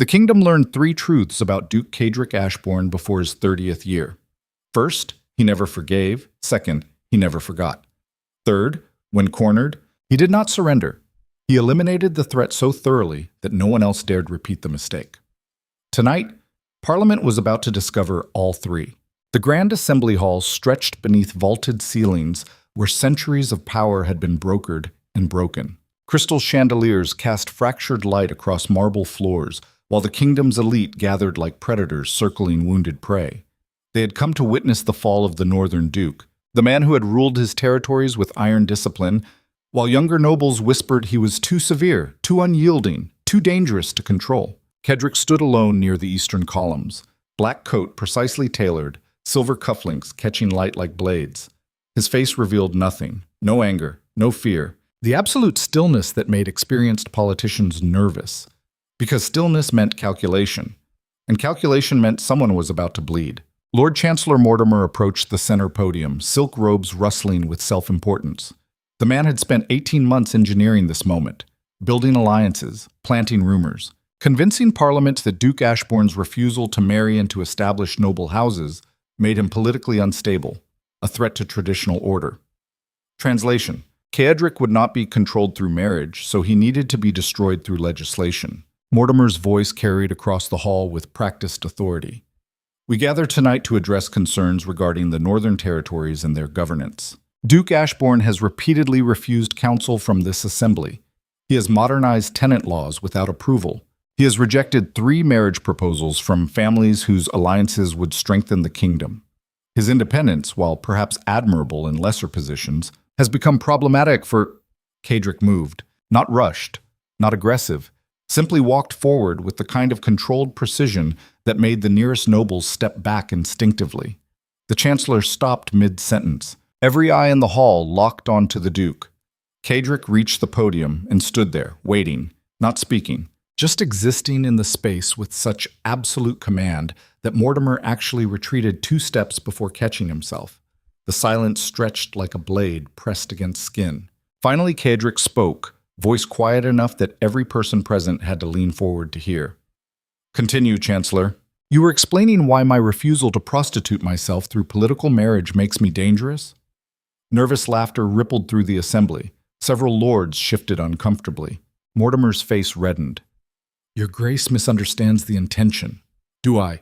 The kingdom learned three truths about Duke Caedric Ashborne before his 30th year. First, he never forgave. Second, he never forgot. Third, when cornered, he did not surrender. He eliminated the threat so thoroughly that no one else dared repeat the mistake. Tonight, Parliament was about to discover all three. The Grand Assembly Hall stretched beneath vaulted ceilings where centuries of power had been brokered and broken. Crystal chandeliers cast fractured light across marble floors, while the kingdom's elite gathered like predators circling wounded prey. They had come to witness the fall of the Northern Duke, the man who had ruled his territories with iron discipline, while younger nobles whispered he was too severe, too unyielding, too dangerous to control. Caedric stood alone near the eastern columns, black coat precisely tailored, silver cufflinks catching light like blades. His face revealed nothing, no anger, no fear, the absolute stillness that made experienced politicians nervous. Because stillness meant calculation, and calculation meant someone was about to bleed. Lord Chancellor Mortimer approached the center podium, silk robes rustling with self-importance. The man had spent 18 months engineering this moment, building alliances, planting rumors, convincing Parliament that Duke Ashbourne's refusal to marry and to establish noble houses made him politically unstable, a threat to traditional order. Translation: Caedric would not be controlled through marriage, so he needed to be destroyed through legislation. Mortimer's voice carried across the hall with practiced authority. We gather tonight to address concerns regarding the Northern Territories and their governance. Duke Ashbourne has repeatedly refused counsel from this assembly. He has modernized tenant laws without approval. He has rejected 3 marriage proposals from families whose alliances would strengthen the kingdom. His independence, while perhaps admirable in lesser positions, has become problematic for... Caedric moved, not rushed, not aggressive, simply walked forward with the kind of controlled precision that made the nearest nobles step back instinctively. The Chancellor stopped mid-sentence, every eye in the hall locked onto the Duke. Caedric reached the podium and stood there, waiting, not speaking, just existing in the space with such absolute command that Mortimer actually retreated 2 steps before catching himself. The silence stretched like a blade pressed against skin. Finally, Caedric spoke, voice quiet enough that every person present had to lean forward to hear. Continue, Chancellor. You were explaining why my refusal to prostitute myself through political marriage makes me dangerous? Nervous laughter rippled through the assembly. Several lords shifted uncomfortably. Mortimer's face reddened. Your Grace misunderstands the intention. Do I?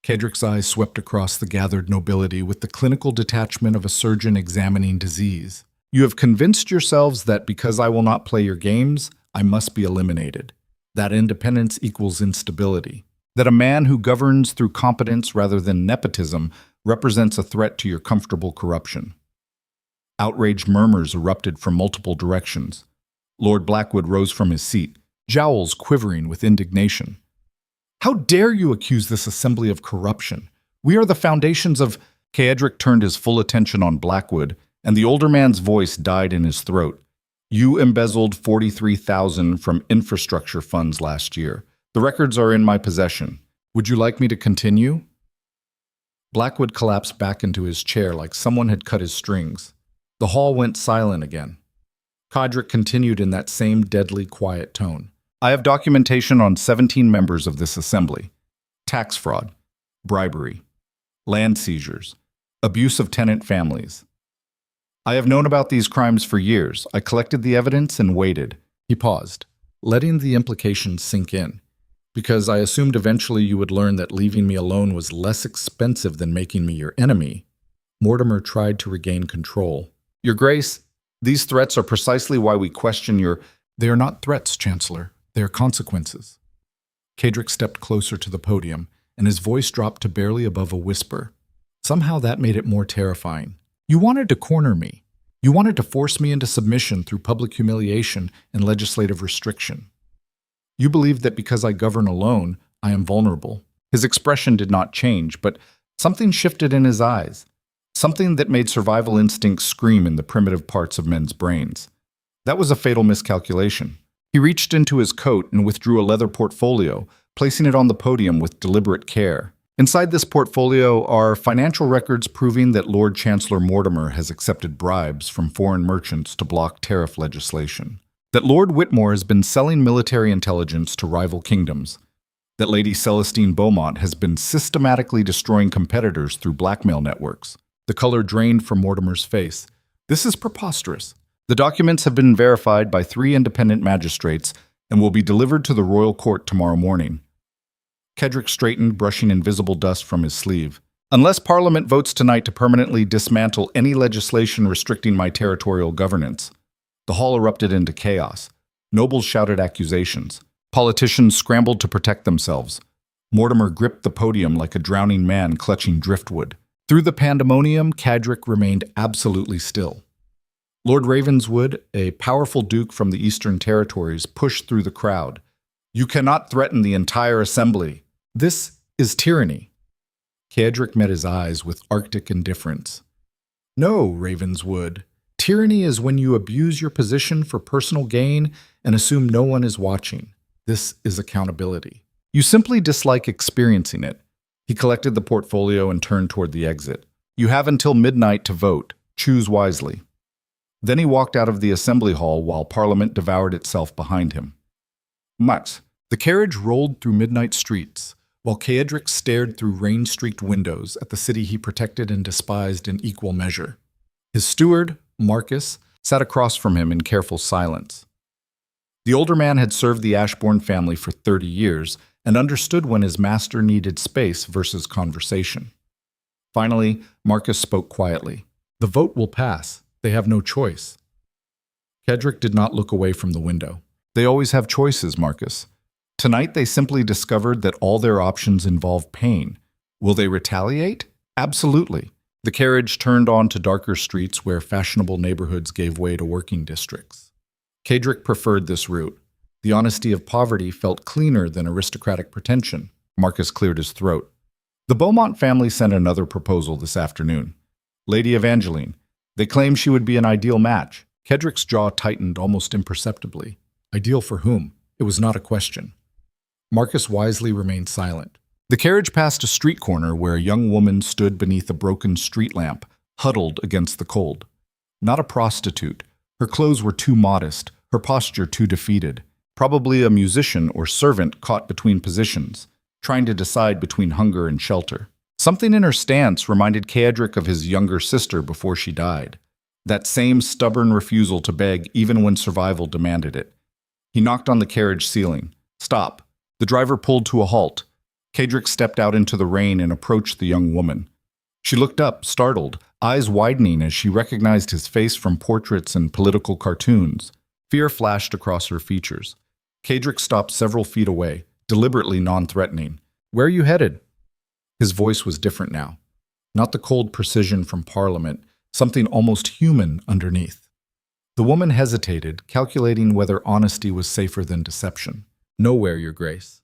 Caedric's eyes swept across the gathered nobility with the clinical detachment of a surgeon examining disease. You have convinced yourselves that because I will not play your games, I must be eliminated. That independence equals instability. That a man who governs through competence rather than nepotism represents a threat to your comfortable corruption. Outraged murmurs erupted from multiple directions. Lord Blackwood rose from his seat, jowls quivering with indignation. How dare you accuse this assembly of corruption? We are the foundations of... Caedric turned his full attention on Blackwood, and the older man's voice died in his throat. You embezzled $43,000 from infrastructure funds last year. The records are in my possession. Would you like me to continue? Blackwood collapsed back into his chair like someone had cut his strings. The hall went silent again. Caedric continued in that same deadly quiet tone. I have documentation on 17 members of this assembly. Tax fraud, bribery, land seizures, abuse of tenant families. I have known about these crimes for years. I collected the evidence and waited. He paused, letting the implications sink in. Because I assumed eventually you would learn that leaving me alone was less expensive than making me your enemy. Mortimer tried to regain control. Your Grace, these threats are precisely why we question your... They are not threats, Chancellor. They are consequences. Caedric stepped closer to the podium, and his voice dropped to barely above a whisper. Somehow that made it more terrifying. You wanted to corner me. You wanted to force me into submission through public humiliation and legislative restriction. You believed that because I govern alone, I am vulnerable. His expression did not change, but something shifted in his eyes. Something that made survival instincts scream in the primitive parts of men's brains. That was a fatal miscalculation. He reached into his coat and withdrew a leather portfolio, placing it on the podium with deliberate care. Inside this portfolio are financial records proving that Lord Chancellor Mortimer has accepted bribes from foreign merchants to block tariff legislation, that Lord Whitmore has been selling military intelligence to rival kingdoms, that Lady Celestine Beaumont has been systematically destroying competitors through blackmail networks. The color drained from Mortimer's face. This is preposterous. The documents have been verified by 3 independent magistrates and will be delivered to the royal court tomorrow morning. Caedric straightened, brushing invisible dust from his sleeve. Unless Parliament votes tonight to permanently dismantle any legislation restricting my territorial governance. The hall erupted into chaos. Nobles shouted accusations. Politicians scrambled to protect themselves. Mortimer gripped the podium like a drowning man clutching driftwood. Through the pandemonium, Caedric remained absolutely still. Lord Ravenswood, a powerful duke from the Eastern Territories, pushed through the crowd. "You cannot threaten the entire assembly. This is tyranny." Caedric met his eyes with Arctic indifference. "No, Ravenswood. Tyranny is when you abuse your position for personal gain and assume no one is watching. This is accountability. You simply dislike experiencing it." He collected the portfolio and turned toward the exit. "You have until midnight to vote. Choose wisely." Then he walked out of the assembly hall while Parliament devoured itself behind him. The carriage rolled through midnight streets, while Caedric stared through rain-streaked windows at the city he protected and despised in equal measure. His steward, Marcus, sat across from him in careful silence. The older man had served the Ashborne family for 30 years and understood when his master needed space versus conversation. Finally, Marcus spoke quietly. "The vote will pass. They have no choice." Caedric did not look away from the window. "They always have choices, Marcus. Tonight they simply discovered that all their options involve pain. Will they retaliate? Absolutely." The carriage turned on to darker streets where fashionable neighborhoods gave way to working districts. Caedric preferred this route. The honesty of poverty felt cleaner than aristocratic pretension. Marcus cleared his throat. "The Beaumont family sent another proposal this afternoon. Lady Evangeline. They claim she would be an ideal match." Caedric's jaw tightened almost imperceptibly. Ideal for whom? It was not a question. Marcus wisely remained silent. The carriage passed a street corner where a young woman stood beneath a broken street lamp, huddled against the cold. Not a prostitute. Her clothes were too modest, her posture too defeated. Probably a musician or servant caught between positions, trying to decide between hunger and shelter. Something in her stance reminded Caedric of his younger sister before she died. That same stubborn refusal to beg even when survival demanded it. He knocked on the carriage ceiling. "Stop." The driver pulled to a halt. Caedric stepped out into the rain and approached the young woman. She looked up, startled, eyes widening as she recognized his face from portraits and political cartoons. Fear flashed across her features. Caedric stopped several feet away, deliberately non-threatening. "Where are you headed?" His voice was different now. Not the cold precision from Parliament, something almost human underneath. The woman hesitated, calculating whether honesty was safer than deception. "Nowhere, Your Grace."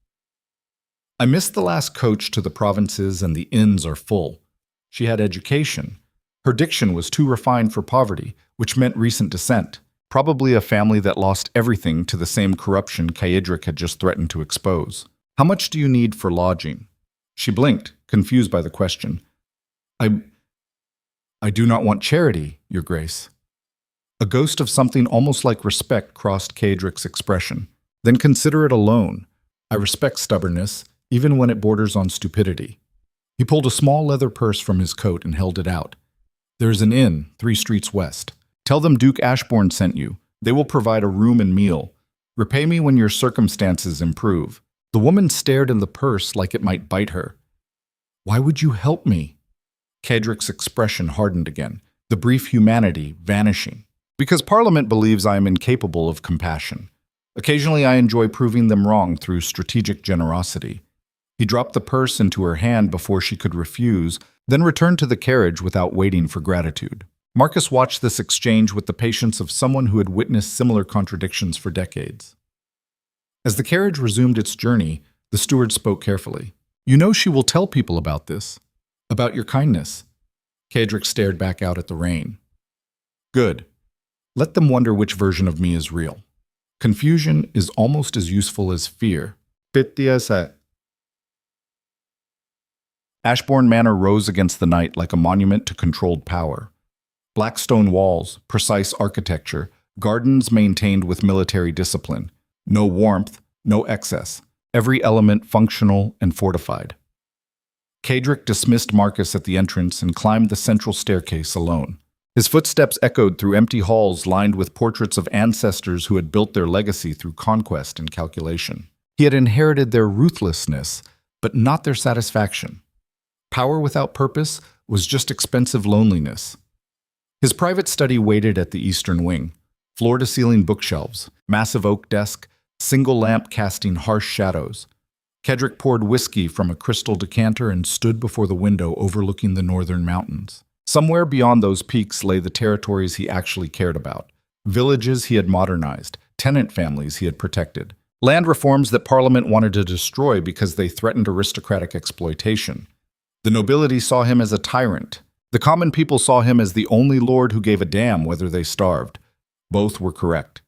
"I missed the last coach to the provinces and the inns are full." She had education. Her diction was too refined for poverty, which meant recent descent. Probably a family that lost everything to the same corruption Caedric had just threatened to expose. "How much do you need for lodging?" She blinked, confused by the question. I do not want charity, Your Grace." A ghost of something almost like respect crossed Caedric's expression. "Then consider it a loan. I respect stubbornness, even when it borders on stupidity." He pulled a small leather purse from his coat and held it out. "There is an inn, 3 streets west. Tell them Duke Ashborne sent you. They will provide a room and meal. Repay me when your circumstances improve." The woman stared in the purse like it might bite her. "Why would you help me?" Caedric's expression hardened again, the brief humanity vanishing. "Because Parliament believes I am incapable of compassion. Occasionally I enjoy proving them wrong through strategic generosity." He dropped the purse into her hand before she could refuse, then returned to the carriage without waiting for gratitude. Marcus watched this exchange with the patience of someone who had witnessed similar contradictions for decades. As the carriage resumed its journey, the steward spoke carefully. "You know she will tell people about this. About your kindness." Caedric stared back out at the rain. "Good. Let them wonder which version of me is real. Confusion is almost as useful as fear." Ashbourne Manor rose against the night like a monument to controlled power. Black stone walls, precise architecture, gardens maintained with military discipline. No warmth, no excess. every element functional and fortified. Caedric dismissed Marcus at the entrance and climbed the central staircase alone. His footsteps echoed through empty halls lined with portraits of ancestors who had built their legacy through conquest and calculation. He had inherited their ruthlessness, but not their satisfaction. Power without purpose was just expensive loneliness. His private study waited at the eastern wing. Floor-to-ceiling bookshelves, massive oak desk, single lamp casting harsh shadows. Caedric poured whiskey from a crystal decanter and stood before the window overlooking the northern mountains. Somewhere beyond those peaks lay the territories he actually cared about. Villages he had modernized, tenant families he had protected. Land reforms that Parliament wanted to destroy because they threatened aristocratic exploitation. The nobility saw him as a tyrant. The common people saw him as the only lord who gave a damn whether they starved. Both were correct.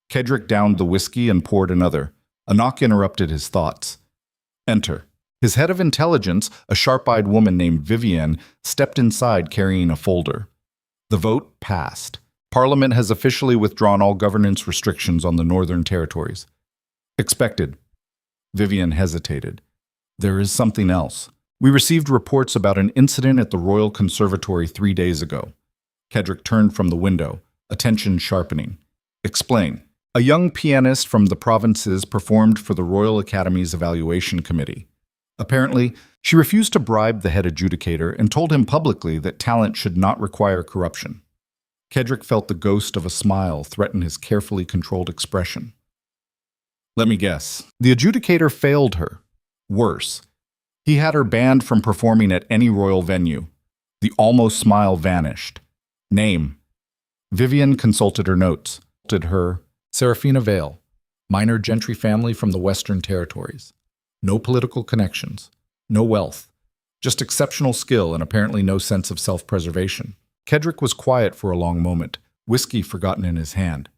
Caedric downed the whiskey and poured another. A knock interrupted his thoughts. Enter. His head of intelligence, a sharp-eyed woman named Vivienne, stepped inside carrying a folder. The vote passed. Parliament has officially withdrawn all governance restrictions on the Northern Territories. Expected. Vivienne hesitated. There is something else. We received reports about an incident at the Royal Conservatory 3 days ago. Caedric turned from the window, attention sharpening. Explain. A young pianist from the provinces performed for the Royal Academy's evaluation committee. Apparently, she refused to bribe the head adjudicator and told him publicly that talent should not require corruption. Caedric felt the ghost of a smile threaten his carefully controlled expression. Let me guess. The adjudicator failed her. Worse, he had her banned from performing at any royal venue. The almost smile vanished. Name. Vivienne consulted her notes. Her Seraphina Vale, minor gentry family from the Western Territories. No political connections, no wealth, just exceptional skill and apparently no sense of self-preservation. Caedric was quiet for a long moment, whiskey forgotten in his hand.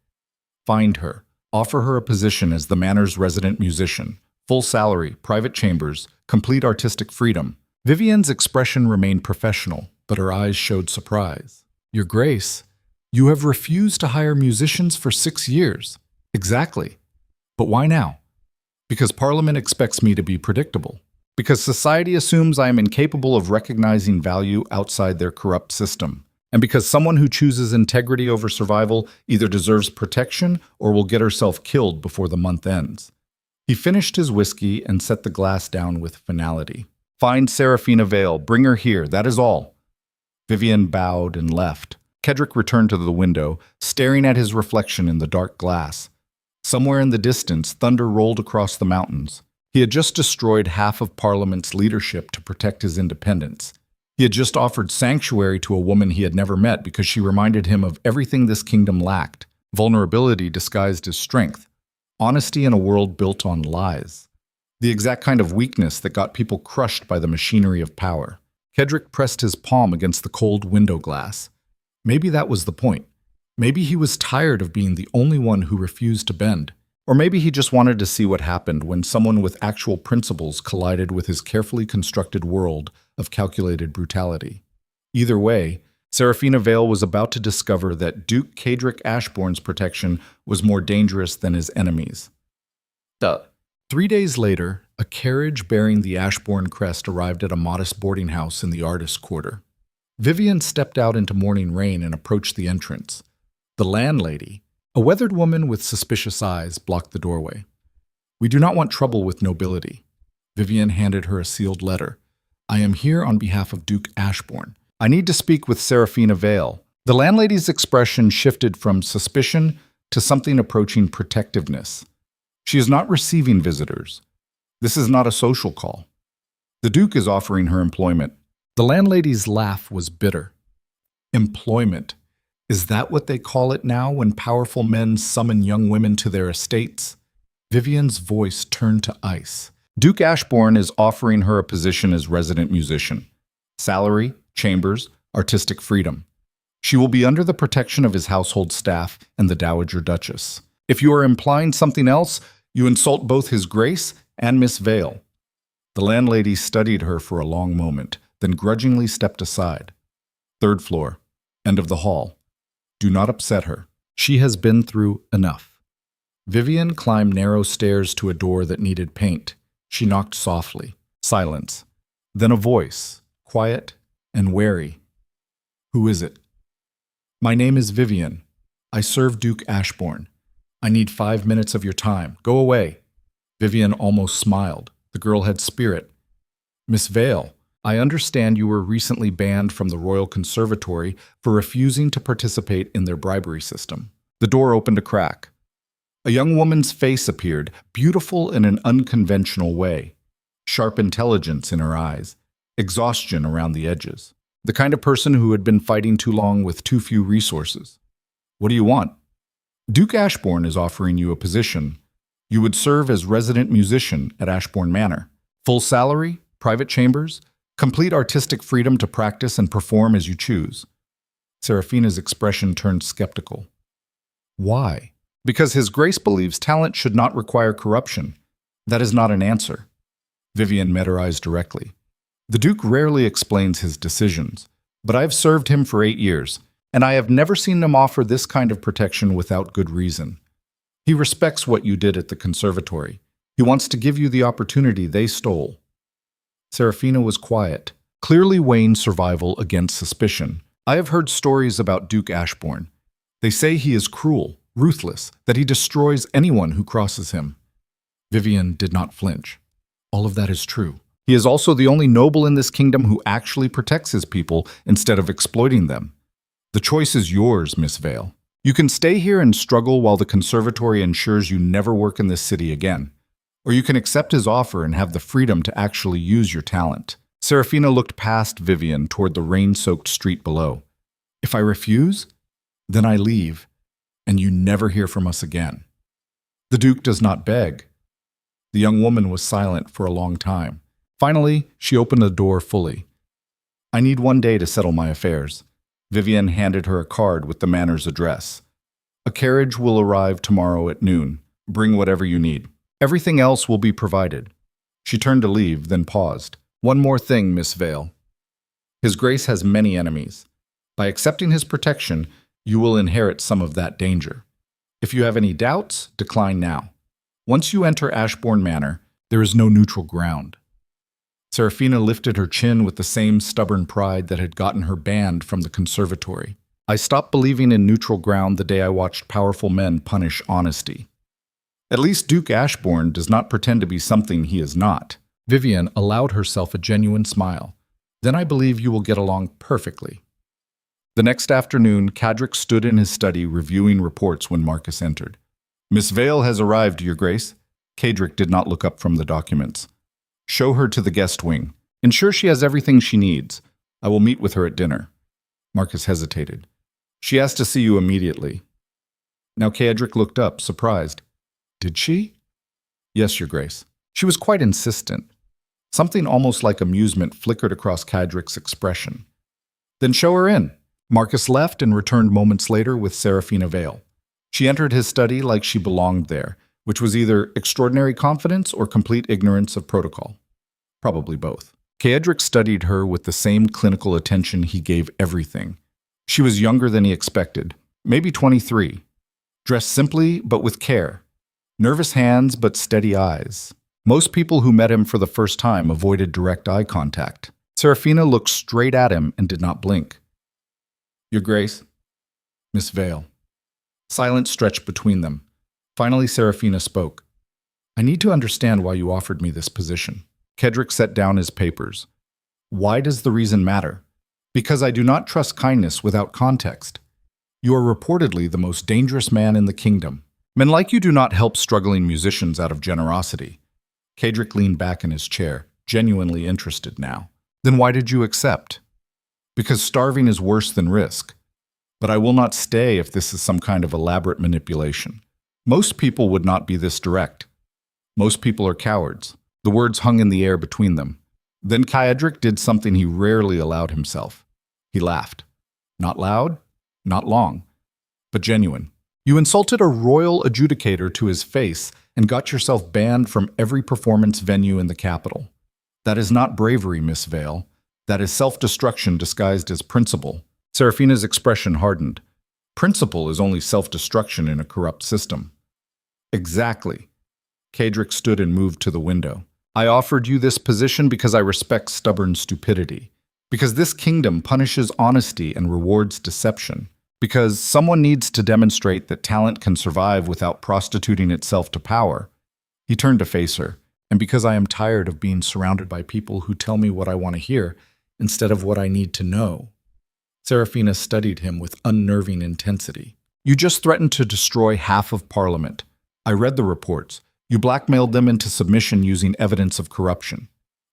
Find her. Offer her a position as the manor's resident musician. Full salary, private chambers, complete artistic freedom. Vivienne's expression remained professional, but her eyes showed surprise. Your Grace, you have refused to hire musicians for 6 years. Exactly. But why now? Because Parliament expects me to be predictable. Because society assumes I am incapable of recognizing value outside their corrupt system. And because someone who chooses integrity over survival either deserves protection or will get herself killed before the month ends. He finished his whiskey and set the glass down with finality. Find Seraphina Vale, bring her here, that is all. Vivienne bowed and left. Caedric returned to the window, staring at his reflection in the dark glass. Somewhere in the distance, thunder rolled across the mountains. He had just destroyed half of Parliament's leadership to protect his independence. He had just offered sanctuary to a woman he had never met because she reminded him of everything this kingdom lacked. Vulnerability disguised as strength. Honesty in a world built on lies. The exact kind of weakness that got people crushed by the machinery of power. Caedric pressed his palm against the cold window glass. Maybe that was the point. Maybe he was tired of being the only one who refused to bend. Or maybe he just wanted to see what happened when someone with actual principles collided with his carefully constructed world of calculated brutality. Either way, Seraphina Vale was about to discover that Duke Caedric Ashborne's protection was more dangerous than his enemies. 3 days later, a carriage bearing the Ashborne crest arrived at a modest boarding house in the artist's quarter. Vivienne stepped out into morning rain and approached the entrance. The landlady, a weathered woman with suspicious eyes, blocked the doorway. We do not want trouble with nobility. Vivienne handed her a sealed letter. I am here on behalf of Duke Ashborne. I need to speak with Seraphina Vale. The landlady's expression shifted from suspicion to something approaching protectiveness. She is not receiving visitors. This is not a social call. The Duke is offering her employment. The landlady's laugh was bitter. Employment. Is that what they call it now when powerful men summon young women to their estates? Vivienne's voice turned to ice. Duke Ashborne is offering her a position as resident musician. Salary, chambers, artistic freedom. She will be under the protection of his household staff and the Dowager Duchess. If you are implying something else, you insult both His Grace and Miss Vale. The landlady studied her for a long moment, then grudgingly stepped aside. 3rd floor, end of the hall. Do not upset her. She has been through enough. Vivian climbed narrow stairs to a door that needed paint. She knocked softly. Silence. Then a voice, quiet and wary. "Who is it?" "My name is Vivian. I serve Duke Ashborne. I need 5 minutes of your time. Go away." Vivian almost smiled. The girl had spirit. "Miss Vale, I understand you were recently banned from the Royal Conservatory for refusing to participate in their bribery system." The door opened a crack. A young woman's face appeared, beautiful in an unconventional way. Sharp intelligence in her eyes, exhaustion around the edges. The kind of person who had been fighting too long with too few resources. "What do you want?" "Duke Ashborne is offering you a position. You would serve as resident musician at Ashborne Manor. Full salary, private chambers, complete artistic freedom to practice and perform as you choose." Serafina's expression turned skeptical. "Why?" "Because His Grace believes talent should not require corruption. That is not an answer." Vivian met her eyes directly. "The Duke rarely explains his decisions, but I have served him for 8 years, and I have never seen him offer this kind of protection without good reason. He respects what you did at the conservatory. He wants to give you the opportunity they stole." Serafina was quiet, clearly weighing survival against suspicion. "I have heard stories about Duke Ashborne. They say he is cruel, ruthless, that he destroys anyone who crosses him." Vivian did not flinch. "All of that is true. He is also the only noble in this kingdom who actually protects his people instead of exploiting them. The choice is yours, Miss Vale. You can stay here and struggle while the conservatory ensures you never work in this city again. Or you can accept his offer and have the freedom to actually use your talent." Serafina looked past Vivian toward the rain-soaked street below. "If I refuse, then I leave, and you never hear from us again." "The Duke does not beg." The young woman was silent for a long time. Finally, she opened the door fully. "I need 1 day to settle my affairs." Vivian handed her a card with the manor's address. "A carriage will arrive tomorrow at noon. Bring whatever you need. Everything else will be provided." She turned to leave, then paused. "One more thing, Miss Vale. His Grace has many enemies. By accepting his protection, you will inherit some of that danger. If you have any doubts, decline now. Once you enter Ashborne Manor, there is no neutral ground." Serafina lifted her chin with the same stubborn pride that had gotten her banned from the conservatory. "I stopped believing in neutral ground the day I watched powerful men punish honesty. At least Duke Ashborne does not pretend to be something he is not." Vivian allowed herself a genuine smile. "Then I believe you will get along perfectly." The next afternoon, Caedric stood in his study reviewing reports when Marcus entered. "Miss Vale has arrived, Your Grace." Caedric did not look up from the documents. "Show her to the guest wing. Ensure she has everything she needs. I will meet with her at dinner." Marcus hesitated. "She asked to see you immediately." Now Caedric looked up, surprised. "Did she?" "Yes, Your Grace." She was quite insistent. Something almost like amusement flickered across Caedric's expression. "Then show her in." Marcus left and returned moments later with Serafina Vale. She entered his study like she belonged there, which was either extraordinary confidence or complete ignorance of protocol. Probably both. Caedric studied her with the same clinical attention he gave everything. She was younger than he expected, maybe 23. Dressed simply but with care. Nervous hands but steady eyes. Most people who met him for the first time avoided direct eye contact. Serafina looked straight at him and did not blink. "Your Grace." "Miss Vale." Silence stretched between them. Finally, Serafina spoke. "I need to understand why you offered me this position." Caedric set down his papers. "Why does the reason matter?" "Because I do not trust kindness without context. You are reportedly the most dangerous man in the kingdom. Men like you do not help struggling musicians out of generosity." Caedric leaned back in his chair, genuinely interested now. "Then why did you accept?" "Because starving is worse than risk. But I will not stay if this is some kind of elaborate manipulation. Most people would not be this direct. Most people are cowards." The words hung in the air between them. Then Caedric did something he rarely allowed himself. He laughed. Not loud, not long, but genuine. "You insulted a royal adjudicator to his face and got yourself banned from every performance venue in the capital. That is not bravery, Miss Vale. That is self-destruction disguised as principle." Serafina's expression hardened. Principle is only self-destruction in a corrupt system. Exactly. Caedric stood and moved to the window. I offered you this position because I respect stubborn stupidity. Because this kingdom punishes honesty and rewards deception. Because someone needs to demonstrate that talent can survive without prostituting itself to power. He turned to face her, and because I am tired of being surrounded by people who tell me what I want to hear instead of what I need to know. Serafina studied him with unnerving intensity. You just threatened to destroy half of Parliament. I read the reports. You blackmailed them into submission using evidence of corruption.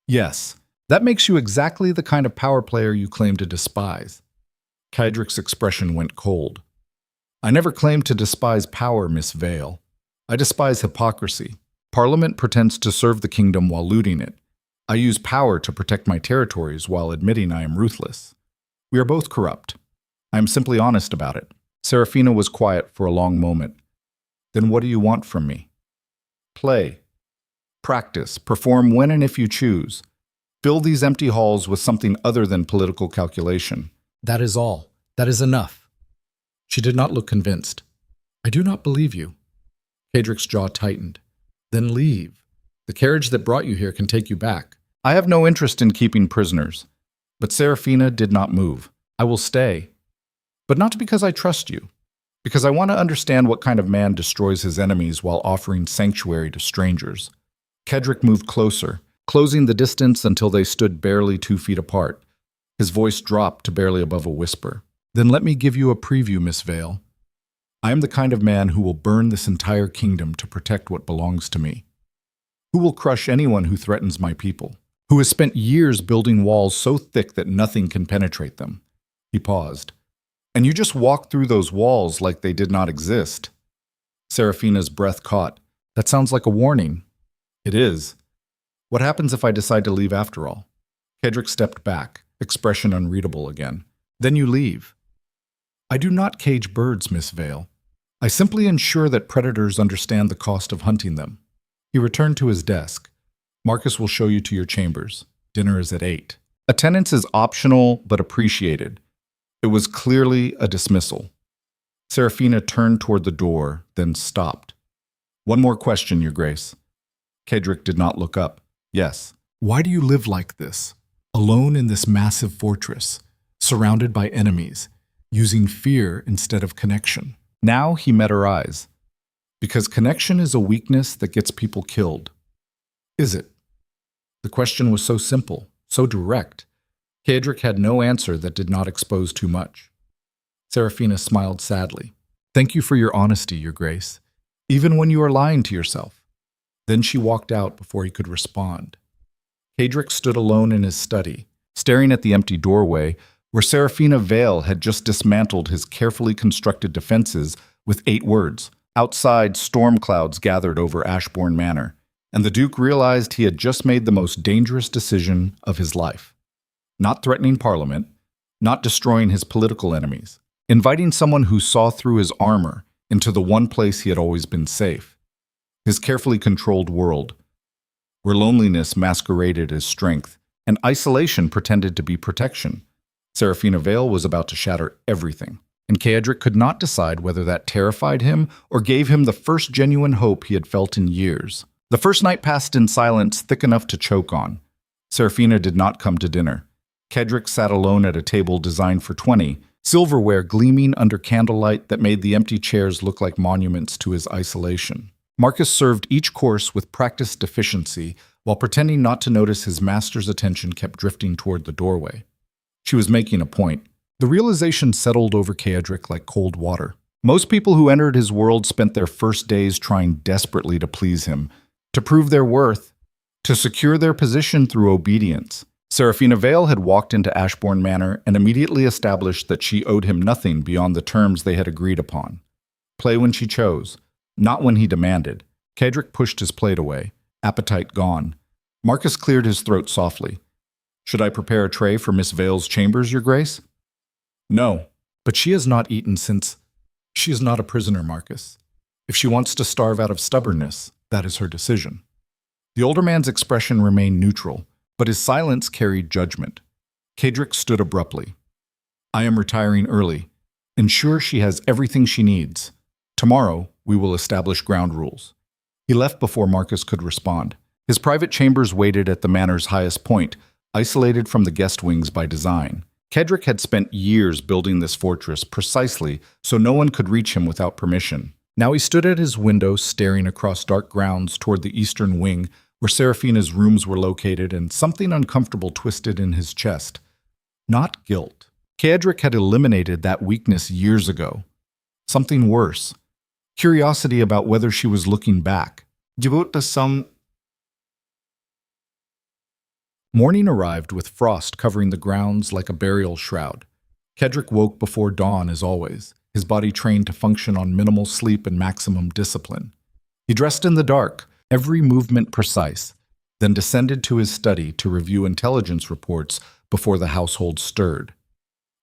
Yes, that makes you exactly the kind of power player you claim to despise. Caedric's expression went cold. I never claimed to despise power, Miss Vale. I despise hypocrisy. Parliament pretends to serve the kingdom while looting it. I use power to protect my territories while admitting I am ruthless. We are both corrupt. I am simply honest about it. Serafina was quiet for a long moment. Then what do you want from me? Play. Practice. Perform when and if you choose. Fill these empty halls with something other than political calculation. That is all. That is enough. She did not look convinced. I do not believe you. Caedric's jaw tightened. Then leave. The carriage that brought you here can take you back. I have no interest in keeping prisoners. But Serafina did not move. I will stay. But not because I trust you. Because I want to understand what kind of man destroys his enemies while offering sanctuary to strangers. Caedric moved closer, closing the distance until they stood barely 2 feet apart. His voice dropped to barely above a whisper. Then let me give you a preview, Miss Vale. I am the kind of man who will burn this entire kingdom to protect what belongs to me. Who will crush anyone who threatens my people. Who has spent years building walls so thick that nothing can penetrate them. He paused. And you just walk through those walls like they did not exist. Serafina's breath caught. That sounds like a warning. It is. What happens if I decide to leave after all? Caedric stepped back, expression unreadable again. Then you leave. I do not cage birds, Miss Vale. I simply ensure that predators understand the cost of hunting them. He returned to his desk. Marcus will show you to your chambers. Dinner is at 8. Attendance is optional but appreciated. It was clearly a dismissal. Serafina turned toward the door, then stopped. One more question, Your Grace. Caedric did not look up. Yes. Why do you live like this? Alone in this massive fortress, surrounded by enemies, using fear instead of connection. Now he met her eyes. Because connection is a weakness that gets people killed. Is it? The question was so simple, so direct. Caedric had no answer that did not expose too much. Serafina smiled sadly. Thank you for your honesty, Your Grace, even when you are lying to yourself. Then she walked out before he could respond. Caedric stood alone in his study, staring at the empty doorway where Serafina Vale had just dismantled his carefully constructed defenses with 8 words. Outside, storm clouds gathered over Ashborne Manor, and the Duke realized he had just made the most dangerous decision of his life. Not threatening Parliament, not destroying his political enemies, inviting someone who saw through his armor into the one place he had always been safe, his carefully controlled world, where loneliness masqueraded as strength and isolation pretended to be protection. Serafina Vale was about to shatter everything, and Caedric could not decide whether that terrified him or gave him the first genuine hope he had felt in years. The first night passed in silence thick enough to choke on. Serafina did not come to dinner. Caedric sat alone at a table designed for 20, silverware gleaming under candlelight that made the empty chairs look like monuments to his isolation. Marcus served each course with practiced efficiency while pretending not to notice his master's attention kept drifting toward the doorway. She was making a point. The realization settled over Caedric like cold water. Most people who entered his world spent their first days trying desperately to please him, to prove their worth, to secure their position through obedience. Serafina Vale had walked into Ashborne Manor and immediately established that she owed him nothing beyond the terms they had agreed upon. Play when she chose, not when he demanded. Caedric pushed his plate away, appetite gone. Marcus cleared his throat softly. Should I prepare a tray for Miss Vale's chambers, Your Grace? No, but she has not eaten since... She is not a prisoner, Marcus. If she wants to starve out of stubbornness, that is her decision. The older man's expression remained neutral, but his silence carried judgment. Caedric stood abruptly. I am retiring early. Ensure she has everything she needs. Tomorrow, We will establish ground rules." He left before Marcus could respond. His private chambers waited at the manor's highest point, isolated from the guest wings by design. Caedric had spent years building this fortress precisely so no one could reach him without permission. Now he stood at his window, staring across dark grounds toward the eastern wing, where Seraphina's rooms were located, and something uncomfortable twisted in his chest. Not guilt. Caedric had eliminated that weakness years ago. Something worse. Curiosity about whether she was looking back. Morning arrived with frost covering the grounds like a burial shroud. Caedric woke before dawn as always, his body trained to function on minimal sleep and maximum discipline. He dressed in the dark, every movement precise, then descended to his study to review intelligence reports before the household stirred.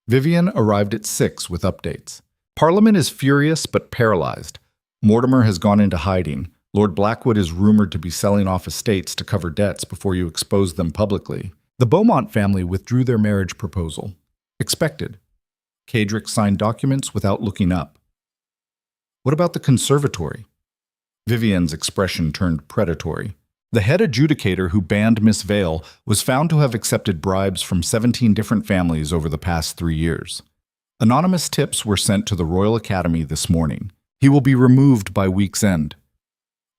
Vivian arrived at 6 with updates. Parliament is furious but paralyzed. Mortimer has gone into hiding. Lord Blackwood is rumored to be selling off estates to cover debts before you expose them publicly. The Beaumont family withdrew their marriage proposal. Expected. Caedric signed documents without looking up. What about the conservatory? Vivian's expression turned predatory. The head adjudicator who banned Miss Vale was found to have accepted bribes from 17 different families over the past 3 years. Anonymous tips were sent to the Royal Academy this morning. He will be removed by week's end.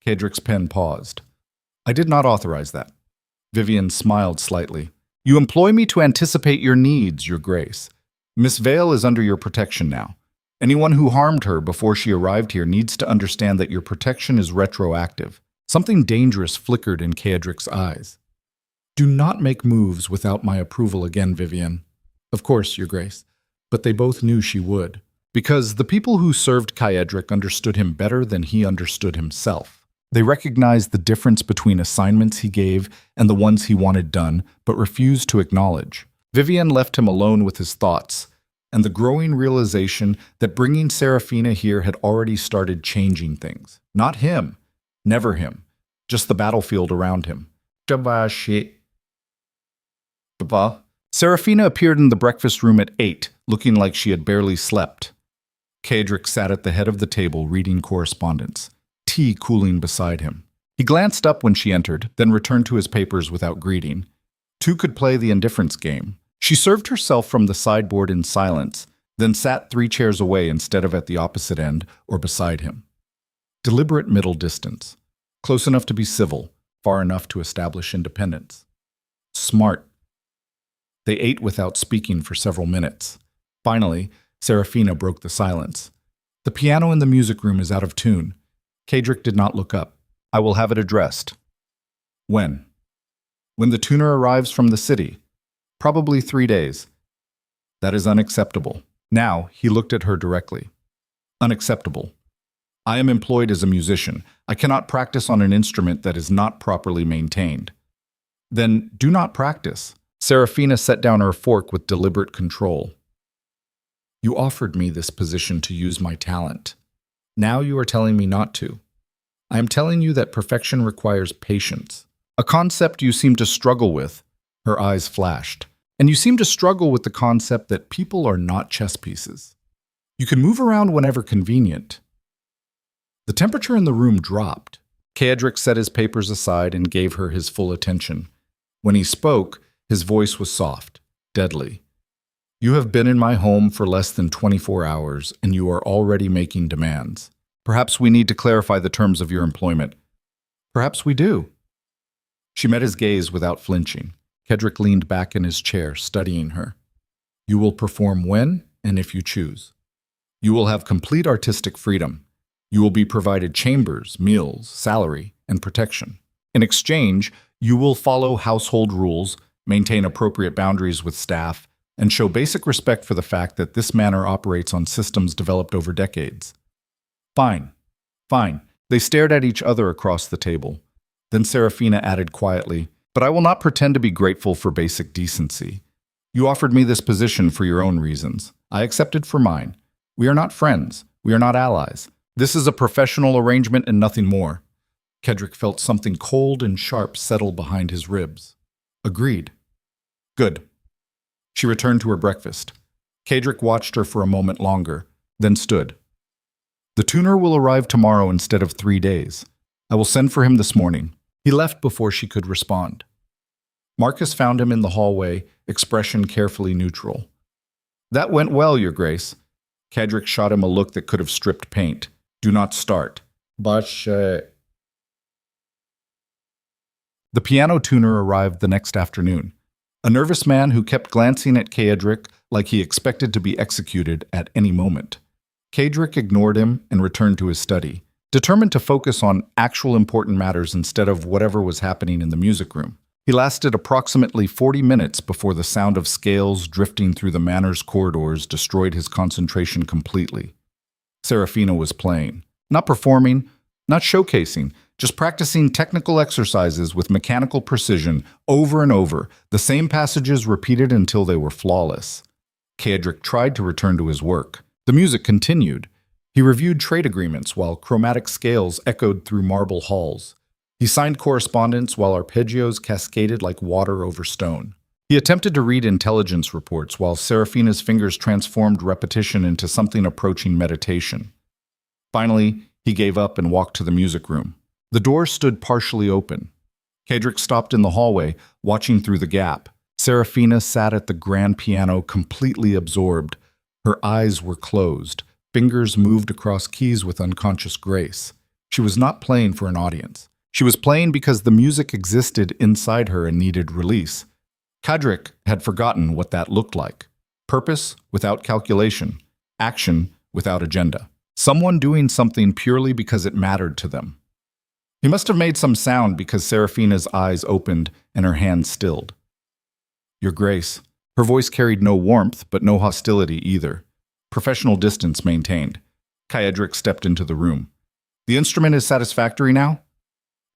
Caedric's pen paused. I did not authorize that. Vivian smiled slightly. You employ me to anticipate your needs, Your Grace. Miss Vale is under your protection now. Anyone who harmed her before she arrived here needs to understand that your protection is retroactive. Something dangerous flickered in Caedric's eyes. Do not make moves without my approval again, Vivian. Of course, Your Grace. But they both knew she would. Because the people who served Caedric understood him better than he understood himself. They recognized the difference between assignments he gave and the ones he wanted done, but refused to acknowledge. Vivian left him alone with his thoughts, and the growing realization that bringing Seraphina here had already started changing things. Not him. Never him. Just the battlefield around him. Seraphina appeared in the breakfast room at 8, looking like she had barely slept. Caedric sat at the head of the table reading correspondence, tea cooling beside him. He glanced up when she entered, then returned to his papers without greeting. Two could play the indifference game. She served herself from the sideboard in silence, then sat 3 chairs away instead of at the opposite end or beside him. Deliberate middle distance. Close enough to be civil, far enough to establish independence. Smart. They ate without speaking for several minutes. Finally, Seraphina broke the silence. The piano in the music room is out of tune. Caedric did not look up. I will have it addressed. When? When the tuner arrives from the city. Probably 3 days. That is unacceptable. Now, he looked at her directly. Unacceptable. I am employed as a musician. I cannot practice on an instrument that is not properly maintained. Then do not practice. Seraphina set down her fork with deliberate control. You offered me this position to use my talent. Now you are telling me not to. I am telling you that perfection requires patience. A concept you seem to struggle with. Her eyes flashed. And you seem to struggle with the concept that people are not chess pieces. You can move around whenever convenient. The temperature in the room dropped. Caedric set his papers aside and gave her his full attention. When he spoke, his voice was soft, deadly. You have been in my home for less than 24 hours, and you are already making demands. Perhaps we need to clarify the terms of your employment. Perhaps we do. She met his gaze without flinching. Caedric leaned back in his chair, studying her. You will perform when and if you choose. You will have complete artistic freedom. You will be provided chambers, meals, salary, and protection. In exchange, you will follow household rules, maintain appropriate boundaries with staff, and show basic respect for the fact that this manor operates on systems developed over decades. Fine. Fine. They stared at each other across the table. Then Seraphina added quietly, but I will not pretend to be grateful for basic decency. You offered me this position for your own reasons. I accepted for mine. We are not friends. We are not allies. This is a professional arrangement and nothing more. Caedric felt something cold and sharp settle behind his ribs. Agreed. Good. She returned to her breakfast. Caedric watched her for a moment longer, then stood. The tuner will arrive tomorrow instead of 3 days. I will send for him this morning." He left before she could respond. Marcus found him in the hallway, expression carefully neutral. "That went well, Your Grace." Caedric shot him a look that could have stripped paint. "Do not start." But The piano tuner arrived the next afternoon. A nervous man who kept glancing at Caedric like he expected to be executed at any moment. Caedric ignored him and returned to his study, determined to focus on actual important matters instead of whatever was happening in the music room. He lasted approximately 40 minutes before the sound of scales drifting through the manor's corridors destroyed his concentration completely. Serafina was playing, not performing, not showcasing, just practicing technical exercises with mechanical precision over and over, the same passages repeated until they were flawless. Caedric tried to return to his work. The music continued. He reviewed trade agreements while chromatic scales echoed through marble halls. He signed correspondence while arpeggios cascaded like water over stone. He attempted to read intelligence reports while Serafina's fingers transformed repetition into something approaching meditation. Finally, he gave up and walked to the music room. The door stood partially open. Caedric stopped in the hallway, watching through the gap. Serafina sat at the grand piano completely absorbed. Her eyes were closed. Fingers moved across keys with unconscious grace. She was not playing for an audience. She was playing because the music existed inside her and needed release. Caedric had forgotten what that looked like. Purpose without calculation. Action without agenda. Someone doing something purely because it mattered to them. He must have made some sound because Serafina's eyes opened and her hands stilled. "Your Grace." Her voice carried no warmth, but no hostility either. Professional distance maintained. Caedric stepped into the room. "The instrument is satisfactory now?"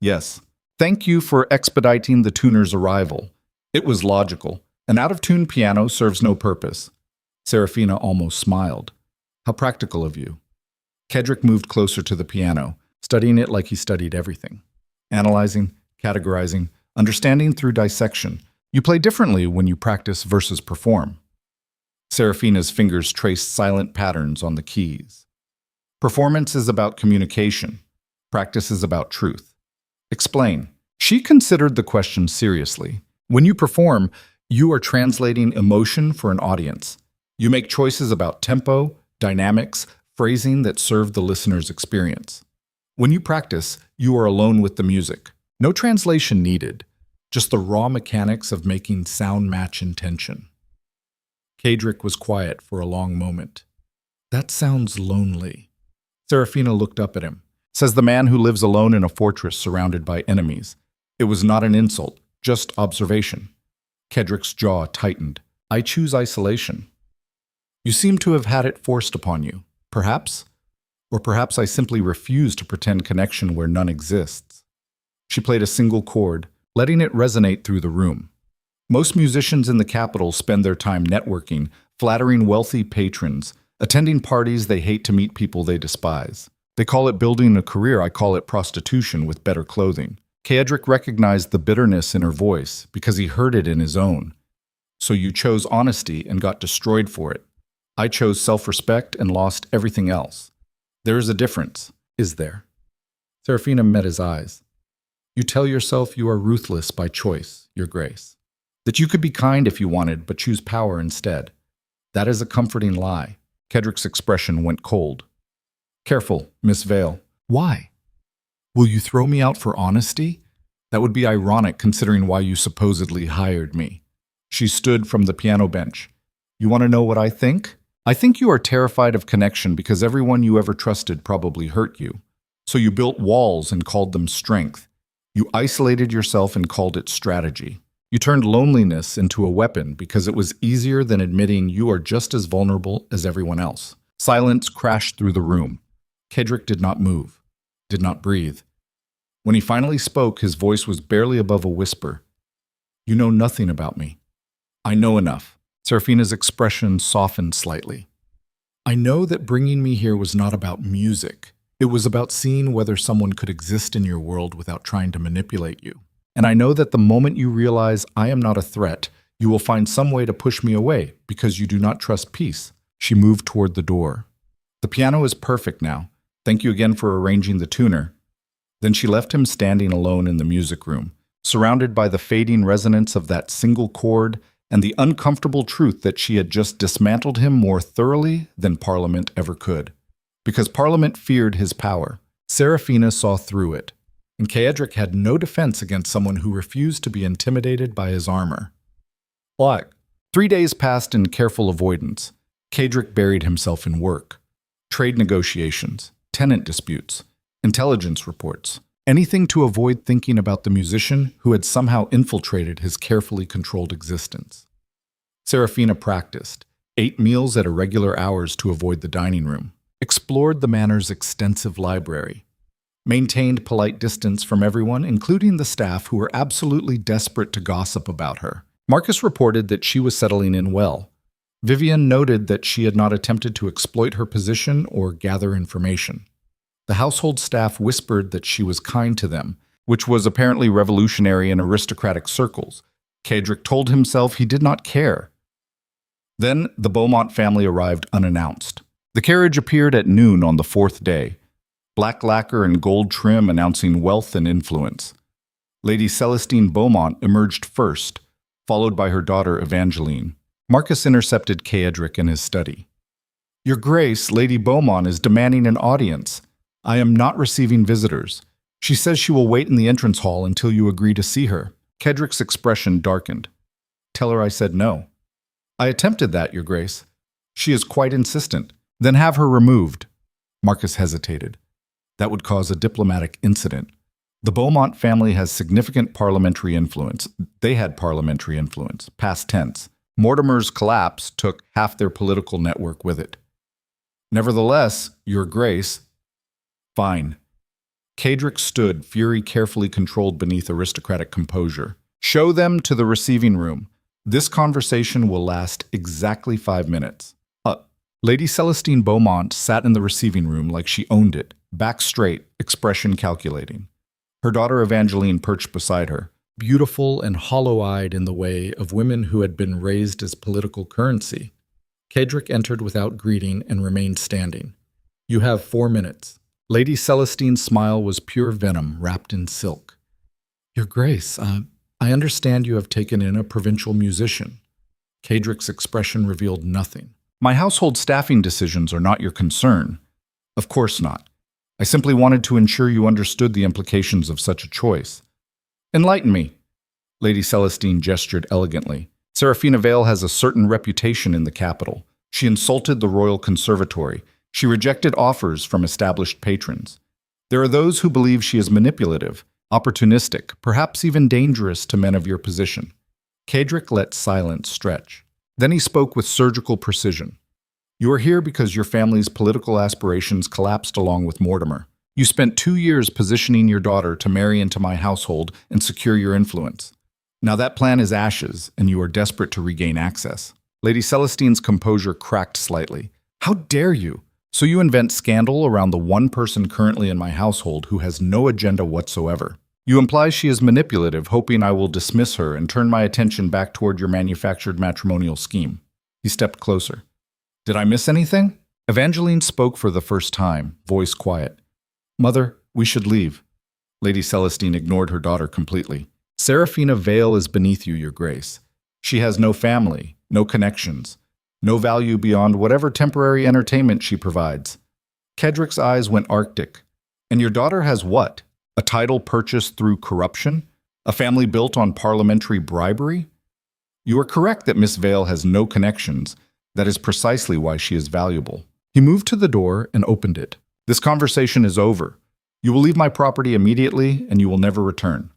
"Yes. Thank you for expediting the tuner's arrival. It was logical. An out-of-tune piano serves no purpose." Serafina almost smiled. "How practical of you." Caedric moved closer to the piano, studying it like he studied everything. Analyzing, categorizing, understanding through dissection. You play differently when you practice versus perform. Serafina's fingers traced silent patterns on the keys. Performance is about communication. Practice is about truth. Explain. She considered the question seriously. When you perform, you are translating emotion for an audience. You make choices about tempo, dynamics, phrasing that serve the listener's experience. When you practice, you are alone with the music. No translation needed, just the raw mechanics of making sound match intention. Caedric was quiet for a long moment. "That sounds lonely." Serafina looked up at him. Says the man who lives alone in a fortress surrounded by enemies. It was not an insult, just observation. Caedric's jaw tightened. "I choose isolation." "You seem to have had it forced upon you. Perhaps? Or perhaps I simply refuse to pretend connection where none exists." She played a single chord, letting it resonate through the room. Most musicians in the capital spend their time networking, flattering wealthy patrons, attending parties they hate to meet people they despise. They call it building a career, I call it prostitution with better clothing. Caedric recognized the bitterness in her voice because he heard it in his own. "So you chose honesty and got destroyed for it. I chose self-respect and lost everything else. There is a difference, is there?" Serafina met his eyes. "You tell yourself you are ruthless by choice, Your Grace. That you could be kind if you wanted, but choose power instead. That is a comforting lie." Caedric's expression went cold. "Careful, Miss Vale." "Why? Will you throw me out for honesty? That would be ironic considering why you supposedly hired me." She stood from the piano bench. "You want to know what I think? I think you are terrified of connection because everyone you ever trusted probably hurt you. So you built walls and called them strength. You isolated yourself and called it strategy. You turned loneliness into a weapon because it was easier than admitting you are just as vulnerable as everyone else." Silence crashed through the room. Caedric did not move, did not breathe. When he finally spoke, his voice was barely above a whisper. "You know nothing about me." "I know enough." Serafina's expression softened slightly. "I know that bringing me here was not about music. It was about seeing whether someone could exist in your world without trying to manipulate you. And I know that the moment you realize I am not a threat, you will find some way to push me away because you do not trust peace." She moved toward the door. "The piano is perfect now. Thank you again for arranging the tuner." Then she left him standing alone in the music room, surrounded by the fading resonance of that single chord and the uncomfortable truth that she had just dismantled him more thoroughly than Parliament ever could. Because Parliament feared his power, Serafina saw through it, and Caedric had no defense against someone who refused to be intimidated by his armor. 3 days passed in careful avoidance. Caedric buried himself in work, trade negotiations, tenant disputes, intelligence reports, anything to avoid thinking about the musician who had somehow infiltrated his carefully controlled existence. Serafina practiced, ate meals at irregular hours to avoid the dining room, explored the manor's extensive library, maintained polite distance from everyone, including the staff who were absolutely desperate to gossip about her. Marcus reported that she was settling in well. Vivian noted that she had not attempted to exploit her position or gather information. The household staff whispered that she was kind to them, which was apparently revolutionary in aristocratic circles. Caedric told himself he did not care. Then the Beaumont family arrived unannounced. The carriage appeared at noon on the 4th day, black lacquer and gold trim announcing wealth and influence. Lady Celestine Beaumont emerged first, followed by her daughter Evangeline. Marcus intercepted Caedric in his study. "Your Grace, Lady Beaumont is demanding an audience. I am not receiving visitors. She says she will wait in the entrance hall until you agree to see her." Caedric's expression darkened. "Tell her I said no." "I attempted that, Your Grace. She is quite insistent." "Then have her removed." Marcus hesitated. That would cause a diplomatic incident. The Beaumont family has significant parliamentary influence. They had parliamentary influence, past tense. Mortimer's collapse took half their political network with it. "Nevertheless, Your Grace..." "Fine." Caedric stood, fury carefully controlled beneath aristocratic composure. "Show them to the receiving room. This conversation will last exactly 5 minutes." Lady Celestine Beaumont sat in the receiving room like she owned it, back straight, expression calculating. Her daughter Evangeline perched beside her, beautiful and hollow-eyed in the way of women who had been raised as political currency. Caedric entered without greeting and remained standing. "You have 4 minutes." Lady Celestine's smile was pure venom wrapped in silk. "Your Grace, I understand you have taken in a provincial musician." Caedric's expression revealed nothing. "My household staffing decisions are not your concern." "Of course not. I simply wanted to ensure you understood the implications of such a choice." "Enlighten me." Lady Celestine gestured elegantly. "Serafina Vale has a certain reputation in the capital. She insulted the Royal Conservatory. She rejected offers from established patrons. There are those who believe she is manipulative, opportunistic, perhaps even dangerous to men of your position." Caedric let silence stretch. Then he spoke with surgical precision. "You are here because your family's political aspirations collapsed along with Mortimer. You spent 2 years positioning your daughter to marry into my household and secure your influence. Now that plan is ashes, and you are desperate to regain access." Lady Celestine's composure cracked slightly. "How dare you? So you invent scandal around the one person currently in my household who has no agenda whatsoever. You imply she is manipulative, hoping I will dismiss her and turn my attention back toward your manufactured matrimonial scheme." He stepped closer. "Did I miss anything?" Evangeline spoke for the first time, voice quiet. "Mother, we should leave." Lady Celestine ignored her daughter completely. "Serafina Vale is beneath you, Your Grace. She has no family, no connections, no value beyond whatever temporary entertainment she provides." Caedric's eyes went arctic. "And your daughter has what? A title purchased through corruption? A family built on parliamentary bribery?" "You are correct that Miss Vale has no connections. That is precisely why she is valuable." He moved to the door and opened it. "This conversation is over. You will leave my property immediately, and you will never return.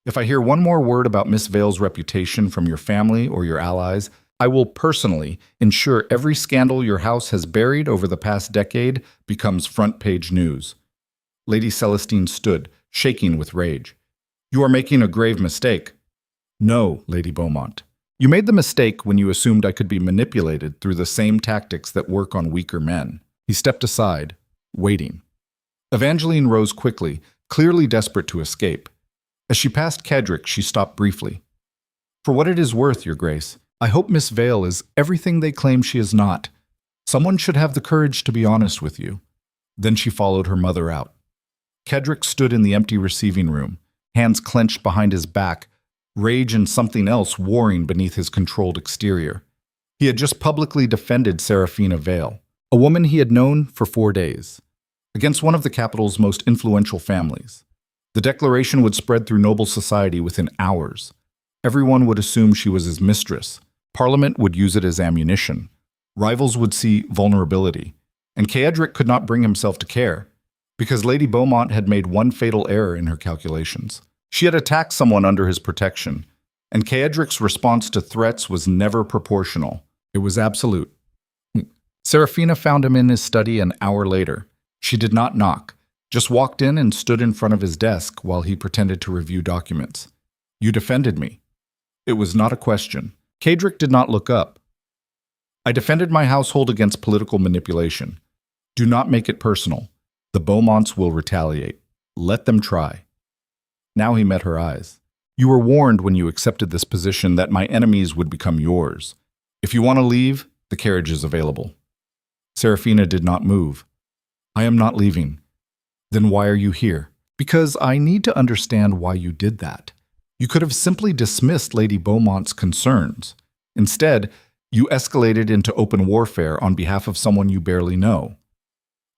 If I hear one more word about Miss Vale's reputation from your family or your allies, I will personally ensure every scandal your house has buried over the past decade becomes front-page news." Lady Celestine stood, shaking with rage. "You are making a grave mistake." "No, Lady Beaumont. You made the mistake when you assumed I could be manipulated through the same tactics that work on weaker men." He stepped aside, waiting. Evangeline rose quickly, clearly desperate to escape. As she passed Caedric, she stopped briefly. "For what it is worth, Your Grace, I hope Miss Vale is everything they claim she is not. Someone should have the courage to be honest with you." Then she followed her mother out. Caedric stood in the empty receiving room, hands clenched behind his back, rage and something else warring beneath his controlled exterior. He had just publicly defended Serafina Vale, a woman he had known for 4 days, against one of the capital's most influential families. The declaration would spread through noble society within hours. Everyone would assume she was his mistress. Parliament would use it as ammunition. Rivals would see vulnerability. And Caedric could not bring himself to care, because Lady Beaumont had made one fatal error in her calculations. She had attacked someone under his protection, and Caedric's response to threats was never proportional. It was absolute. Serafina found him in his study an hour later. She did not knock, just walked in and stood in front of his desk while he pretended to review documents. "You defended me." It was not a question. Caedric did not look up. "I defended my household against political manipulation. Do not make it personal. The Beaumonts will retaliate. Let them try." Now he met her eyes. "You were warned when you accepted this position that my enemies would become yours. If you want to leave, the carriage is available." Serafina did not move. "I am not leaving." "Then why are you here?" "Because I need to understand why you did that. You could have simply dismissed Lady Beaumont's concerns. Instead, you escalated into open warfare on behalf of someone you barely know."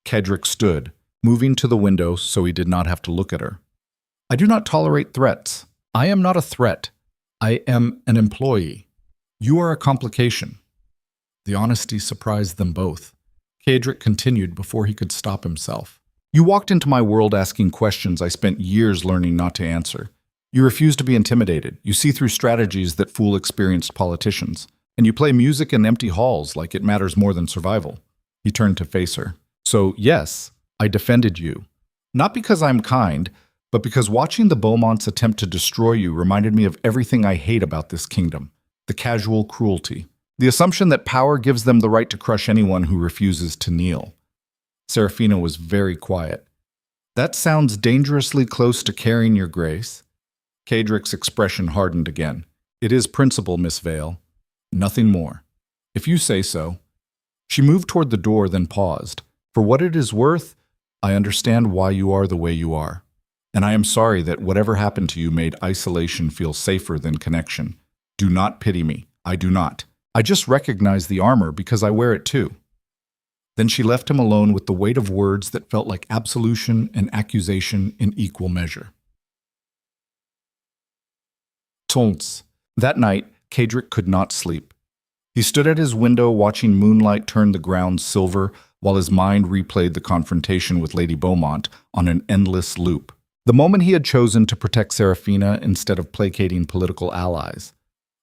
Caedric stood, moving to the window so he did not have to look at her. "I do not tolerate threats. I am not a threat. I am an employee. You are a complication." The honesty surprised them both. Caedric continued before he could stop himself. "You walked into my world asking questions I spent years learning not to answer. You refuse to be intimidated. You see through strategies that fool experienced politicians. And you play music in empty halls like it matters more than survival." He turned to face her. "So, yes, I defended you. Not because I'm kind, but because watching the Beaumonts attempt to destroy you reminded me of everything I hate about this kingdom. The casual cruelty. The assumption that power gives them the right to crush anyone who refuses to kneel." Serafina was very quiet. "That sounds dangerously close to carrying your grace." Caedric's expression hardened again. "It is principle, Miss Vale. Nothing more." "If you say so." She moved toward the door, then paused. "For what it is worth, I understand why you are the way you are. And I am sorry that whatever happened to you made isolation feel safer than connection. Do not pity me. I do not. I just recognize the armor because I wear it too." Then she left him alone with the weight of words that felt like absolution and accusation in equal measure. Tons. That night, Caedric could not sleep. He stood at his window watching moonlight turn the ground silver while his mind replayed the confrontation with Lady Beaumont on an endless loop. The moment he had chosen to protect Serafina instead of placating political allies.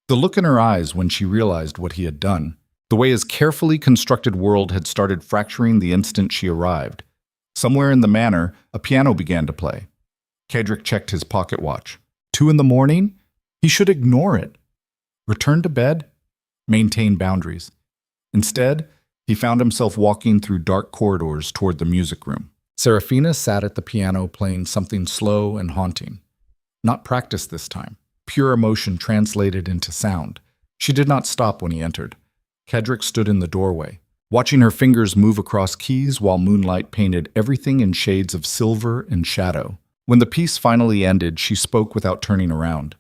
The look in her eyes when she realized what he had done. The way his carefully constructed world had started fracturing the instant she arrived. Somewhere in the manor, a piano began to play. Caedric checked his pocket watch. 2 a.m? He should ignore it. Return to bed? Maintain boundaries. Instead, he found himself walking through dark corridors toward the music room. Serafina sat at the piano playing something slow and haunting. Not practiced this time. Pure emotion translated into sound. She did not stop when he entered. Caedric stood in the doorway, watching her fingers move across keys while moonlight painted everything in shades of silver and shadow. When the piece finally ended, she spoke without turning around.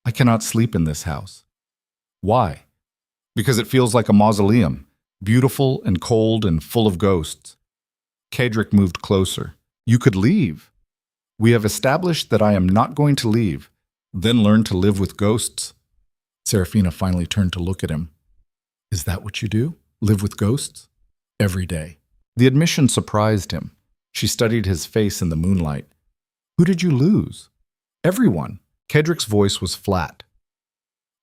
"I cannot sleep in this house." "Why?" "Because it feels like a mausoleum, beautiful and cold and full of ghosts." Caedric moved closer. "You could leave. We have established that I am not going to leave, then learn to live with ghosts." Serafina finally turned to look at him. "Is that what you do? Live with ghosts?" "Every day." The admission surprised him. She studied his face in the moonlight. "Who did you lose?" "Everyone." Caedric's voice was flat.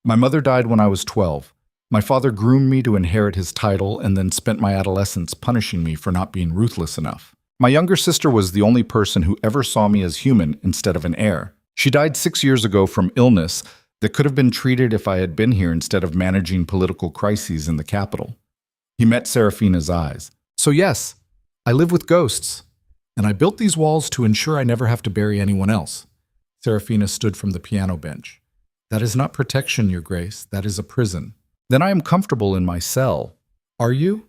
"My mother died when I was 12. My father groomed me to inherit his title and then spent my adolescence punishing me for not being ruthless enough. My younger sister was the only person who ever saw me as human instead of an heir. She died 6 years ago from illness that could have been treated if I had been here instead of managing political crises in the capital." He met Serafina's eyes. "So yes, I live with ghosts, and I built these walls to ensure I never have to bury anyone else." Serafina stood from the piano bench. "That is not protection, Your Grace. That is a prison." "Then I am comfortable in my cell." "Are you?"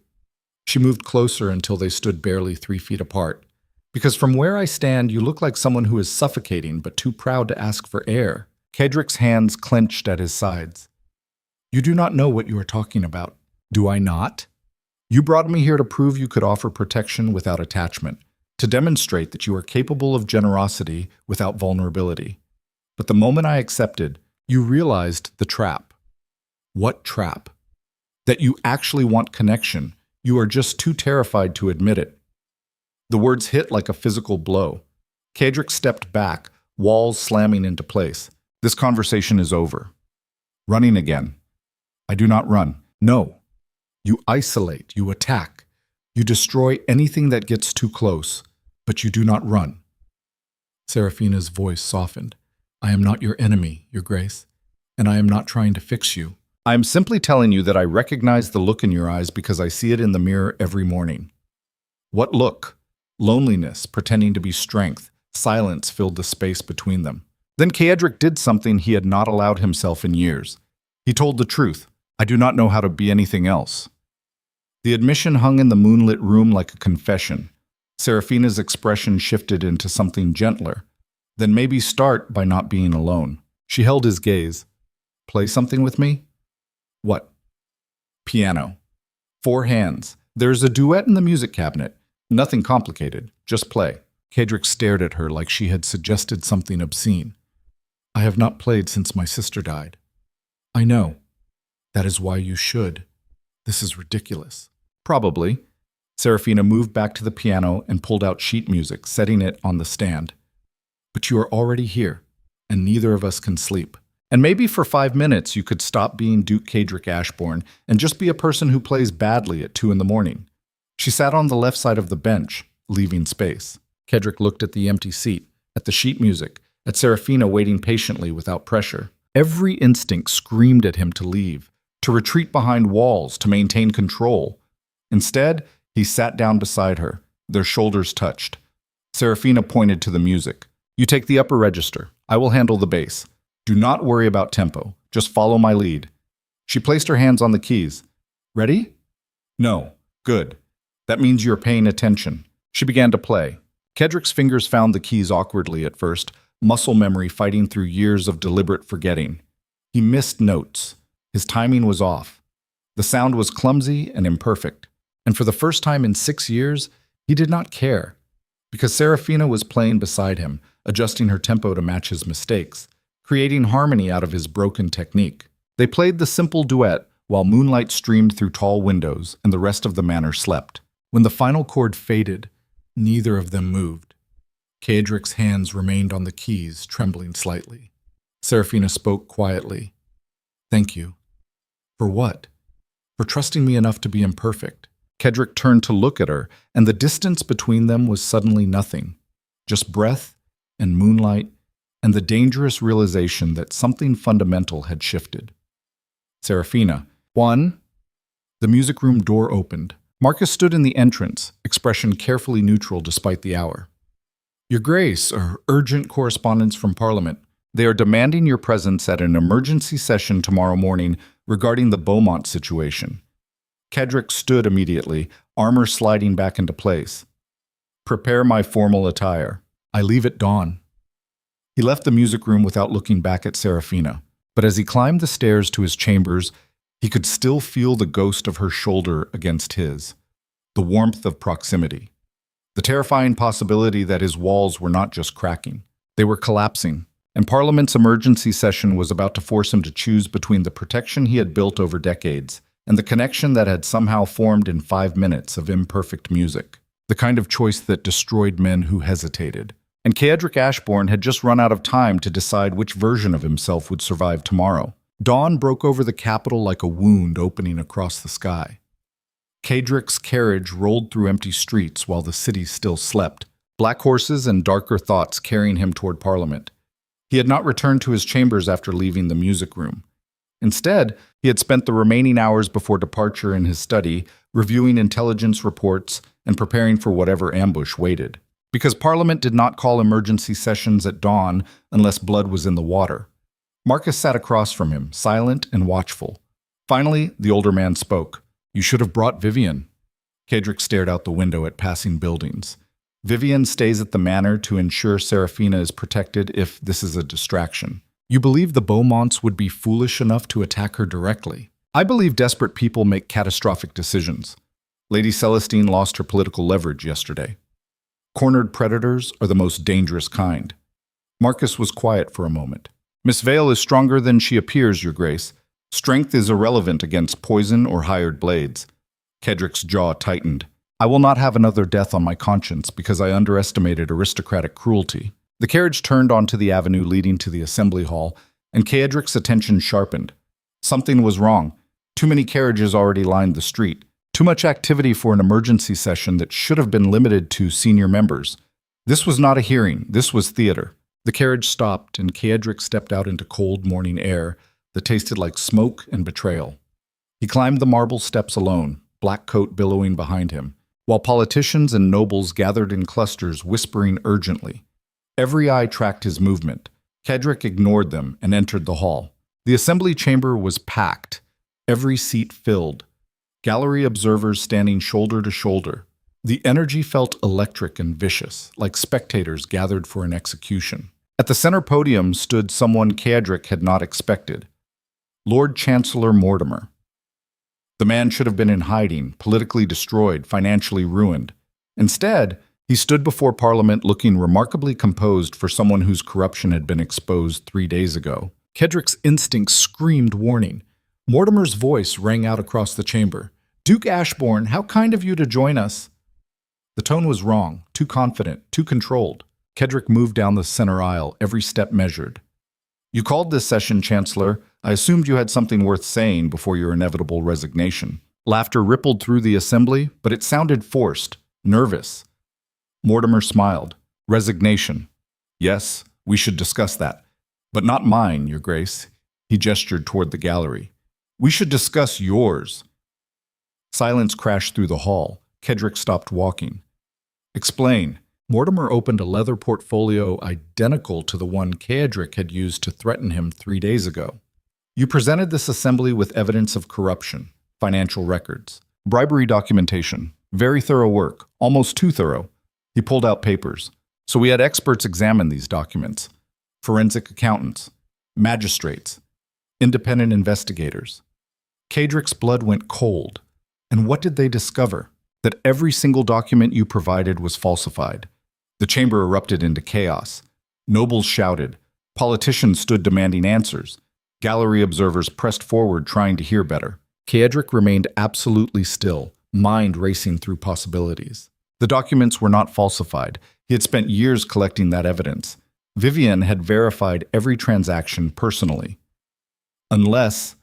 She moved closer until they stood barely 3 feet apart. Because from where I stand, you look like someone who is suffocating but too proud to ask for air. Caedric's hands clenched at his sides. You do not know what you are talking about. Do I not? You brought me here to prove you could offer protection without attachment, to demonstrate that you are capable of generosity without vulnerability. But the moment I accepted, you realized the trap. What trap? That you actually want connection. You are just too terrified to admit it. The words hit like a physical blow. Caedric stepped back, walls slamming into place. This conversation is over. Running again. I do not run. No. You isolate, you attack. You destroy anything that gets too close, but you do not run. Seraphina's voice softened. I am not your enemy, Your Grace, and I am not trying to fix you. I am simply telling you that I recognize the look in your eyes because I see it in the mirror every morning. What look? Loneliness, pretending to be strength. Silence filled the space between them. Then Caedric did something he had not allowed himself in years. He told the truth. I do not know how to be anything else. The admission hung in the moonlit room like a confession. Seraphina's expression shifted into something gentler. Then maybe start by not being alone. She held his gaze. Play something with me? What? Piano. 4 hands. There's a duet in the music cabinet. Nothing complicated. Just play. Caedric stared at her like she had suggested something obscene. I have not played since my sister died. I know. That is why you should. This is ridiculous. Probably. Seraphina moved back to the piano and pulled out sheet music, setting it on the stand. But you are already here, and neither of us can sleep. And maybe for 5 minutes you could stop being Duke Caedric Ashborne and just be a person who plays badly at 2 a.m. She sat on the left side of the bench, leaving space. Caedric looked at the empty seat, at the sheet music, at Seraphina waiting patiently without pressure. Every instinct screamed at him to leave, to retreat behind walls, to maintain control. Instead, he sat down beside her. Their shoulders touched. Seraphina pointed to the music. You take the upper register. I will handle the bass. Do not worry about tempo. Just follow my lead. She placed her hands on the keys. Ready? No. Good. That means you're paying attention. She began to play. Caedric's fingers found the keys awkwardly at first, muscle memory fighting through years of deliberate forgetting. He missed notes. His timing was off. The sound was clumsy and imperfect. And for the first time in 6 years, he did not care. Because Seraphina was playing beside him, adjusting her tempo to match his mistakes, creating harmony out of his broken technique. They played the simple duet while moonlight streamed through tall windows and the rest of the manor slept. When the final chord faded, neither of them moved. Caedric's hands remained on the keys, trembling slightly. Seraphina spoke quietly. Thank you. For what? For trusting me enough to be imperfect. Caedric turned to look at her, and the distance between them was suddenly nothing. Just breath and moonlight and the dangerous realization that something fundamental had shifted. Seraphina. 1. The music room door opened. Marcus stood in the entrance, expression carefully neutral despite the hour. Your Grace, urgent correspondence from Parliament. They are demanding your presence at an emergency session tomorrow morning regarding the Beaumont situation. Caedric stood immediately, armor sliding back into place. Prepare my formal attire. I leave at dawn. He left the music room without looking back at Seraphina, but as he climbed the stairs to his chambers, he could still feel the ghost of her shoulder against his, the warmth of proximity, the terrifying possibility that his walls were not just cracking, they were collapsing, and Parliament's emergency session was about to force him to choose between the protection he had built over decades and the connection that had somehow formed in 5 minutes of imperfect music, the kind of choice that destroyed men who hesitated. And Caedric Ashborne had just run out of time to decide which version of himself would survive tomorrow. Dawn broke over the capital like a wound opening across the sky. Caedric's carriage rolled through empty streets while the city still slept, black horses and darker thoughts carrying him toward Parliament. He had not returned to his chambers after leaving the music room. Instead, he had spent the remaining hours before departure in his study, reviewing intelligence reports and preparing for whatever ambush waited. Because Parliament did not call emergency sessions at dawn unless blood was in the water. Marcus sat across from him, silent and watchful. Finally, the older man spoke. You should have brought Vivian. Caedric stared out the window at passing buildings. Vivian stays at the manor to ensure Serafina is protected if this is a distraction. You believe the Beaumonts would be foolish enough to attack her directly? I believe desperate people make catastrophic decisions. Lady Celestine lost her political leverage yesterday. Cornered predators are the most dangerous kind. Marcus was quiet for a moment. Miss Vale is stronger than she appears, Your Grace. Strength is irrelevant against poison or hired blades. Caedric's jaw tightened. I will not have another death on my conscience because I underestimated aristocratic cruelty. The carriage turned onto the avenue leading to the assembly hall, and Caedric's attention sharpened. Something was wrong. Too many carriages already lined the street. Too much activity for an emergency session that should have been limited to senior members. This was not a hearing. This was theater. The carriage stopped, and Caedric stepped out into cold morning air that tasted like smoke and betrayal. He climbed the marble steps alone, black coat billowing behind him, while politicians and nobles gathered in clusters whispering urgently. Every eye tracked his movement. Caedric ignored them and entered the hall. The assembly chamber was packed, every seat filled. Gallery observers standing shoulder to shoulder. The energy felt electric and vicious, like spectators gathered for an execution. At the center podium stood someone Caedric had not expected. Lord Chancellor Mortimer. The man should have been in hiding, politically destroyed, financially ruined. Instead, he stood before Parliament looking remarkably composed for someone whose corruption had been exposed 3 days ago. Caedric's instincts screamed warning. Mortimer's voice rang out across the chamber. Duke Ashborne, how kind of you to join us. The tone was wrong, too confident, too controlled. Caedric moved down the center aisle, every step measured. You called this session, Chancellor. I assumed you had something worth saying before your inevitable resignation. Laughter rippled through the assembly, but it sounded forced, nervous. Mortimer smiled. Resignation. Yes, we should discuss that. But not mine, Your Grace. He gestured toward the gallery. We should discuss yours. Silence crashed through the hall. Caedric stopped walking. Explain. Mortimer opened a leather portfolio identical to the one Caedric had used to threaten him 3 days ago. You presented this assembly with evidence of corruption, financial records, bribery documentation, very thorough work, almost too thorough. He pulled out papers. So we had experts examine these documents. Forensic accountants, magistrates, independent investigators. Caedric's blood went cold. And what did they discover? That every single document you provided was falsified. The chamber erupted into chaos. Nobles shouted. Politicians stood demanding answers. Gallery observers pressed forward trying to hear better. Caedric remained absolutely still, mind racing through possibilities. The documents were not falsified. He had spent years collecting that evidence. Vivian had verified every transaction personally. Unless,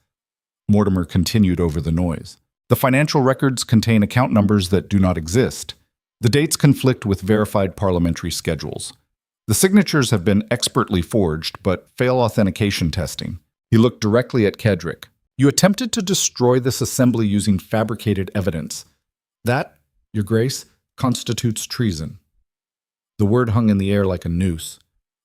Mortimer continued over the noise. The financial records contain account numbers that do not exist. The dates conflict with verified parliamentary schedules. The signatures have been expertly forged, but fail authentication testing. He looked directly at Caedric. You attempted to destroy this assembly using fabricated evidence. That, Your Grace, constitutes treason. The word hung in the air like a noose.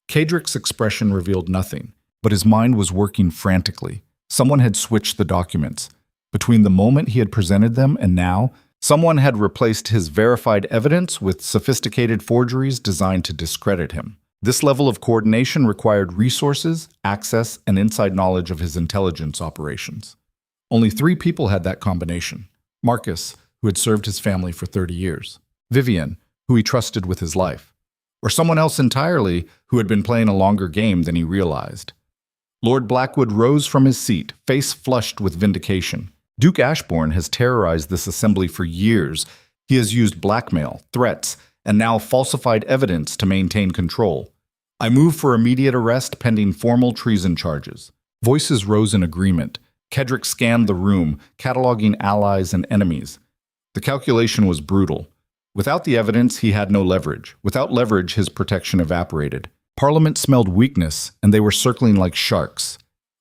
Caedric's expression revealed nothing, but his mind was working frantically. Someone had switched the documents. Between the moment he had presented them and now, someone had replaced his verified evidence with sophisticated forgeries designed to discredit him. This level of coordination required resources, access, and inside knowledge of his intelligence operations. Only 3 people had that combination. Marcus, who had served his family for 30 years. Vivian, who he trusted with his life. Or someone else entirely who had been playing a longer game than he realized. Lord Blackwood rose from his seat, face flushed with vindication. Duke Ashborne has terrorized this assembly for years. He has used blackmail, threats, and now falsified evidence to maintain control. I move for immediate arrest pending formal treason charges. Voices rose in agreement. Caedric scanned the room, cataloging allies and enemies. The calculation was brutal. Without the evidence, he had no leverage. Without leverage, his protection evaporated. Parliament smelled weakness, and they were circling like sharks.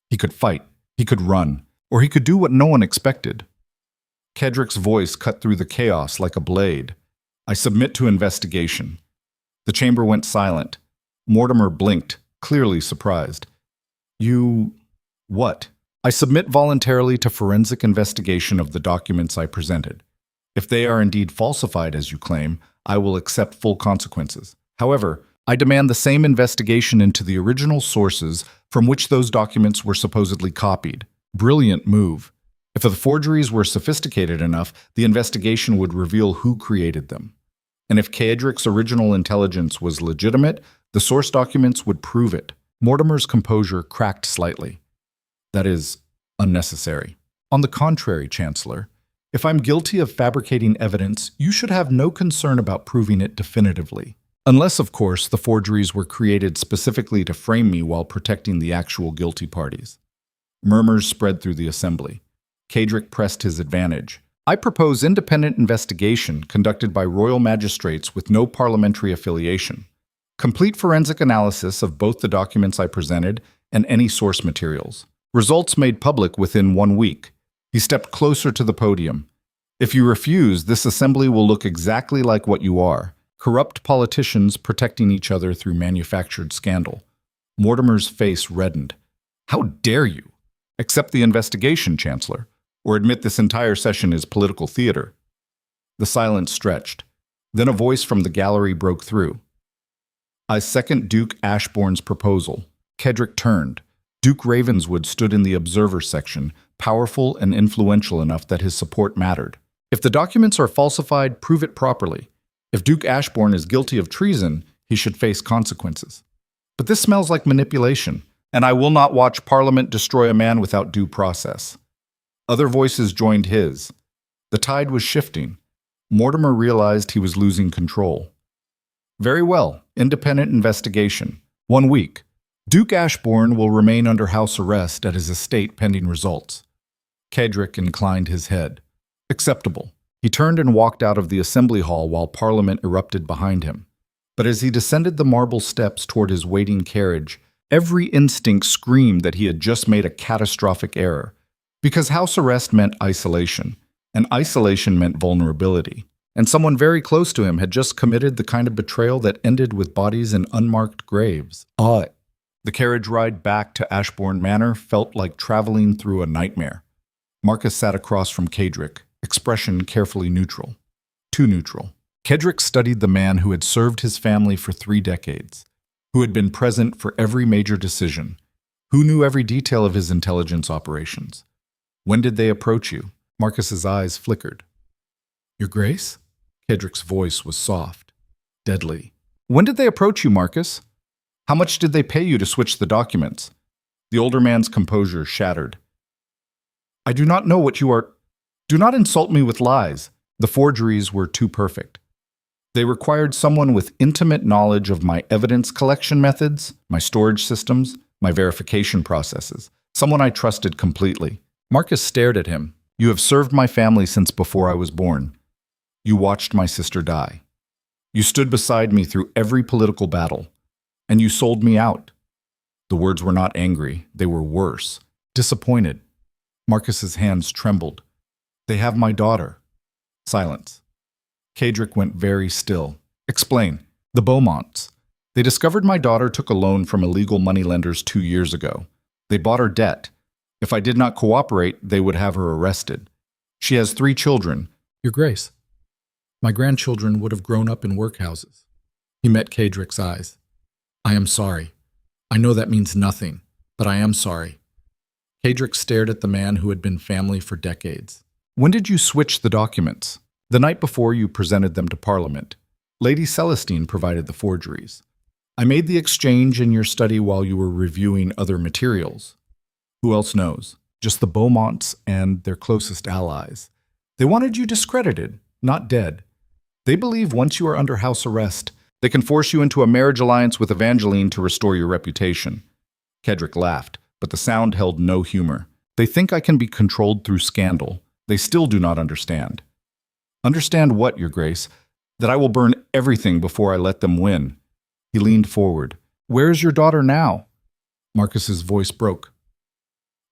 He could fight. He could run. Or he could do what no one expected. Caedric's voice cut through the chaos like a blade. I submit to investigation. The chamber went silent. Mortimer blinked, clearly surprised. You... what? I submit voluntarily to forensic investigation of the documents I presented. If they are indeed falsified, as you claim, I will accept full consequences. However, I demand the same investigation into the original sources from which those documents were supposedly copied. Brilliant move. If the forgeries were sophisticated enough, the investigation would reveal who created them. And if Caedric's original intelligence was legitimate, the source documents would prove it. Mortimer's composure cracked slightly. That is unnecessary. On the contrary, Chancellor, if I'm guilty of fabricating evidence, you should have no concern about proving it definitively. Unless, of course, the forgeries were created specifically to frame me while protecting the actual guilty parties. Murmurs spread through the assembly. Caedric pressed his advantage. I propose independent investigation conducted by royal magistrates with no parliamentary affiliation. Complete forensic analysis of both the documents I presented and any source materials. Results made public within 1 week. He stepped closer to the podium. If you refuse, this assembly will look exactly like what you are. Corrupt politicians protecting each other through manufactured scandal. Mortimer's face reddened. How dare you? Accept the investigation, Chancellor, or admit this entire session is political theater. The silence stretched. Then a voice from the gallery broke through. I second Duke Ashborne's proposal. Caedric turned. Duke Ravenswood stood in the observer section, powerful and influential enough that his support mattered. If the documents are falsified, prove it properly. If Duke Ashborne is guilty of treason, he should face consequences. But this smells like manipulation, and I will not watch Parliament destroy a man without due process. Other voices joined his. The tide was shifting. Mortimer realized he was losing control. Very well, independent investigation. 1 week. Duke Ashborne will remain under house arrest at his estate pending results. Caedric inclined his head. Acceptable. He turned and walked out of the assembly hall while Parliament erupted behind him. But as he descended the marble steps toward his waiting carriage, every instinct screamed that he had just made a catastrophic error. Because house arrest meant isolation, and isolation meant vulnerability. And someone very close to him had just committed the kind of betrayal that ended with bodies in unmarked graves. The carriage ride back to Ashbourne Manor felt like traveling through a nightmare. Marcus sat across from Caedric, expression carefully neutral. Too neutral. Caedric studied the man who had served his family for 3 decades, who had been present for every major decision, who knew every detail of his intelligence operations. When did they approach you? Marcus's eyes flickered. Your Grace? Caedric's voice was soft, deadly. When did they approach you, Marcus? How much did they pay you to switch the documents? The older man's composure shattered. I do not know what you are. Do not insult me with lies. The forgeries were too perfect. They required someone with intimate knowledge of my evidence collection methods, my storage systems, my verification processes. Someone I trusted completely. Marcus stared at him. You have served my family since before I was born. You watched my sister die. You stood beside me through every political battle. And you sold me out. The words were not angry. They were worse. Disappointed. Marcus's hands trembled. They have my daughter. Silence. Caedric went very still. Explain. The Beaumonts. They discovered my daughter took a loan from illegal moneylenders 2 years ago. They bought her debt. If I did not cooperate, they would have her arrested. She has 3 children. Your Grace, my grandchildren would have grown up in workhouses. He met Caedric's eyes. I am sorry. I know that means nothing, but I am sorry. Caedric stared at the man who had been family for decades. When did you switch the documents? The night before you presented them to Parliament. Lady Celestine provided the forgeries. I made the exchange in your study while you were reviewing other materials. Who else knows? Just the Beaumonts and their closest allies. They wanted you discredited, not dead. They believe once you are under house arrest, they can force you into a marriage alliance with Evangeline to restore your reputation. Caedric laughed, but the sound held no humor. They think I can be controlled through scandal. They still do not understand. Understand what, Your Grace? That I will burn everything before I let them win. He leaned forward. Where is your daughter now? Marcus's voice broke.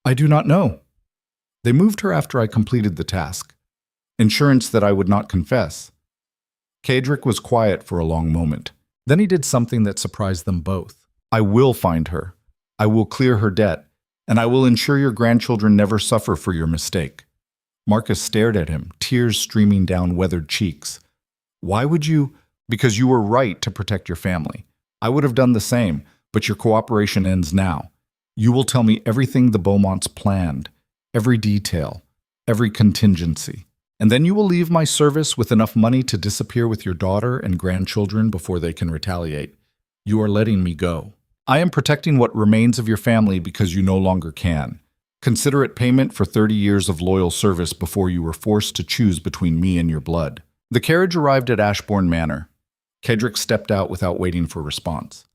I do not know. They moved her after I completed the task. Insurance that I would not confess. Caedric was quiet for a long moment. Then he did something that surprised them both. I will find her. I will clear her debt, and I will ensure your grandchildren never suffer for your mistake. Marcus stared at him, tears streaming down weathered cheeks. Why would you? Because you were right to protect your family. I would have done the same, but your cooperation ends now. You will tell me everything the Beaumonts planned, every detail, every contingency. And then you will leave my service with enough money to disappear with your daughter and grandchildren before they can retaliate. You are letting me go. I am protecting what remains of your family because you no longer can. Consider it payment for 30 years of loyal service before you were forced to choose between me and your blood. The carriage arrived at Ashborne Manor. Caedric stepped out without waiting for response.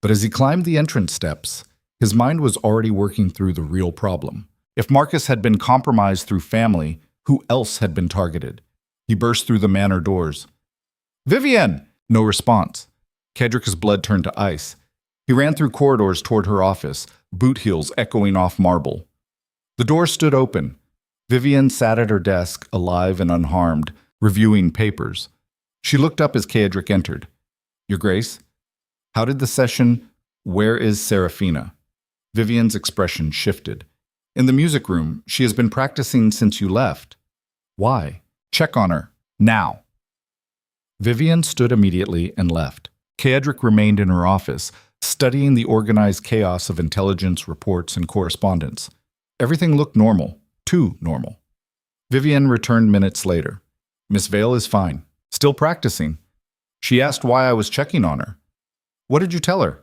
But as he climbed the entrance steps, his mind was already working through the real problem. If Marcus had been compromised through family, who else had been targeted? He burst through the manor doors. "Vivienne!" No response. Caedric's blood turned to ice. He ran through corridors toward her office, boot heels echoing off marble. The door stood open. Vivienne sat at her desk, alive and unharmed, reviewing papers. She looked up as Caedric entered. "Your Grace, how did the session? Where is Seraphina?" Vivienne's expression shifted. "In the music room. She has been practicing since you left." "Why? Check on her. Now." Vivienne stood immediately and left. Caedric remained in her office, studying the organized chaos of intelligence reports and correspondence. Everything looked normal. Too normal. Vivienne returned minutes later. "Miss Vale is fine. Still practicing. She asked why I was checking on her." "What did you tell her?"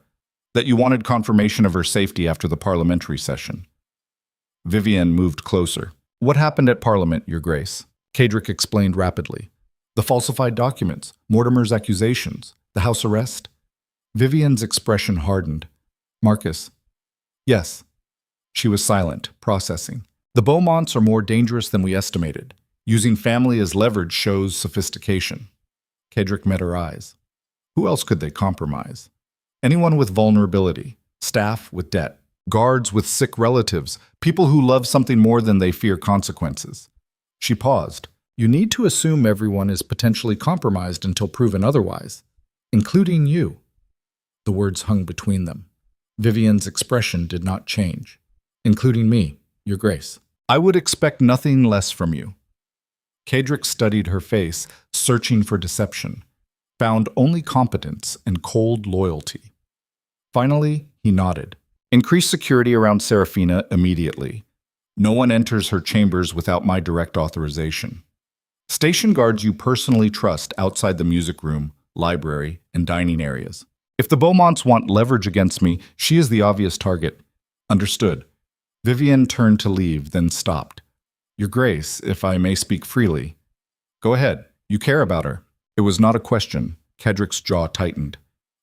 "That you wanted confirmation of her safety after the parliamentary session." Vivienne moved closer. "What happened at Parliament, Your Grace?" Caedric explained rapidly. "The falsified documents, Mortimer's accusations, the house arrest." Vivienne's expression hardened. "Marcus." "Yes." She was silent, processing. "The Beaumonts are more dangerous than we estimated. Using family as leverage shows sophistication." Caedric met her eyes. Who else could they compromise? Anyone with vulnerability, staff with debt, guards with sick relatives, people who love something more than they fear consequences. She paused. "You need to assume everyone is potentially compromised until proven otherwise, including you." The words hung between them. Vivienne's expression did not change. "Including me, Your Grace. I would expect nothing less from you." Caedric studied her face, searching for deception, found only competence and cold loyalty. Finally, he nodded. "Increase security around Seraphina immediately. No one enters her chambers without my direct authorization. Station guards you personally trust outside the music room, library, and dining areas. If the Beaumonts want leverage against me, she is the obvious target." "Understood." Vivienne turned to leave, then stopped. "Your Grace, if I may speak freely." "Go ahead. You care about her." It was not a question. Caedric's jaw tightened.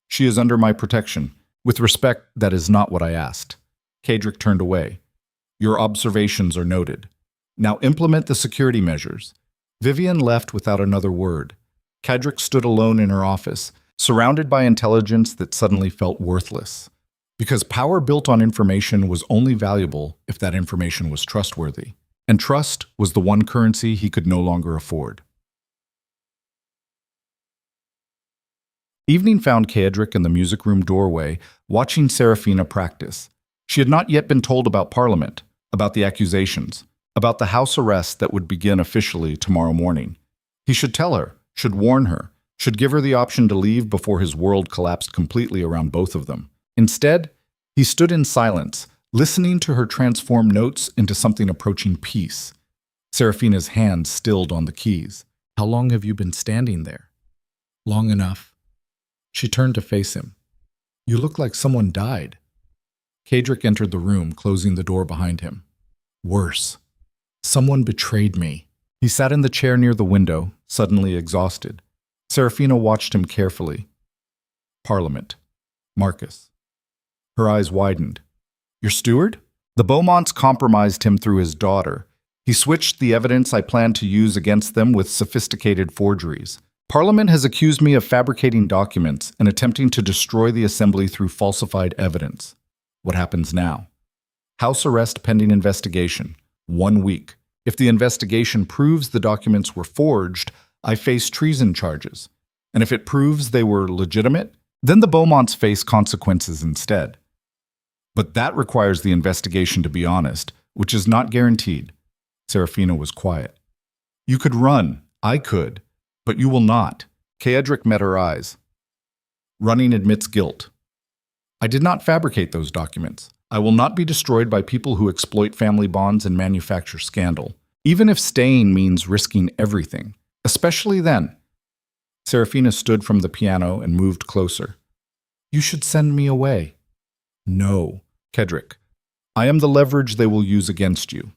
"She is under my protection. With respect, that is not what I asked." Caedric turned away. "Your observations are noted. Now implement the security measures." Vivienne left without another word. Caedric stood alone in her office, surrounded by intelligence that suddenly felt worthless. Because power built on information was only valuable if that information was trustworthy. And trust was the one currency he could no longer afford. Evening found Caedric in the music room doorway, watching Seraphina practice. She had not yet been told about Parliament, about the accusations, about the house arrest that would begin officially tomorrow morning. He should tell her, should warn her, should give her the option to leave before his world collapsed completely around both of them. Instead, he stood in silence, listening to her transform notes into something approaching peace. Seraphina's hand stilled on the keys. "How long have you been standing there?" "Long enough." She turned to face him. "You look like someone died." Caedric entered the room, closing the door behind him. "Worse. Someone betrayed me." He sat in the chair near the window, suddenly exhausted. Seraphina watched him carefully. "Parliament. Marcus." Her eyes widened. "Your steward?" "The Beaumonts compromised him through his daughter. He switched the evidence I planned to use against them with sophisticated forgeries. Parliament has accused me of fabricating documents and attempting to destroy the assembly through falsified evidence. What happens now? House arrest pending investigation. 1 week. If the investigation proves the documents were forged, I face treason charges. And if it proves they were legitimate, then the Beaumonts face consequences instead. But that requires the investigation to be honest, which is not guaranteed. Serafina was quiet. You could run. I could. But you will not. Caedric met her eyes. Running admits guilt. I did not fabricate those documents. I will not be destroyed by people who exploit family bonds and manufacture scandal, even if staying means risking everything, especially then. Serafina stood from the piano and moved closer. You should send me away. No, Caedric. I am the leverage they will use against you.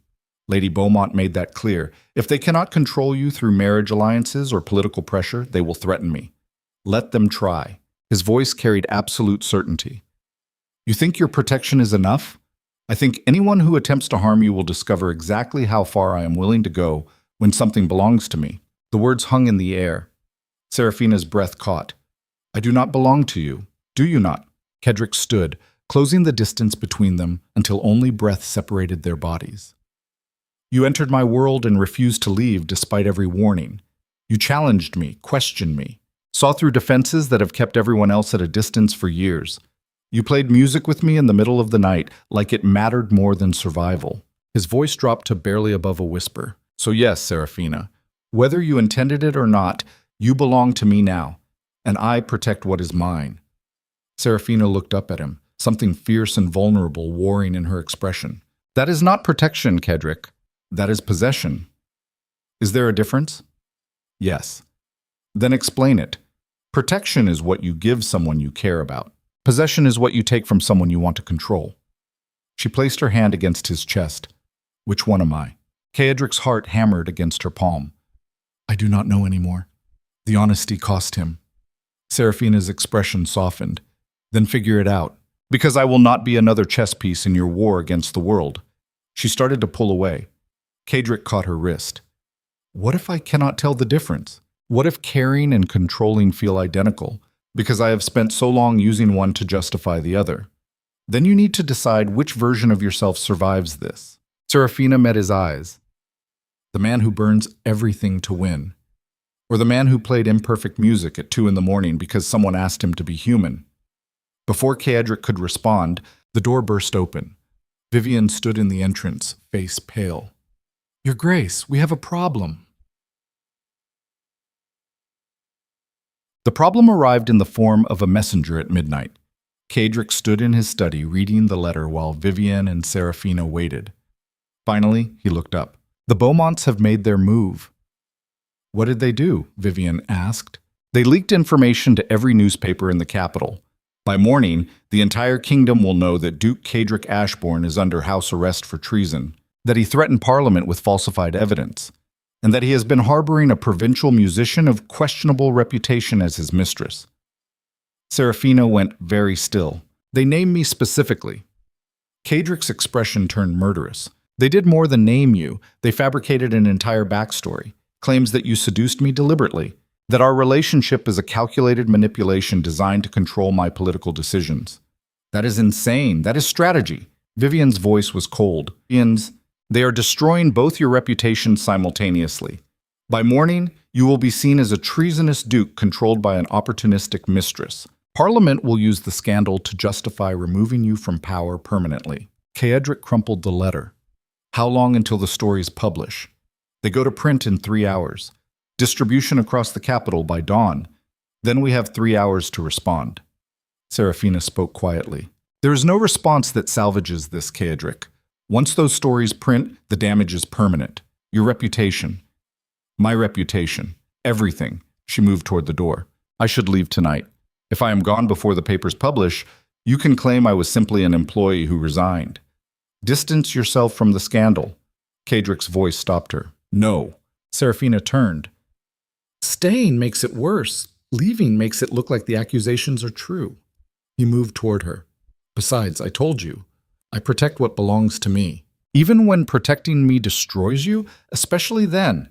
Lady Beaumont made that clear. If they cannot control you through marriage alliances or political pressure, they will threaten me. Let them try. His voice carried absolute certainty. You think your protection is enough? I think anyone who attempts to harm you will discover exactly how far I am willing to go when something belongs to me. The words hung in the air. Serafina's breath caught. I do not belong to you. Do you not? Caedric stood, closing the distance between them until only breath separated their bodies. You entered my world and refused to leave despite every warning. You challenged me, questioned me, saw through defenses that have kept everyone else at a distance for years. You played music with me in the middle of the night like it mattered more than survival. His voice dropped to barely above a whisper. So yes, Serafina, whether you intended it or not, you belong to me now, and I protect what is mine. Serafina looked up at him, something fierce and vulnerable warring in her expression. That is not protection, Caedric. That is possession. Is there a difference? Yes. Then explain it. Protection is what you give someone you care about. Possession is what you take from someone you want to control. She placed her hand against his chest. Which one am I? Caedric's heart hammered against her palm. I do not know anymore. The honesty cost him. Serafina's expression softened. Then figure it out. Because I will not be another chess piece in your war against the world. She started to pull away. Caedric caught her wrist. What if I cannot tell the difference? What if caring and controlling feel identical, because I have spent so long using one to justify the other? Then you need to decide which version of yourself survives this. Serafina met his eyes. The man who burns everything to win. Or the man who played imperfect music at 2 a.m. because someone asked him to be human. Before Caedric could respond, the door burst open. Vivian stood in the entrance, face pale. Your Grace, we have a problem. The problem arrived in the form of a messenger at midnight. Caedric stood in his study reading the letter while Vivian and Serafina waited. Finally, he looked up. The Beaumonts have made their move. What did they do? Vivian asked. They leaked information to every newspaper in the capital. By morning, the entire kingdom will know that Duke Caedric Ashborne is under house arrest for treason, that he threatened Parliament with falsified evidence, and that he has been harboring a provincial musician of questionable reputation as his mistress. Serafina went very still. They named me specifically. Caedric's expression turned murderous. They did more than name you. They fabricated an entire backstory, claims that you seduced me deliberately, that our relationship is a calculated manipulation designed to control my political decisions. That is insane. That is strategy. Vivian's voice was cold. They are destroying both your reputations simultaneously. By morning, you will be seen as a treasonous duke controlled by an opportunistic mistress. Parliament will use the scandal to justify removing you from power permanently. Caedric crumpled the letter. How long until the stories publish? They go to print in 3 hours. Distribution across the capital by dawn. Then we have 3 hours to respond. Serafina spoke quietly. There is no response that salvages this, Caedric. Once those stories print, the damage is permanent. Your reputation. My reputation. Everything. She moved toward the door. I should leave tonight. If I am gone before the papers publish, you can claim I was simply an employee who resigned. Distance yourself from the scandal. Caedric's voice stopped her. No. Serafina turned. Staying makes it worse. Leaving makes it look like the accusations are true. He moved toward her. Besides, I told you, I protect what belongs to me. Even when protecting me destroys you, especially then.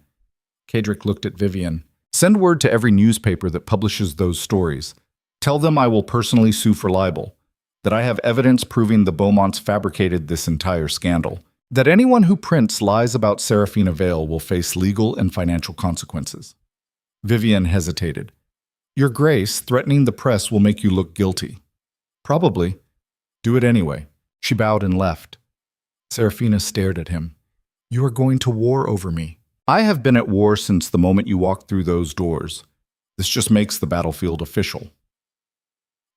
Caedric looked at Vivian. Send word to every newspaper that publishes those stories. Tell them I will personally sue for libel. That I have evidence proving the Beaumonts fabricated this entire scandal. That anyone who prints lies about Serafina Vale will face legal and financial consequences. Vivian hesitated. Your Grace, threatening the press will make you look guilty. Probably. Do it anyway. She bowed and left. Serafina stared at him. You are going to war over me. I have been at war since the moment you walked through those doors. This just makes the battlefield official.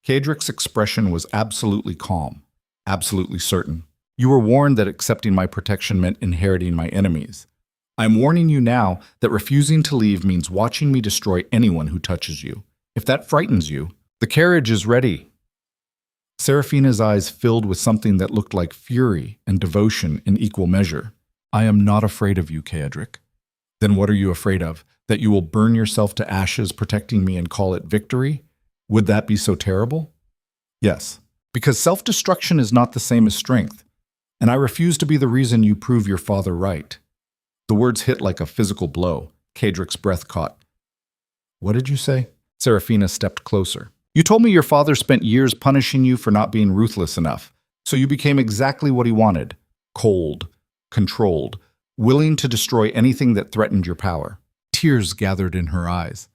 Caedric's expression was absolutely calm, absolutely certain. You were warned that accepting my protection meant inheriting my enemies. I'm warning you now that refusing to leave means watching me destroy anyone who touches you. If that frightens you, the carriage is ready. Seraphina's eyes filled with something that looked like fury and devotion in equal measure. I am not afraid of you, Caedric. Then what are you afraid of? That you will burn yourself to ashes protecting me and call it victory? Would that be so terrible? Yes, because self-destruction is not the same as strength, and I refuse to be the reason you prove your father right. The words hit like a physical blow. Caedric's breath caught. What did you say? Seraphina stepped closer. You told me your father spent years punishing you for not being ruthless enough, so you became exactly what he wanted. Cold, controlled, willing to destroy anything that threatened your power. Tears gathered in her eyes.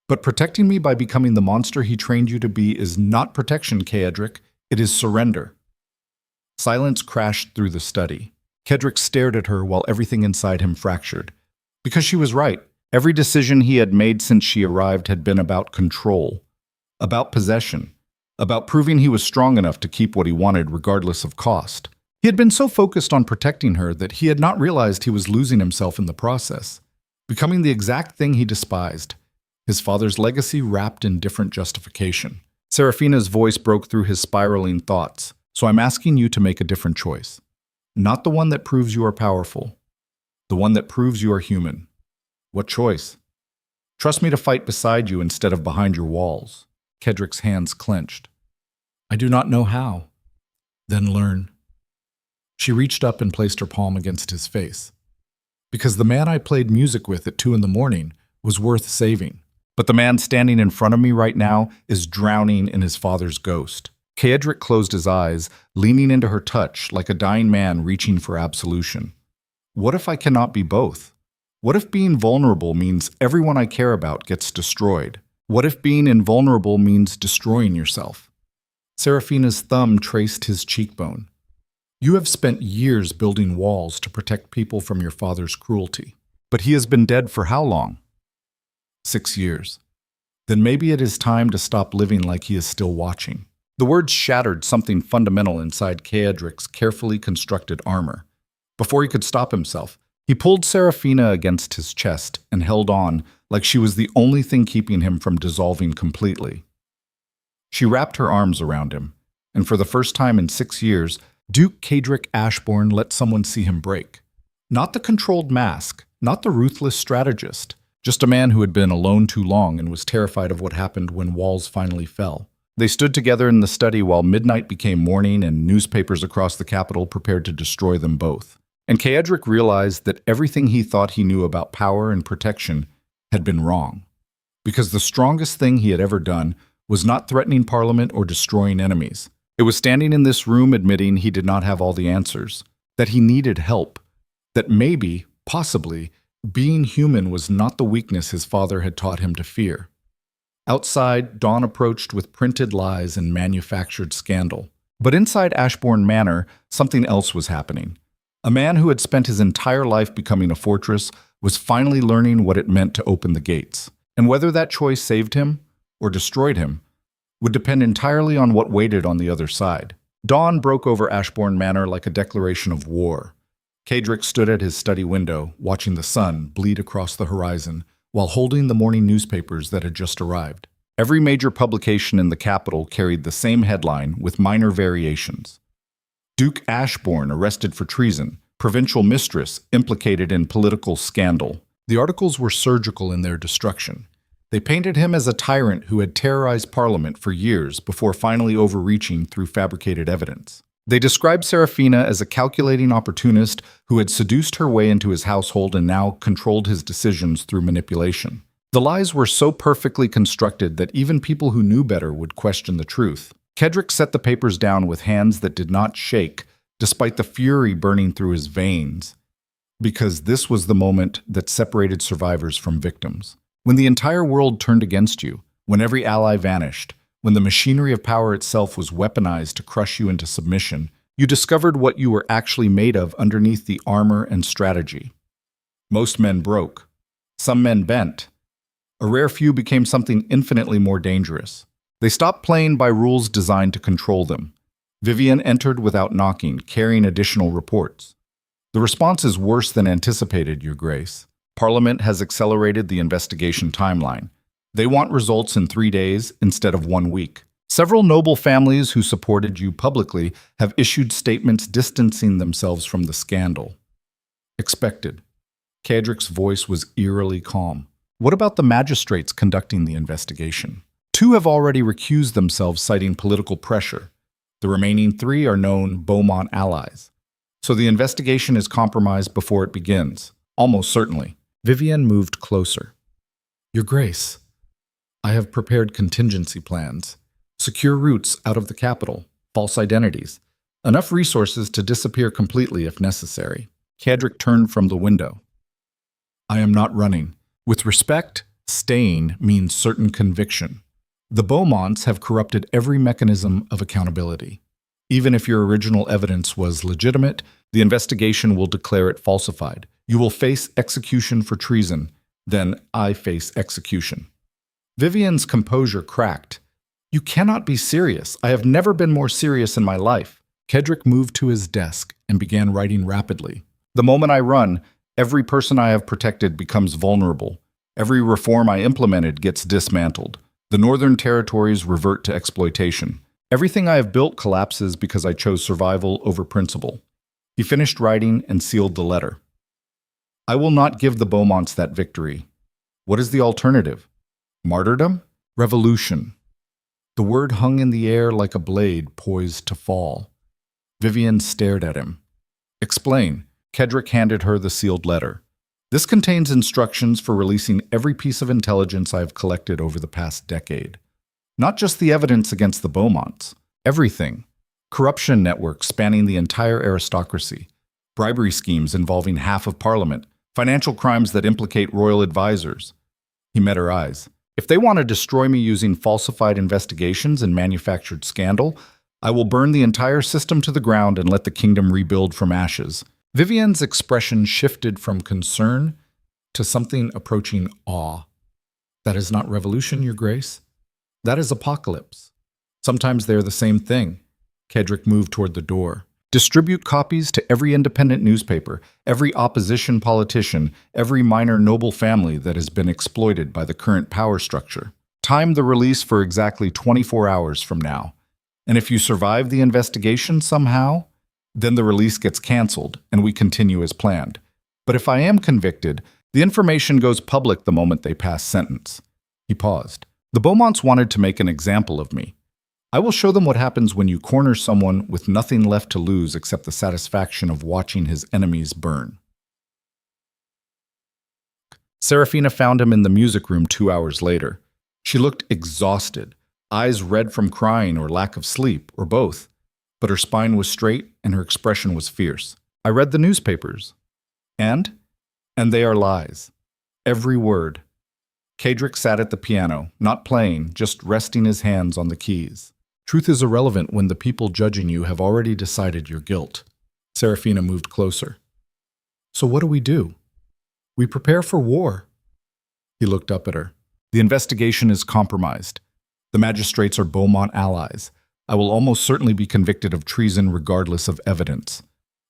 But protecting me by becoming the monster he trained you to be is not protection, Caedric. It is surrender. Silence crashed through the study. Caedric stared at her while everything inside him fractured. Because she was right. Every decision he had made since she arrived had been about control, about possession, about proving he was strong enough to keep what he wanted regardless of cost. He had been so focused on protecting her that he had not realized he was losing himself in the process, becoming the exact thing he despised. His father's legacy wrapped in different justification. Seraphina's voice broke through his spiraling thoughts. So I'm asking you to make a different choice. Not the one that proves you are powerful. The one that proves you are human. What choice? Trust me to fight beside you instead of behind your walls. Caedric's hands clenched. I do not know how. Then learn. She reached up and placed her palm against his face. Because the man I played music with at 2 a.m. was worth saving. But the man standing in front of me right now is drowning in his father's ghost. Caedric closed his eyes, leaning into her touch like a dying man reaching for absolution. What if I cannot be both? What if being vulnerable means everyone I care about gets destroyed? What if being invulnerable means destroying yourself? Seraphina's thumb traced his cheekbone. You have spent years building walls to protect people from your father's cruelty. But he has been dead for how long? 6 years. Then maybe it is time to stop living like he is still watching. The words shattered something fundamental inside Caedric's carefully constructed armor. Before he could stop himself, he pulled Seraphina against his chest and held on like she was the only thing keeping him from dissolving completely. She wrapped her arms around him, and for the first time in 6 years, Duke Caedric Ashborne let someone see him break. Not the controlled mask, not the ruthless strategist, just a man who had been alone too long and was terrified of what happened when walls finally fell. They stood together in the study while midnight became morning and newspapers across the capital prepared to destroy them both. And Caedric realized that everything he thought he knew about power and protection had been wrong. Because the strongest thing he had ever done was not threatening Parliament or destroying enemies. It was standing in this room admitting he did not have all the answers, that he needed help, that maybe, possibly, being human was not the weakness his father had taught him to fear. Outside, dawn approached with printed lies and manufactured scandal. But inside Ashbourne Manor, something else was happening. A man who had spent his entire life becoming a fortress was finally learning what it meant to open the gates. And whether that choice saved him or destroyed him would depend entirely on what waited on the other side. Dawn broke over Ashbourne Manor like a declaration of war. Caedric stood at his study window, watching the sun bleed across the horizon, while holding the morning newspapers that had just arrived. Every major publication in the capital carried the same headline with minor variations. Duke Ashborne arrested for treason, provincial mistress implicated in political scandal. The articles were surgical in their destruction. They painted him as a tyrant who had terrorized Parliament for years before finally overreaching through fabricated evidence. They described Seraphina as a calculating opportunist who had seduced her way into his household and now controlled his decisions through manipulation. The lies were so perfectly constructed that even people who knew better would question the truth. Caedric set the papers down with hands that did not shake, despite the fury burning through his veins, because this was the moment that separated survivors from victims. When the entire world turned against you, when every ally vanished, when the machinery of power itself was weaponized to crush you into submission, You discovered what you were actually made of underneath the armor and strategy. Most men broke. Some men bent. A rare few became something infinitely more dangerous. They stopped playing by rules designed to control them. Vivian entered without knocking, carrying additional reports. The response is worse than anticipated, Your Grace. Parliament has accelerated the investigation timeline. They want results in 3 days instead of 1 week. Several noble families who supported you publicly have issued statements distancing themselves from the scandal. Expected. Caedric's voice was eerily calm. What about the magistrates conducting the investigation? 2 have already recused themselves, citing political pressure. The remaining 3 are known Beaumont allies. So the investigation is compromised before it begins. Almost certainly. Vivian moved closer. Your Grace, I have prepared contingency plans. Secure routes out of the capital, false identities, enough resources to disappear completely if necessary. Caedric turned from the window. I am not running. With respect, staying means certain conviction. The Beaumonts have corrupted every mechanism of accountability. Even if your original evidence was legitimate, the investigation will declare it falsified. You will face execution for treason. Then I face execution. Vivian's composure cracked. You cannot be serious. I have never been more serious in my life. Caedric moved to his desk and began writing rapidly. The moment I run, every person I have protected becomes vulnerable. Every reform I implemented gets dismantled. The Northern Territories revert to exploitation. Everything I have built collapses because I chose survival over principle. He finished writing and sealed the letter. I will not give the Beaumonts that victory. What is the alternative? Martyrdom? Revolution. The word hung in the air like a blade poised to fall. Vivian stared at him. Explain. Caedric handed her the sealed letter. This contains instructions for releasing every piece of intelligence I have collected over the past decade. Not just the evidence against the Beaumonts. Everything. Corruption networks spanning the entire aristocracy. Bribery schemes involving half of Parliament. Financial crimes that implicate royal advisors. He met her eyes. If they want to destroy me using falsified investigations and manufactured scandal, I will burn the entire system to the ground and let the kingdom rebuild from ashes. Vivian's expression shifted from concern to something approaching awe. That is not revolution, Your Grace. That is apocalypse. Sometimes they are the same thing. Caedric moved toward the door. Distribute copies to every independent newspaper, every opposition politician, every minor noble family that has been exploited by the current power structure. Time the release for exactly 24 hours from now. And if you survive the investigation somehow, then the release gets canceled and we continue as planned. But if I am convicted, the information goes public the moment they pass sentence. He paused. The Beaumonts wanted to make an example of me. I will show them what happens when you corner someone with nothing left to lose except the satisfaction of watching his enemies burn. Serafina found him in the music room 2 hours later. She looked exhausted, eyes red from crying or lack of sleep, or both. But her spine was straight and her expression was fierce. I read the newspapers. And they are lies. Every word. Caedric sat at the piano, not playing, just resting his hands on the keys. Truth is irrelevant when the people judging you have already decided your guilt. Serafina moved closer. So what do? We prepare for war. He looked up at her. The investigation is compromised. The magistrates are Beaumont allies. I will almost certainly be convicted of treason regardless of evidence.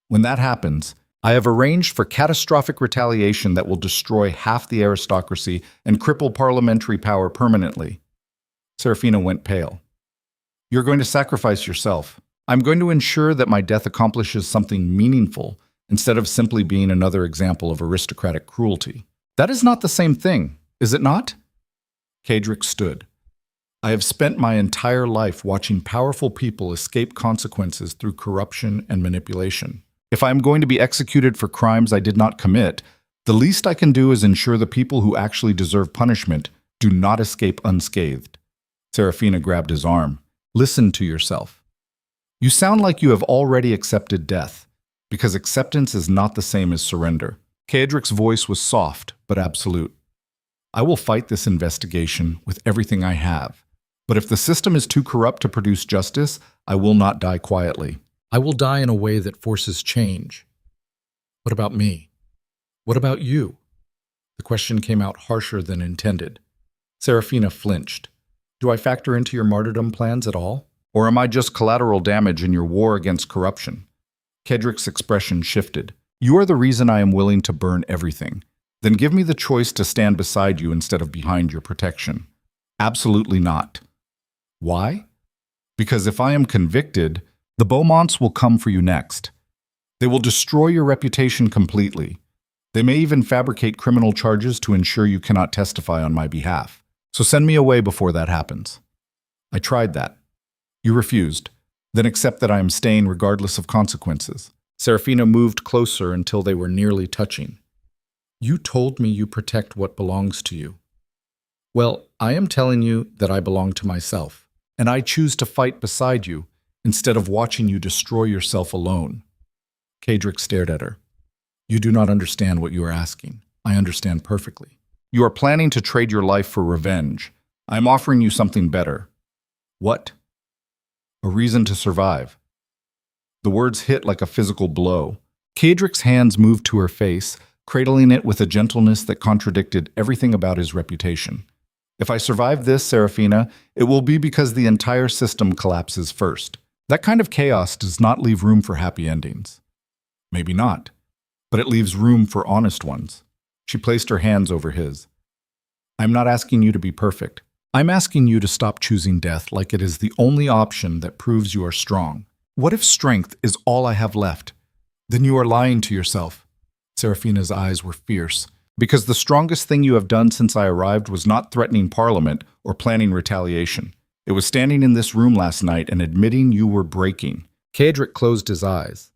When that happens, I have arranged for catastrophic retaliation that will destroy half the aristocracy and cripple parliamentary power permanently. Serafina went pale. You're going to sacrifice yourself. I'm going to ensure that my death accomplishes something meaningful instead of simply being another example of aristocratic cruelty. That is not the same thing, is it not? Caedric stood. I have spent my entire life watching powerful people escape consequences through corruption and manipulation. If I am going to be executed for crimes I did not commit, the least I can do is ensure the people who actually deserve punishment do not escape unscathed. Serafina grabbed his arm. Listen to yourself. You sound like you have already accepted death, because acceptance is not the same as surrender. Caedric's voice was soft but absolute. I will fight this investigation with everything I have. But if the system is too corrupt to produce justice, I will not die quietly. I will die in a way that forces change. What about me? What about you? The question came out harsher than intended. Serafina flinched. Do I factor into your martyrdom plans at all? Or am I just collateral damage in your war against corruption? Caedric's expression shifted. You are the reason I am willing to burn everything. Then give me the choice to stand beside you instead of behind your protection. Absolutely not. Why? Because if I am convicted, the Beaumonts will come for you next. They will destroy your reputation completely. They may even fabricate criminal charges to ensure you cannot testify on my behalf. So send me away before that happens. I tried that. You refused. Then accept that I am staying regardless of consequences. Serafina moved closer until they were nearly touching. You told me you protect what belongs to you. Well, I am telling you that I belong to myself, and I choose to fight beside you instead of watching you destroy yourself alone. Caedric stared at her. You do not understand what you are asking. I understand perfectly. You are planning to trade your life for revenge. I am offering you something better. What? A reason to survive. The words hit like a physical blow. Caedric's hands moved to her face, cradling it with a gentleness that contradicted everything about his reputation. If I survive this, Serafina, it will be because the entire system collapses first. That kind of chaos does not leave room for happy endings. Maybe not, but it leaves room for honest ones. She placed her hands over his. I'm not asking you to be perfect. I'm asking you to stop choosing death like it is the only option that proves you are strong. What if strength is all I have left? Then you are lying to yourself. Serafina's eyes were fierce. Because the strongest thing you have done since I arrived was not threatening Parliament or planning retaliation. It was standing in this room last night and admitting you were breaking. Caedric closed his eyes.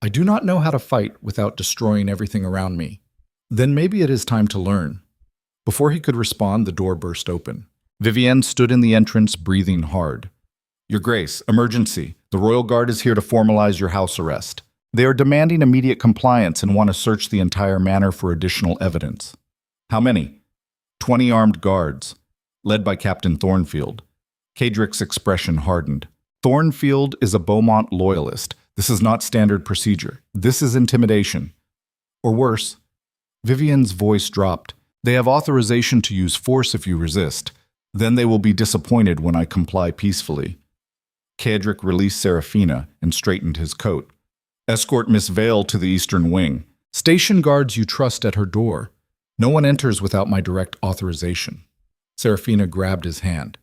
I do not know how to fight without destroying everything around me. Then maybe it is time to learn. Before he could respond, the door burst open. Vivienne stood in the entrance, breathing hard. Your Grace, emergency. The Royal Guard is here to formalize your house arrest. They are demanding immediate compliance and want to search the entire manor for additional evidence. How many? 20 armed guards, led by Captain Thornfield. Caedric's expression hardened. Thornfield is a Beaumont loyalist. This is not standard procedure. This is intimidation. Or worse. Vivienne's voice dropped. They have authorization to use force if you resist. Then they will be disappointed when I comply peacefully. Caedric released Serafina and straightened his coat. Escort Miss Vale to the eastern wing. Station guards you trust at her door. No one enters without my direct authorization. Serafina grabbed his hand.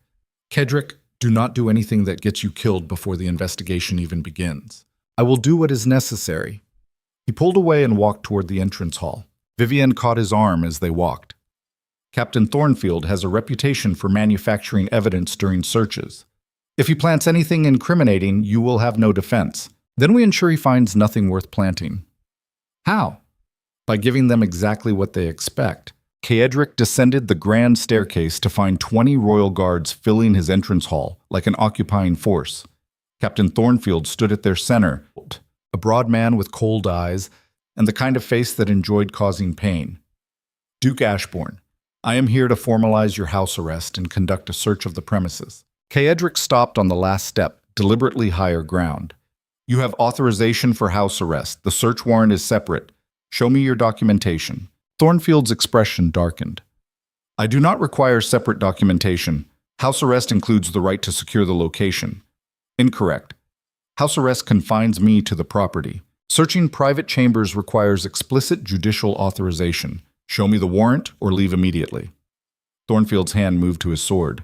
Caedric, do not do anything that gets you killed before the investigation even begins. I will do what is necessary. He pulled away and walked toward the entrance hall. Vivienne caught his arm as they walked. Captain Thornfield has a reputation for manufacturing evidence during searches. If he plants anything incriminating, you will have no defense. Then we ensure he finds nothing worth planting. How? By giving them exactly what they expect. Caedric descended the grand staircase to find 20 royal guards filling his entrance hall like an occupying force. Captain Thornfield stood at their center, a broad man with cold eyes and the kind of face that enjoyed causing pain. Duke Ashborne, I am here to formalize your house arrest and conduct a search of the premises. Caedric stopped on the last step, deliberately higher ground. You have authorization for house arrest. The search warrant is separate. Show me your documentation. Thornfield's expression darkened. I do not require separate documentation. House arrest includes the right to secure the location. Incorrect. House arrest confines me to the property. Searching private chambers requires explicit judicial authorization. Show me the warrant or leave immediately. Thornfield's hand moved to his sword.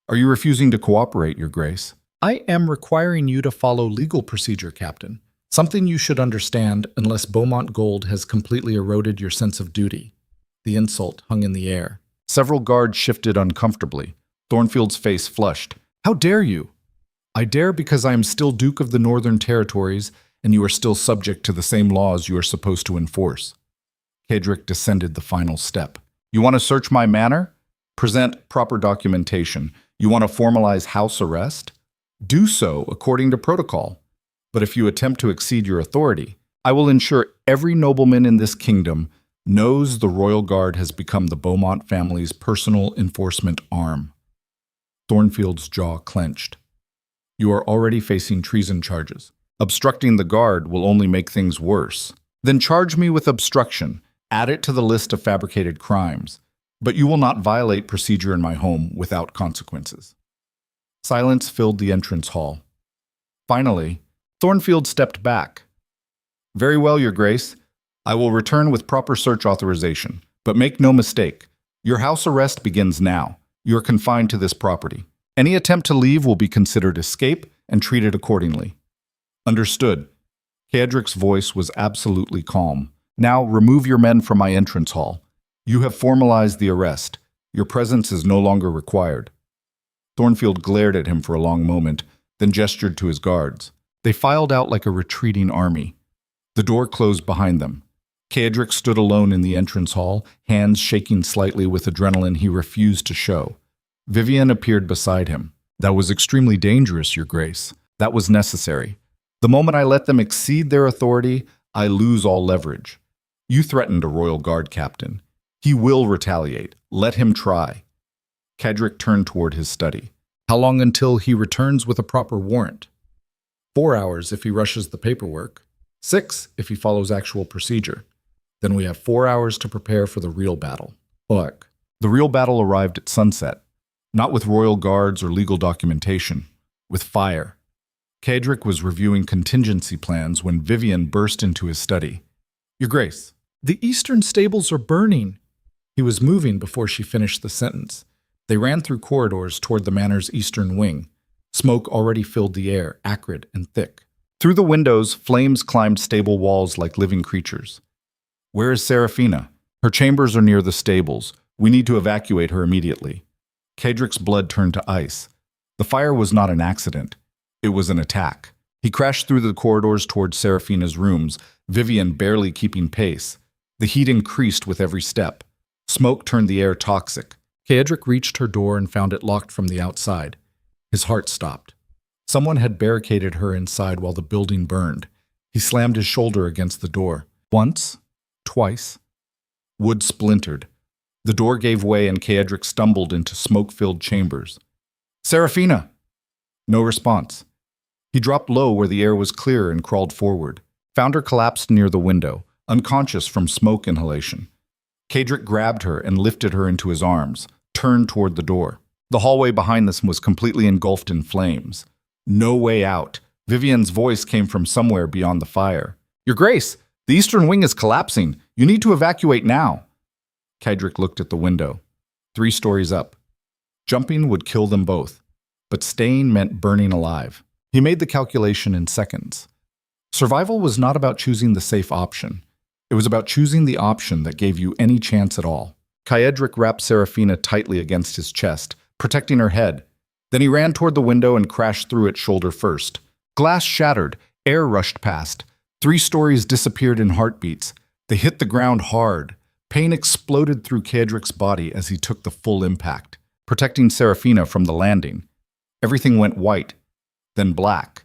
Are you refusing to cooperate, Your Grace? I am requiring you to follow legal procedure, Captain. Something you should understand unless Beaumont Gold has completely eroded your sense of duty. The insult hung in the air. Several guards shifted uncomfortably. Thornfield's face flushed. How dare you? I dare because I am still Duke of the Northern Territories and you are still subject to the same laws you are supposed to enforce. Caedric descended the final step. You want to search my manor? Present proper documentation. You want to formalize house arrest? Do so according to protocol. But if you attempt to exceed your authority, I will ensure every nobleman in this kingdom knows the Royal Guard has become the Beaumont family's personal enforcement arm. Thornfield's jaw clenched. You are already facing treason charges. Obstructing the guard will only make things worse. Then charge me with obstruction. Add it to the list of fabricated crimes. But you will not violate procedure in my home without consequences." Silence filled the entrance hall. Finally, Thornfield stepped back. "Very well, Your Grace. I will return with proper search authorization. But make no mistake, your house arrest begins now. You are confined to this property. Any attempt to leave will be considered escape and treated accordingly." "Understood." Caedric's voice was absolutely calm. "Now remove your men from my entrance hall. You have formalized the arrest. Your presence is no longer required." Thornfield glared at him for a long moment, then gestured to his guards. They filed out like a retreating army. The door closed behind them. Caedric stood alone in the entrance hall, hands shaking slightly with adrenaline he refused to show. Vivian appeared beside him. "That was extremely dangerous, Your Grace. That was necessary. The moment I let them exceed their authority, I lose all leverage. You threatened a royal guard captain. He will retaliate. Let him try." Caedric turned toward his study. "How long until he returns with a proper warrant?" 4 hours if he rushes the paperwork. 6 if he follows actual procedure. Then we have 4 hours to prepare for the real battle. Look, the real battle arrived at sunset. Not with royal guards or legal documentation. With fire. Caedric was reviewing contingency plans when Vivian burst into his study. "Your Grace, the eastern stables are burning." He was moving before she finished the sentence. They ran through corridors toward the manor's eastern wing. Smoke already filled the air, acrid and thick. Through the windows, flames climbed stable walls like living creatures. "Where is Seraphina? Her chambers are near the stables. We need to evacuate her immediately." Caedric's blood turned to ice. The fire was not an accident. It was an attack. He crashed through the corridors toward Seraphina's rooms, Vivian barely keeping pace. The heat increased with every step. Smoke turned the air toxic. Caedric reached her door and found it locked from the outside. His heart stopped. Someone had barricaded her inside while the building burned. He slammed his shoulder against the door. Once, twice. Wood splintered. The door gave way and Caedric stumbled into smoke-filled chambers. "Seraphina!" No response. He dropped low where the air was clear and crawled forward. Found her collapsed near the window, unconscious from smoke inhalation. Caedric grabbed her and lifted her into his arms, turned toward the door. The hallway behind them was completely engulfed in flames. No way out. Vivian's voice came from somewhere beyond the fire. "Your Grace, the eastern wing is collapsing. You need to evacuate now." Caedric looked at the window. 3 stories up. Jumping would kill them both, but staying meant burning alive. He made the calculation in seconds. Survival was not about choosing the safe option. It was about choosing the option that gave you any chance at all. Caedric wrapped Seraphina tightly against his chest, protecting her head. Then he ran toward the window and crashed through it shoulder first. Glass shattered. Air rushed past. 3 stories disappeared in heartbeats. They hit the ground hard. Pain exploded through Caedric's body as he took the full impact, protecting Seraphina from the landing. Everything went white, then black.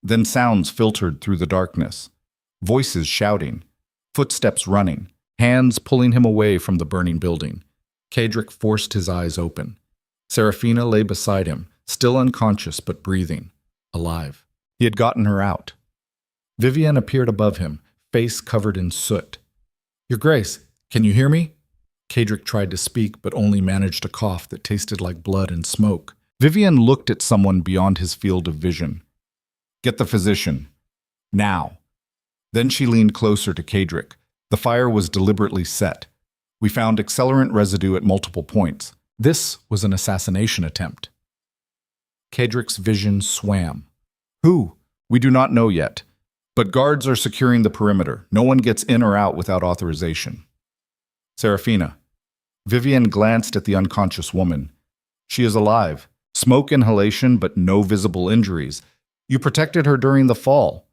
Then sounds filtered through the darkness. Voices shouting. Footsteps running. Hands pulling him away from the burning building. Caedric forced his eyes open. Seraphina lay beside him, still unconscious but breathing, alive. He had gotten her out. Vivian appeared above him, face covered in soot. "Your Grace, can you hear me?" Caedric tried to speak but only managed a cough that tasted like blood and smoke. Vivian looked at someone beyond his field of vision. "Get the physician. Now." Then she leaned closer to Caedric. The fire was deliberately set. We found accelerant residue at multiple points. This was an assassination attempt. Caedric's vision swam. "Who? We do not know yet. But guards are securing the perimeter. No one gets in or out without authorization." "Seraphina." Vivian glanced at the unconscious woman. "She is alive. Smoke inhalation, but no visible injuries. You protected her during the fall."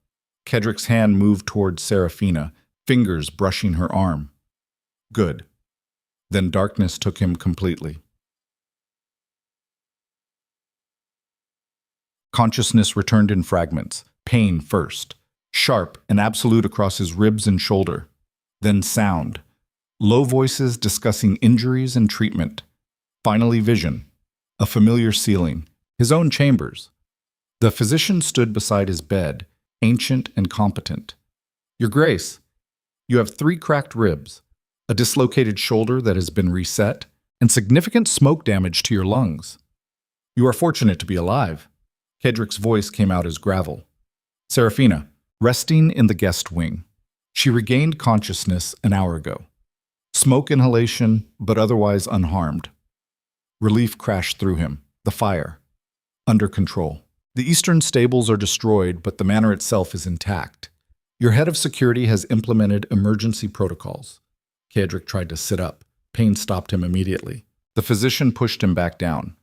Caedric's hand moved towards Seraphina, fingers brushing her arm. "Good." Then darkness took him completely. Consciousness returned in fragments, pain first, sharp and absolute across his ribs and shoulder. Then sound, low voices discussing injuries and treatment. Finally vision, a familiar ceiling, his own chambers. The physician stood beside his bed, ancient and competent. Your Grace, you have 3 cracked ribs, a dislocated shoulder that has been reset, and significant smoke damage to your lungs. You are fortunate to be alive. Caedric's voice came out as gravel. Serafina, resting in the guest wing. She regained consciousness an hour ago. Smoke inhalation, but otherwise unharmed. Relief crashed through him. The fire. Under control. The eastern stables are destroyed, but the manor itself is intact. Your head of security has implemented emergency protocols. Caedric tried to sit up. Pain stopped him immediately. The physician pushed him back down.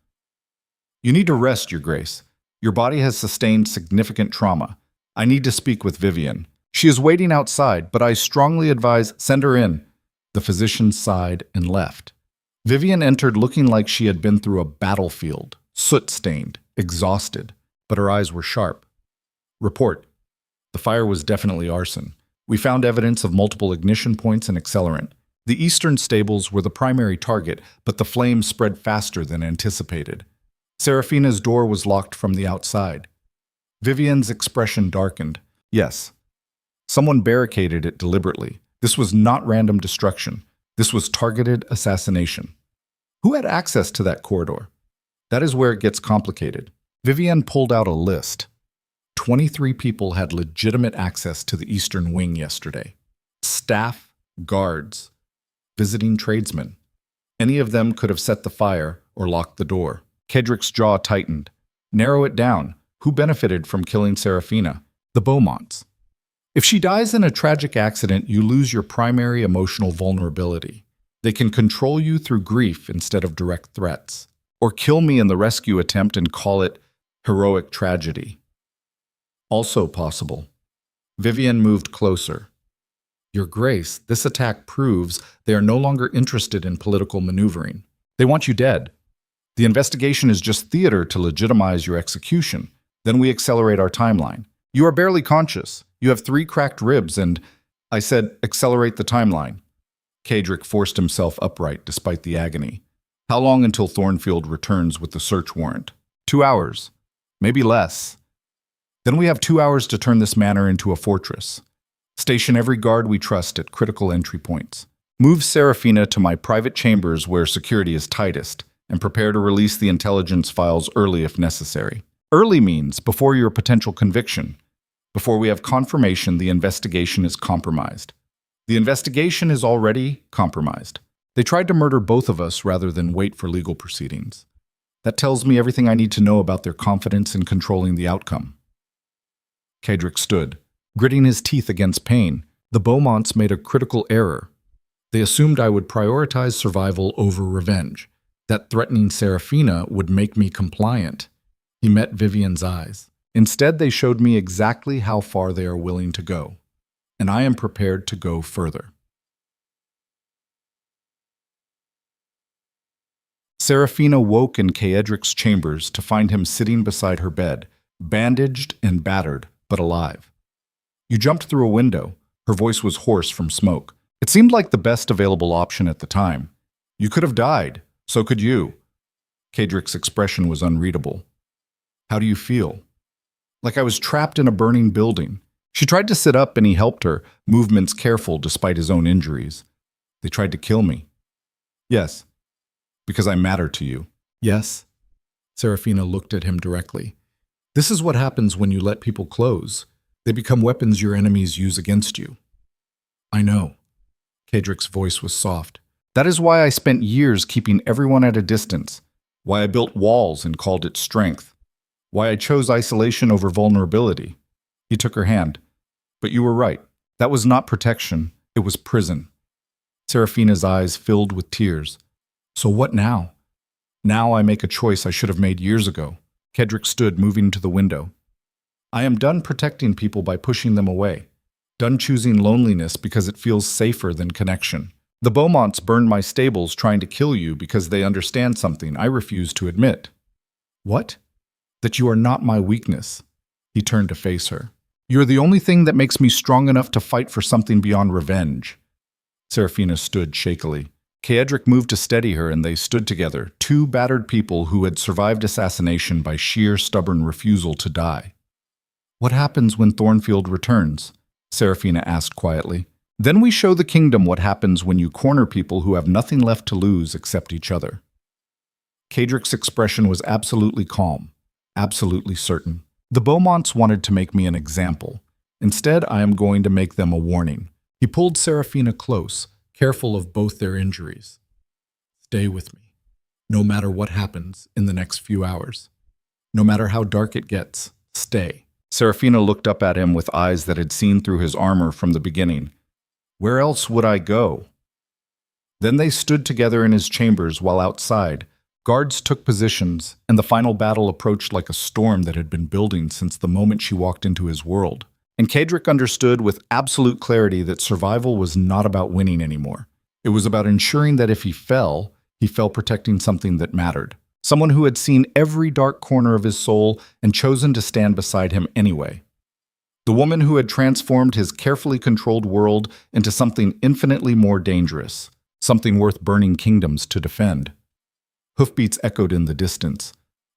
You need to rest, Your Grace. Your body has sustained significant trauma. I need to speak with Vivian. She is waiting outside, but I strongly advise send her in. The physician sighed and left. Vivian entered looking like she had been through a battlefield, soot-stained, exhausted, but her eyes were sharp. Report. The fire was definitely arson. We found evidence of multiple ignition points and accelerant. The eastern stables were the primary target, but the flames spread faster than anticipated. Serafina's door was locked from the outside. Vivian's expression darkened. Yes. Someone barricaded it deliberately. This was not random destruction. This was targeted assassination. Who had access to that corridor? That is where it gets complicated. Vivian pulled out a list. 23 people had legitimate access to the eastern wing yesterday. Staff, guards, visiting tradesmen. Any of them could have set the fire or locked the door. Caedric's jaw tightened. Narrow it down. Who benefited from killing Serafina? The Beaumonts. If she dies in a tragic accident, you lose your primary emotional vulnerability. They can control you through grief instead of direct threats. Or kill me in the rescue attempt and call it heroic tragedy. Also possible. Vivian moved closer. Your Grace, this attack proves they are no longer interested in political maneuvering. They want you dead. The investigation is just theater to legitimize your execution. Then we accelerate our timeline. You are barely conscious. You have 3 cracked ribs and, I said, accelerate the timeline. Caedric forced himself upright despite the agony. How long until Thornfield returns with the search warrant? 2 hours. Maybe less. Then we have 2 hours to turn this manor into a fortress. Station every guard we trust at critical entry points. Move Serafina to my private chambers where security is tightest, and prepare to release the intelligence files early if necessary. Early means before your potential conviction. Before we have confirmation the investigation is compromised. The investigation is already compromised. They tried to murder both of us rather than wait for legal proceedings. That tells me everything I need to know about their confidence in controlling the outcome. Caedric stood, gritting his teeth against pain. The Beaumonts made a critical error. They assumed I would prioritize survival over revenge, that threatening Serafina would make me compliant. He met Vivian's eyes. Instead, they showed me exactly how far they are willing to go, and I am prepared to go further. Serafina woke in Caedric's chambers to find him sitting beside her bed, bandaged and battered, but alive. You jumped through a window. Her voice was hoarse from smoke. It seemed like the best available option at the time. You could have died. So could you. Caedric's expression was unreadable. How do you feel? Like I was trapped in a burning building. She tried to sit up and he helped her, movements careful despite his own injuries. They tried to kill me. Yes. Because I matter to you. Yes. Serafina looked at him directly. This is what happens when you let people close. They become weapons your enemies use against you. I know. Caedric's voice was soft. That is why I spent years keeping everyone at a distance, why I built walls and called it strength, why I chose isolation over vulnerability. He took her hand. But you were right. That was not protection. It was prison. Serafina's eyes filled with tears. So what now? Now I make a choice I should have made years ago. Caedric stood, moving to the window. I am done protecting people by pushing them away. Done choosing loneliness because it feels safer than connection. The Beaumonts burned my stables trying to kill you because they understand something I refuse to admit. What? That you are not my weakness. He turned to face her. You are the only thing that makes me strong enough to fight for something beyond revenge. Serafina stood shakily. Caedric moved to steady her and they stood together, 2 battered people who had survived assassination by sheer stubborn refusal to die. What happens when Thornfield returns? Serafina asked quietly. Then we show the kingdom what happens when you corner people who have nothing left to lose except each other. Caedric's expression was absolutely calm, absolutely certain. The Beaumonts wanted to make me an example. Instead, I am going to make them a warning. He pulled Serafina close, careful of both their injuries. Stay with me, no matter what happens in the next few hours. No matter how dark it gets, stay. Serafina looked up at him with eyes that had seen through his armor from the beginning. Where else would I go? Then they stood together in his chambers while outside. Guards took positions, and the final battle approached like a storm that had been building since the moment she walked into his world. And Caedric understood with absolute clarity that survival was not about winning anymore. It was about ensuring that if he fell protecting something that mattered. Someone who had seen every dark corner of his soul and chosen to stand beside him anyway. The woman who had transformed his carefully controlled world into something infinitely more dangerous, something worth burning kingdoms to defend. Hoofbeats echoed in the distance.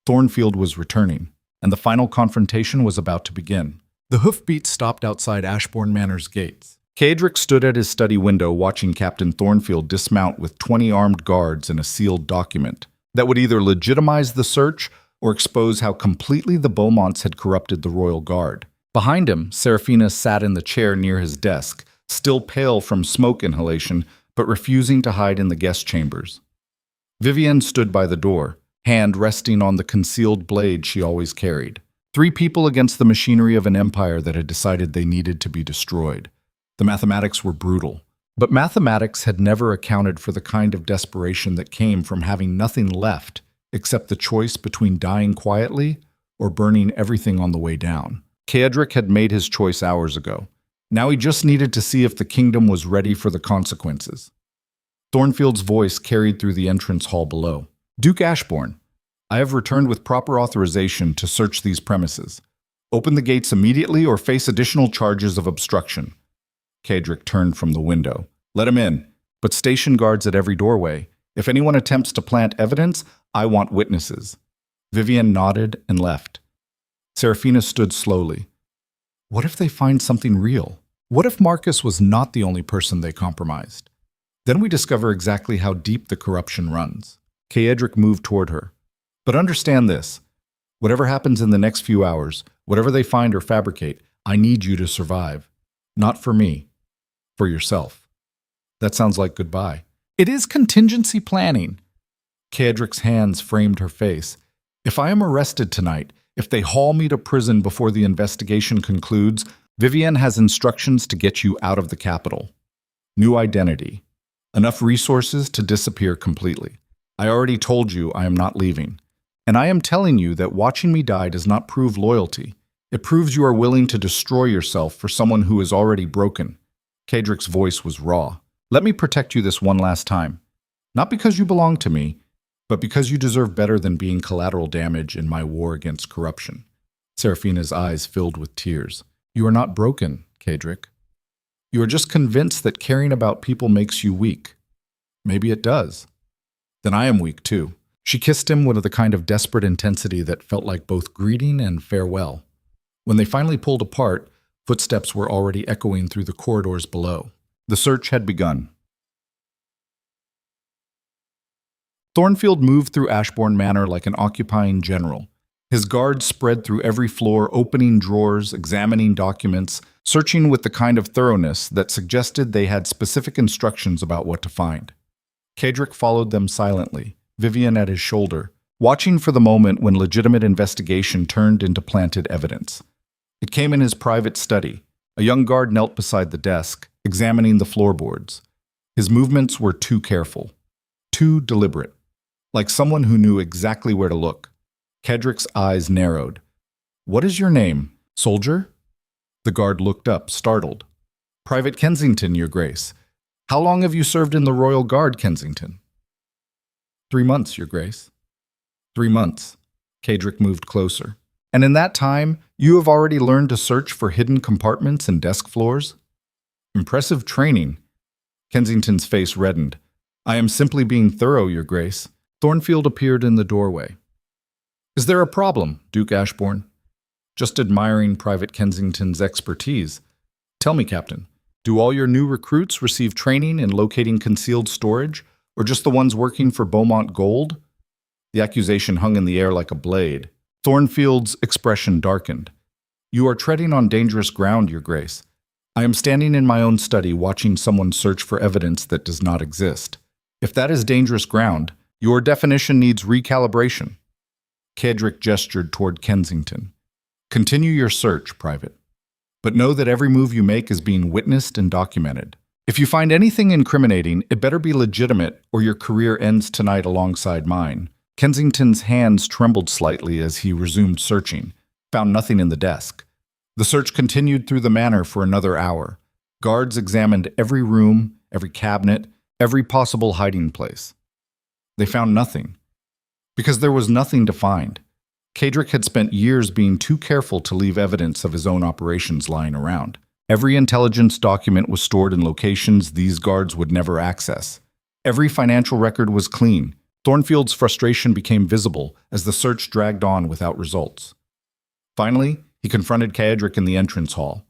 Thornfield was returning, and the final confrontation was about to begin. The hoofbeats stopped outside Ashborne Manor's gates. Caedric stood at his study window watching Captain Thornfield dismount with 20 armed guards and a sealed document that would either legitimize the search or expose how completely the Beaumonts had corrupted the royal guard. Behind him, Serafina sat in the chair near his desk, still pale from smoke inhalation, but refusing to hide in the guest chambers. Vivienne stood by the door, hand resting on the concealed blade she always carried. 3 people against the machinery of an empire that had decided they needed to be destroyed. The mathematics were brutal, but mathematics had never accounted for the kind of desperation that came from having nothing left except the choice between dying quietly or burning everything on the way down. Caedric had made his choice hours ago. Now he just needed to see if the kingdom was ready for the consequences. Thornfield's voice carried through the entrance hall below. Duke Ashborne, I have returned with proper authorization to search these premises. Open the gates immediately or face additional charges of obstruction. Caedric turned from the window. Let him in, but station guards at every doorway. If anyone attempts to plant evidence, I want witnesses. Vivienne nodded and left. Serafina stood slowly. What if they find something real? What if Marcus was not the only person they compromised? Then we discover exactly how deep the corruption runs. Caedric moved toward her. But understand this. Whatever happens in the next few hours, whatever they find or fabricate, I need you to survive. Not for me. For yourself. That sounds like goodbye. It is contingency planning. Caedric's hands framed her face. If I am arrested tonight, if they haul me to prison before the investigation concludes, Vivienne has instructions to get you out of the capital. New identity. Enough resources to disappear completely. I already told you I am not leaving. And I am telling you that watching me die does not prove loyalty. It proves you are willing to destroy yourself for someone who is already broken. Caedric's voice was raw. Let me protect you this one last time. Not because you belong to me, but because you deserve better than being collateral damage in my war against corruption. Serafina's eyes filled with tears. You are not broken, Caedric. You are just convinced that caring about people makes you weak. Maybe it does. Then I am weak too. She kissed him with a kind of desperate intensity that felt like both greeting and farewell. When they finally pulled apart, footsteps were already echoing through the corridors below. The search had begun. Thornfield moved through Ashborne Manor like an occupying general. His guards spread through every floor, opening drawers, examining documents, searching with the kind of thoroughness that suggested they had specific instructions about what to find. Caedric followed them silently, Vivienne at his shoulder, watching for the moment when legitimate investigation turned into planted evidence. It came in his private study. A young guard knelt beside the desk, examining the floorboards. His movements were too careful, too deliberate, like someone who knew exactly where to look. Caedric's eyes narrowed. What is your name, soldier? The guard looked up, startled. Private Kensington, Your Grace. How long have you served in the Royal Guard, Kensington? 3 months, Your Grace. 3 months. Caedric moved closer. And in that time, you have already learned to search for hidden compartments and desk floors? Impressive training. Kensington's face reddened. I am simply being thorough, Your Grace. Thornfield appeared in the doorway. Is there a problem, Duke Ashborne? Just admiring Private Kensington's expertise. Tell me, Captain, do all your new recruits receive training in locating concealed storage, or just the ones working for Beaumont Gold? The accusation hung in the air like a blade. Thornfield's expression darkened. You are treading on dangerous ground, Your Grace. I am standing in my own study watching someone search for evidence that does not exist. If that is dangerous ground, your definition needs recalibration. Caedric gestured toward Kensington. Continue your search, Private. But know that every move you make is being witnessed and documented. If you find anything incriminating, it better be legitimate or your career ends tonight alongside mine. Kensington's hands trembled slightly as he resumed searching, found nothing in the desk. The search continued through the manor for another hour. Guards examined every room, every cabinet, every possible hiding place. They found nothing. Because there was nothing to find. Caedric had spent years being too careful to leave evidence of his own operations lying around. Every intelligence document was stored in locations these guards would never access. Every financial record was clean. Thornfield's frustration became visible as the search dragged on without results. Finally, he confronted Caedric in the entrance hall.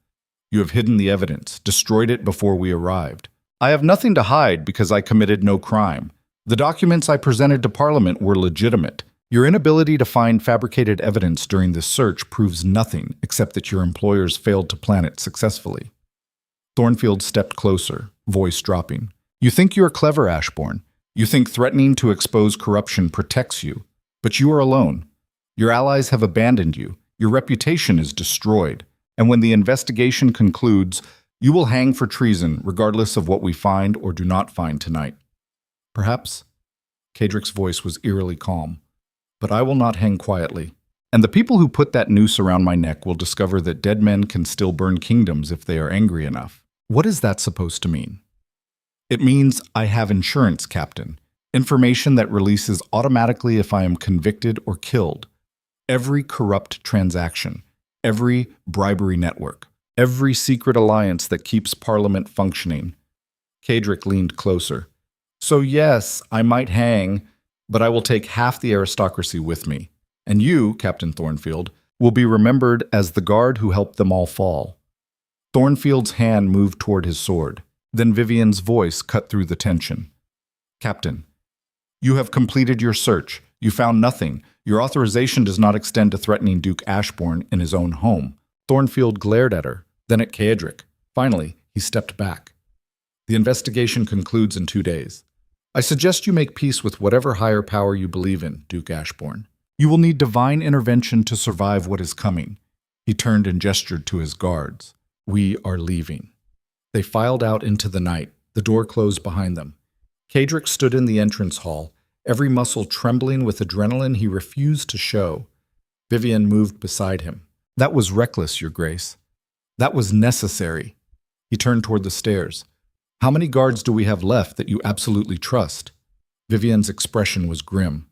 You have hidden the evidence, destroyed it before we arrived. I have nothing to hide because I committed no crime. The documents I presented to Parliament were legitimate. Your inability to find fabricated evidence during this search proves nothing except that your employers failed to plan it successfully. Thornfield stepped closer, voice dropping. You think you are clever, Ashborne. You think threatening to expose corruption protects you. But you are alone. Your allies have abandoned you. Your reputation is destroyed. And when the investigation concludes, you will hang for treason regardless of what we find or do not find tonight. Perhaps, Caedric's voice was eerily calm, but I will not hang quietly. And the people who put that noose around my neck will discover that dead men can still burn kingdoms if they are angry enough. What is that supposed to mean? It means I have insurance, Captain. Information that releases automatically if I am convicted or killed. Every corrupt transaction, every bribery network, every secret alliance that keeps Parliament functioning. Caedric leaned closer. So yes, I might hang, but I will take half the aristocracy with me. And you, Captain Thornfield, will be remembered as the guard who helped them all fall. Thornfield's hand moved toward his sword. Then Vivian's voice cut through the tension. Captain, you have completed your search. You found nothing. Your authorization does not extend to threatening Duke Ashborne in his own home. Thornfield glared at her, then at Caedric. Finally, he stepped back. The investigation concludes in 2 days. I suggest you make peace with whatever higher power you believe in, Duke Ashborne. You will need divine intervention to survive what is coming. He turned and gestured to his guards. We are leaving. They filed out into the night. The door closed behind them. Caedric stood in the entrance hall, every muscle trembling with adrenaline he refused to show. Vivian moved beside him. That was reckless, Your Grace. That was necessary. He turned toward the stairs. How many guards do we have left that you absolutely trust? Vivian's expression was grim.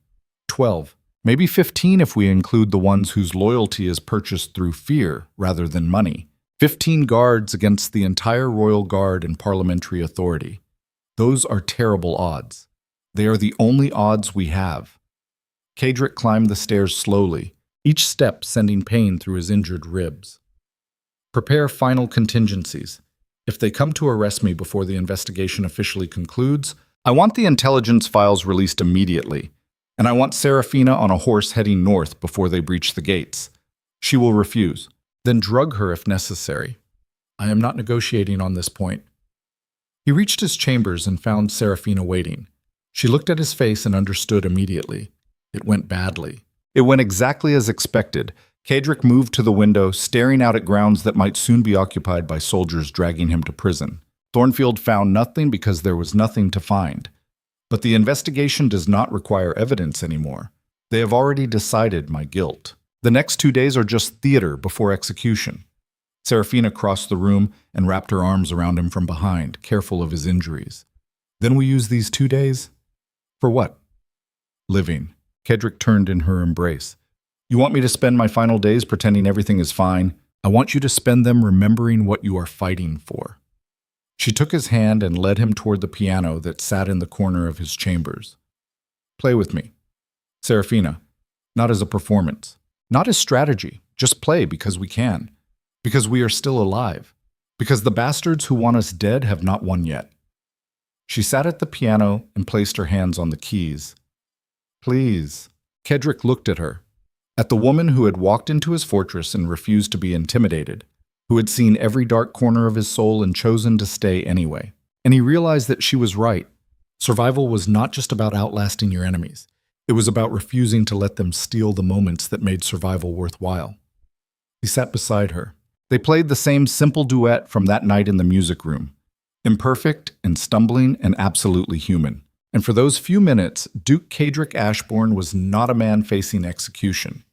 12. Maybe 15 if we include the ones whose loyalty is purchased through fear rather than money. 15 guards against the entire royal guard and parliamentary authority. Those are terrible odds. They are the only odds we have. Caedric climbed the stairs slowly, each step sending pain through his injured ribs. Prepare final contingencies. If they come to arrest me before the investigation officially concludes, I want the intelligence files released immediately, and I want Serafina on a horse heading north before they breach the gates. She will refuse. Then drug her if necessary. I am not negotiating on this point. He reached his chambers and found Serafina waiting. She looked at his face and understood immediately. It went badly. It went exactly as expected. Caedric moved to the window, staring out at grounds that might soon be occupied by soldiers dragging him to prison. Thornfield found nothing because there was nothing to find. But the investigation does not require evidence anymore. They have already decided my guilt. The next 2 days are just theater before execution. Serafina crossed the room and wrapped her arms around him from behind, careful of his injuries. Then we use these 2 days? For what? Living. Caedric turned in her embrace. You want me to spend my final days pretending everything is fine? I want you to spend them remembering what you are fighting for. She took his hand and led him toward the piano that sat in the corner of his chambers. Play with me. Serafina, not as a performance, Not as strategy, just play because we can. Because we are still alive. Because the bastards who want us dead have not won yet. She sat at the piano and placed her hands on the keys. Please. Caedric looked at her. At the woman who had walked into his fortress and refused to be intimidated, who had seen every dark corner of his soul and chosen to stay anyway. And he realized that she was right. Survival was not just about outlasting your enemies. It was about refusing to let them steal the moments that made survival worthwhile. He sat beside her. They played the same simple duet from that night in the music room. Imperfect and stumbling and absolutely human. And for those few minutes, Duke Caedric Ashborne was not a man facing execution.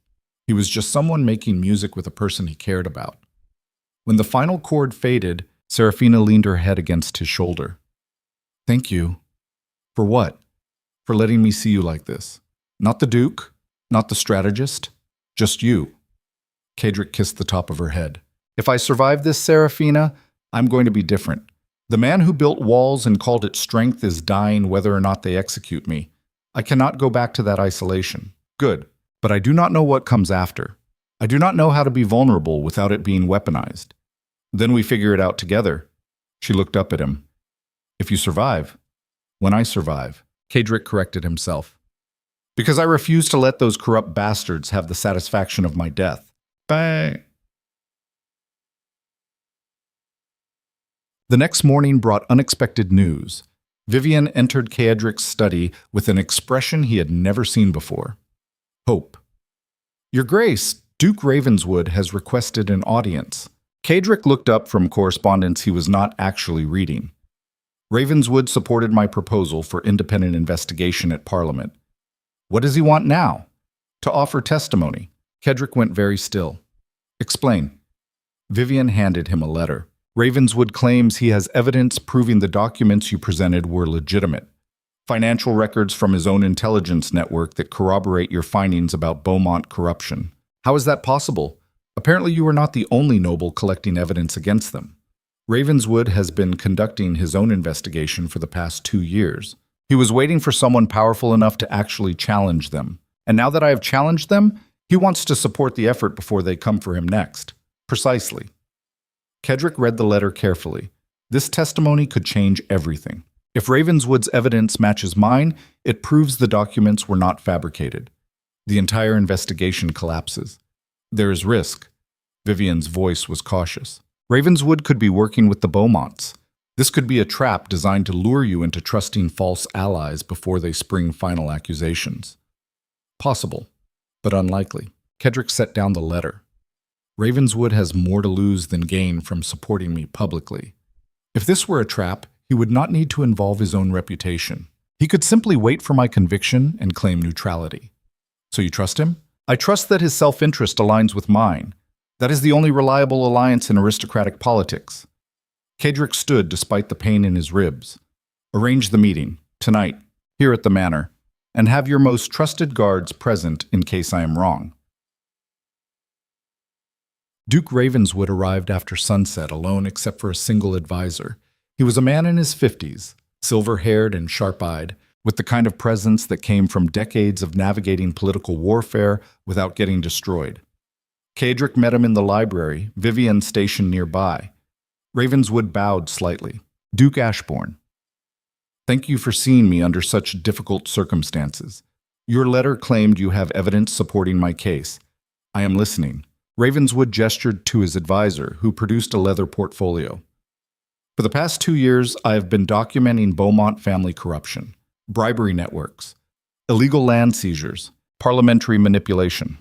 He was just someone making music with a person he cared about. When the final chord faded, Serafina leaned her head against his shoulder. Thank you. For what? For letting me see you like this. Not the Duke, not the strategist, just you. Caedric kissed the top of her head. If I survive this, Serafina, I'm going to be different. The man who built walls and called it strength is dying whether or not they execute me. I cannot go back to that isolation. Good, but I do not know what comes after. I do not know how to be vulnerable without it being weaponized. Then we figure it out together. She looked up at him. If you survive. When I survive. Caedric corrected himself. Because I refuse to let those corrupt bastards have the satisfaction of my death. Bang. The next morning brought unexpected news. Vivian entered Caedric's study with an expression he had never seen before. Hope. Your Grace, Duke Ravenswood has requested an audience. Caedric looked up from correspondence he was not actually reading. Ravenswood supported my proposal for independent investigation at Parliament. What does he want now? To offer testimony. Caedric went very still. Explain. Vivian handed him a letter. Ravenswood claims he has evidence proving the documents you presented were legitimate. Financial records from his own intelligence network that corroborate your findings about Beaumont corruption. How is that possible? Apparently you are not the only noble collecting evidence against them. Ravenswood has been conducting his own investigation for the past 2 years. He was waiting for someone powerful enough to actually challenge them. And now that I have challenged them, he wants to support the effort before they come for him next. Precisely. Caedric read the letter carefully. This testimony could change everything. If Ravenswood's evidence matches mine, it proves the documents were not fabricated. The entire investigation collapses. There is risk. Vivian's voice was cautious. Ravenswood could be working with the Beaumonts. This could be a trap designed to lure you into trusting false allies before they spring final accusations. Possible, but unlikely. Caedric set down the letter. Ravenswood has more to lose than gain from supporting me publicly. If this were a trap, he would not need to involve his own reputation. He could simply wait for my conviction and claim neutrality. So you trust him? I trust that his self-interest aligns with mine. That is the only reliable alliance in aristocratic politics. Caedric stood despite the pain in his ribs. Arrange the meeting, tonight, here at the manor, and have your most trusted guards present in case I am wrong. Duke Ravenswood arrived after sunset alone except for a single advisor. He was a man in his 50s, silver-haired and sharp-eyed, with the kind of presence that came from decades of navigating political warfare without getting destroyed. Caedric met him in the library, Vivian stationed nearby. Ravenswood bowed slightly. Duke Ashborne. Thank you for seeing me under such difficult circumstances. Your letter claimed you have evidence supporting my case. I am listening. Ravenswood gestured to his advisor, who produced a leather portfolio. For the past 2 years, I have been documenting Beaumont family corruption, bribery networks, illegal land seizures, parliamentary manipulation.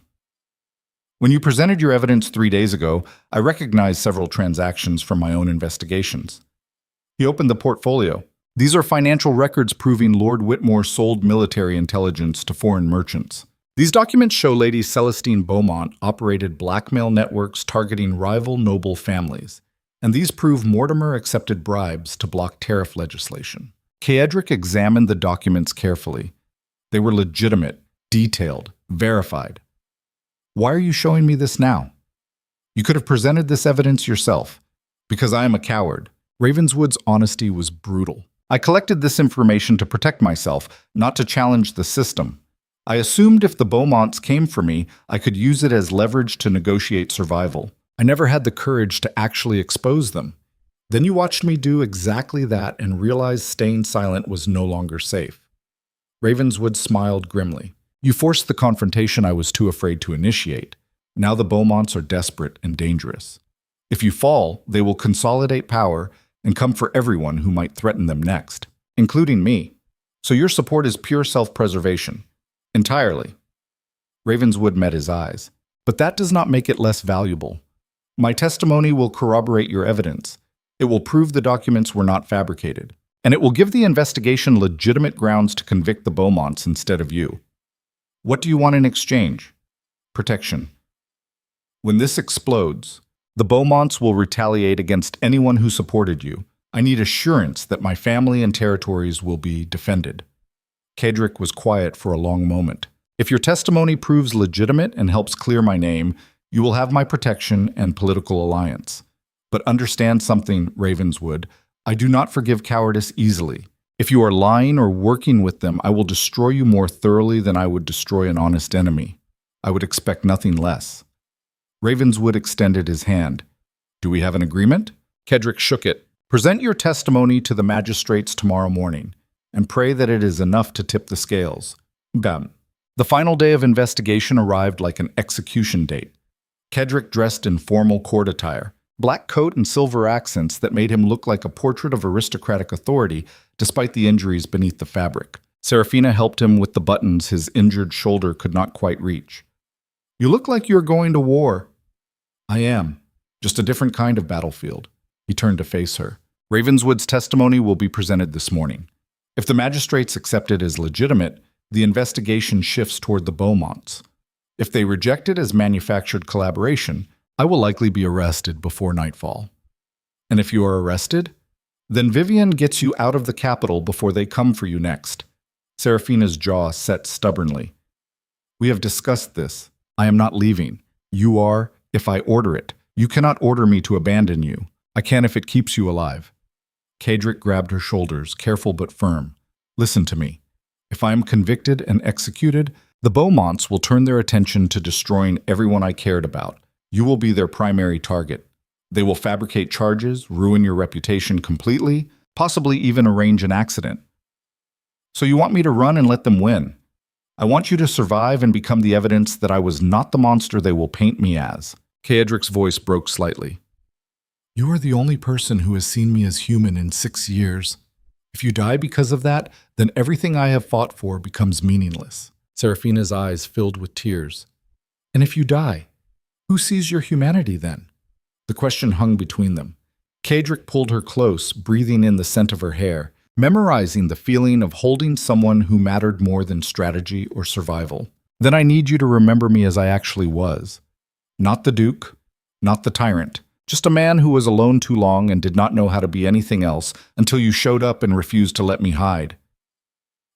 When you presented your evidence 3 days ago, I recognized several transactions from my own investigations. He opened the portfolio. These are financial records proving Lord Whitmore sold military intelligence to foreign merchants. These documents show Lady Celestine Beaumont operated blackmail networks targeting rival noble families, and these prove Mortimer accepted bribes to block tariff legislation. Caedric examined the documents carefully. They were legitimate, detailed, verified. Why are you showing me this now? You could have presented this evidence yourself. Because I am a coward. Ravenswood's honesty was brutal. I collected this information to protect myself, not to challenge the system. I assumed if the Beaumonts came for me, I could use it as leverage to negotiate survival. I never had the courage to actually expose them. Then you watched me do exactly that and realized staying silent was no longer safe. Ravenswood smiled grimly. You forced the confrontation I was too afraid to initiate. Now the Beaumonts are desperate and dangerous. If you fall, they will consolidate power and come for everyone who might threaten them next, including me. So your support is pure self-preservation. Entirely. Ravenswood met his eyes. But that does not make it less valuable. My testimony will corroborate your evidence. It will prove the documents were not fabricated. And it will give the investigation legitimate grounds to convict the Beaumonts instead of you. What do you want in exchange? Protection. When this explodes, the Beaumonts will retaliate against anyone who supported you. I need assurance that my family and territories will be defended. Caedric was quiet for a long moment. If your testimony proves legitimate and helps clear my name, you will have my protection and political alliance. But understand something, Ravenswood. I do not forgive cowardice easily. If you are lying or working with them, I will destroy you more thoroughly than I would destroy an honest enemy. I would expect nothing less. Ravenswood extended his hand. Do we have an agreement? Caedric shook it. Present your testimony to the magistrates tomorrow morning, and pray that it is enough to tip the scales. Bam. The final day of investigation arrived like an execution date. Caedric dressed in formal court attire, black coat and silver accents that made him look like a portrait of aristocratic authority despite the injuries beneath the fabric. Seraphina helped him with the buttons his injured shoulder could not quite reach. You look like you're going to war. I am. Just a different kind of battlefield. He turned to face her. Ravenswood's testimony will be presented this morning. If the magistrates accept it as legitimate, the investigation shifts toward the Beaumonts. If they reject it as manufactured collaboration, I will likely be arrested before nightfall. And if you are arrested, then Vivian gets you out of the capital before they come for you next. Seraphina's jaw set stubbornly. We have discussed this. I am not leaving. You are, if I order it. You cannot order me to abandon you. I can if it keeps you alive. Caedric grabbed her shoulders, careful but firm. Listen to me. If I am convicted and executed, the Beaumonts will turn their attention to destroying everyone I cared about. You will be their primary target. They will fabricate charges, ruin your reputation completely, possibly even arrange an accident. So you want me to run and let them win? I want you to survive and become the evidence that I was not the monster they will paint me as. Caedric's voice broke slightly. You are the only person who has seen me as human in 6 years. If you die because of that, then everything I have fought for becomes meaningless. Seraphina's eyes filled with tears. And if you die, who sees your humanity then? The question hung between them. Caedric pulled her close, breathing in the scent of her hair, memorizing the feeling of holding someone who mattered more than strategy or survival. Then I need you to remember me as I actually was. Not the Duke, not the tyrant. Just a man who was alone too long and did not know how to be anything else until you showed up and refused to let me hide.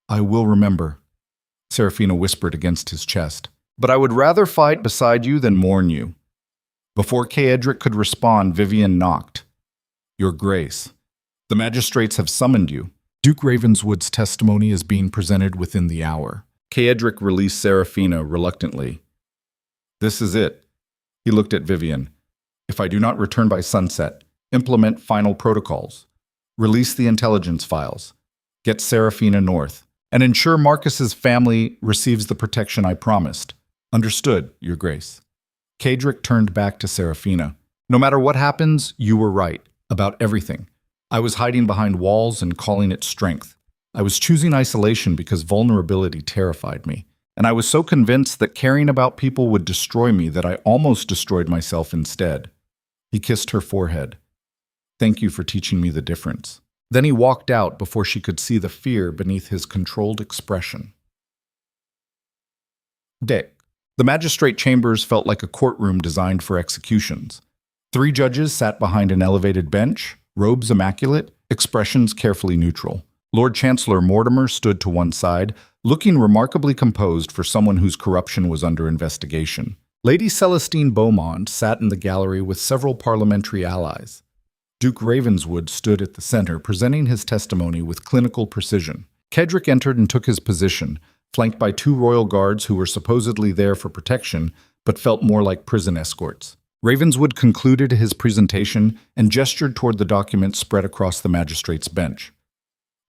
I will remember, Seraphina whispered against his chest. But I would rather fight beside you than mourn you. Before Caedric could respond, Vivian knocked. Your Grace, the magistrates have summoned you. Duke Ravenswood's testimony is being presented within the hour. Caedric released Seraphina reluctantly. This is it. He looked at Vivian. If I do not return by sunset, implement final protocols. Release the intelligence files. Get Seraphina north. And ensure Marcus's family receives the protection I promised. Understood, Your Grace. Caedric turned back to Seraphina. No matter what happens, you were right. About everything. I was hiding behind walls and calling it strength. I was choosing isolation because vulnerability terrified me. And I was so convinced that caring about people would destroy me that I almost destroyed myself instead. He kissed her forehead. Thank you for teaching me the difference. Then he walked out before she could see the fear beneath his controlled expression. Dick. The magistrate chambers felt like a courtroom designed for executions. 3 judges sat behind an elevated bench, robes immaculate, expressions carefully neutral. Lord Chancellor Mortimer stood to one side, looking remarkably composed for someone whose corruption was under investigation. Lady Celestine Beaumont sat in the gallery with several parliamentary allies. Duke Ravenswood stood at the center, presenting his testimony with clinical precision. Caedric entered and took his position, flanked by 2 royal guards who were supposedly there for protection, but felt more like prison escorts. Ravenswood concluded his presentation and gestured toward the documents spread across the magistrate's bench.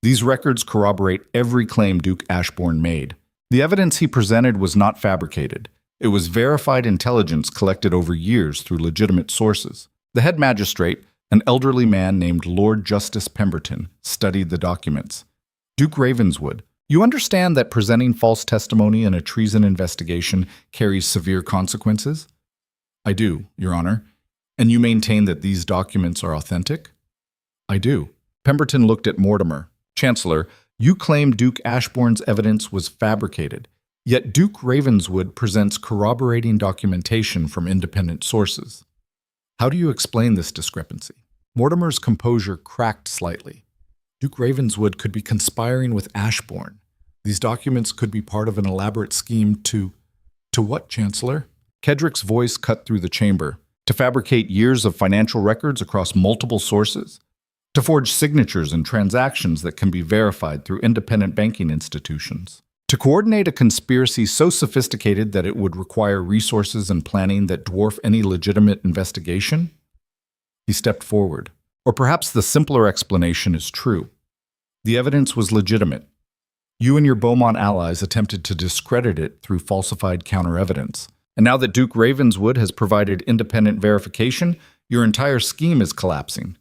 These records corroborate every claim Duke Ashborne made. The evidence he presented was not fabricated. It was verified intelligence collected over years through legitimate sources. The head magistrate, an elderly man named Lord Justice Pemberton, studied the documents. Duke Ravenswood, you understand that presenting false testimony in a treason investigation carries severe consequences? I do, Your Honor. And you maintain that these documents are authentic? I do. Pemberton looked at Mortimer. Chancellor, you claim Duke Ashbourne's evidence was fabricated, yet Duke Ravenswood presents corroborating documentation from independent sources. How do you explain this discrepancy? Mortimer's composure cracked slightly. Duke Ravenswood could be conspiring with Ashbourne. These documents could be part of an elaborate scheme to what, Chancellor? Caedric's voice cut through the chamber. To fabricate years of financial records across multiple sources? To forge signatures and transactions that can be verified through independent banking institutions? To coordinate a conspiracy so sophisticated that it would require resources and planning that dwarf any legitimate investigation? He stepped forward. Or perhaps the simpler explanation is true. The evidence was legitimate. You and your Beaumont allies attempted to discredit it through falsified counter-evidence. And now that Duke Ravenswood has provided independent verification, your entire scheme is collapsing.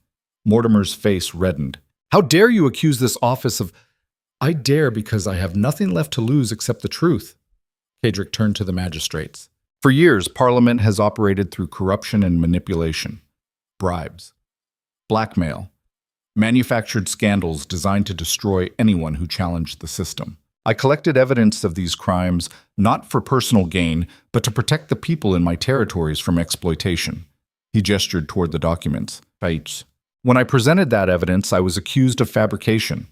Mortimer's face reddened. How dare you accuse this office of— I dare because I have nothing left to lose except the truth. Caedric turned to the magistrates. For years, Parliament has operated through corruption and manipulation. Bribes. Blackmail. Manufactured scandals designed to destroy anyone who challenged the system. I collected evidence of these crimes not for personal gain, but to protect the people in my territories from exploitation. He gestured toward the documents. When I presented that evidence, I was accused of fabrication.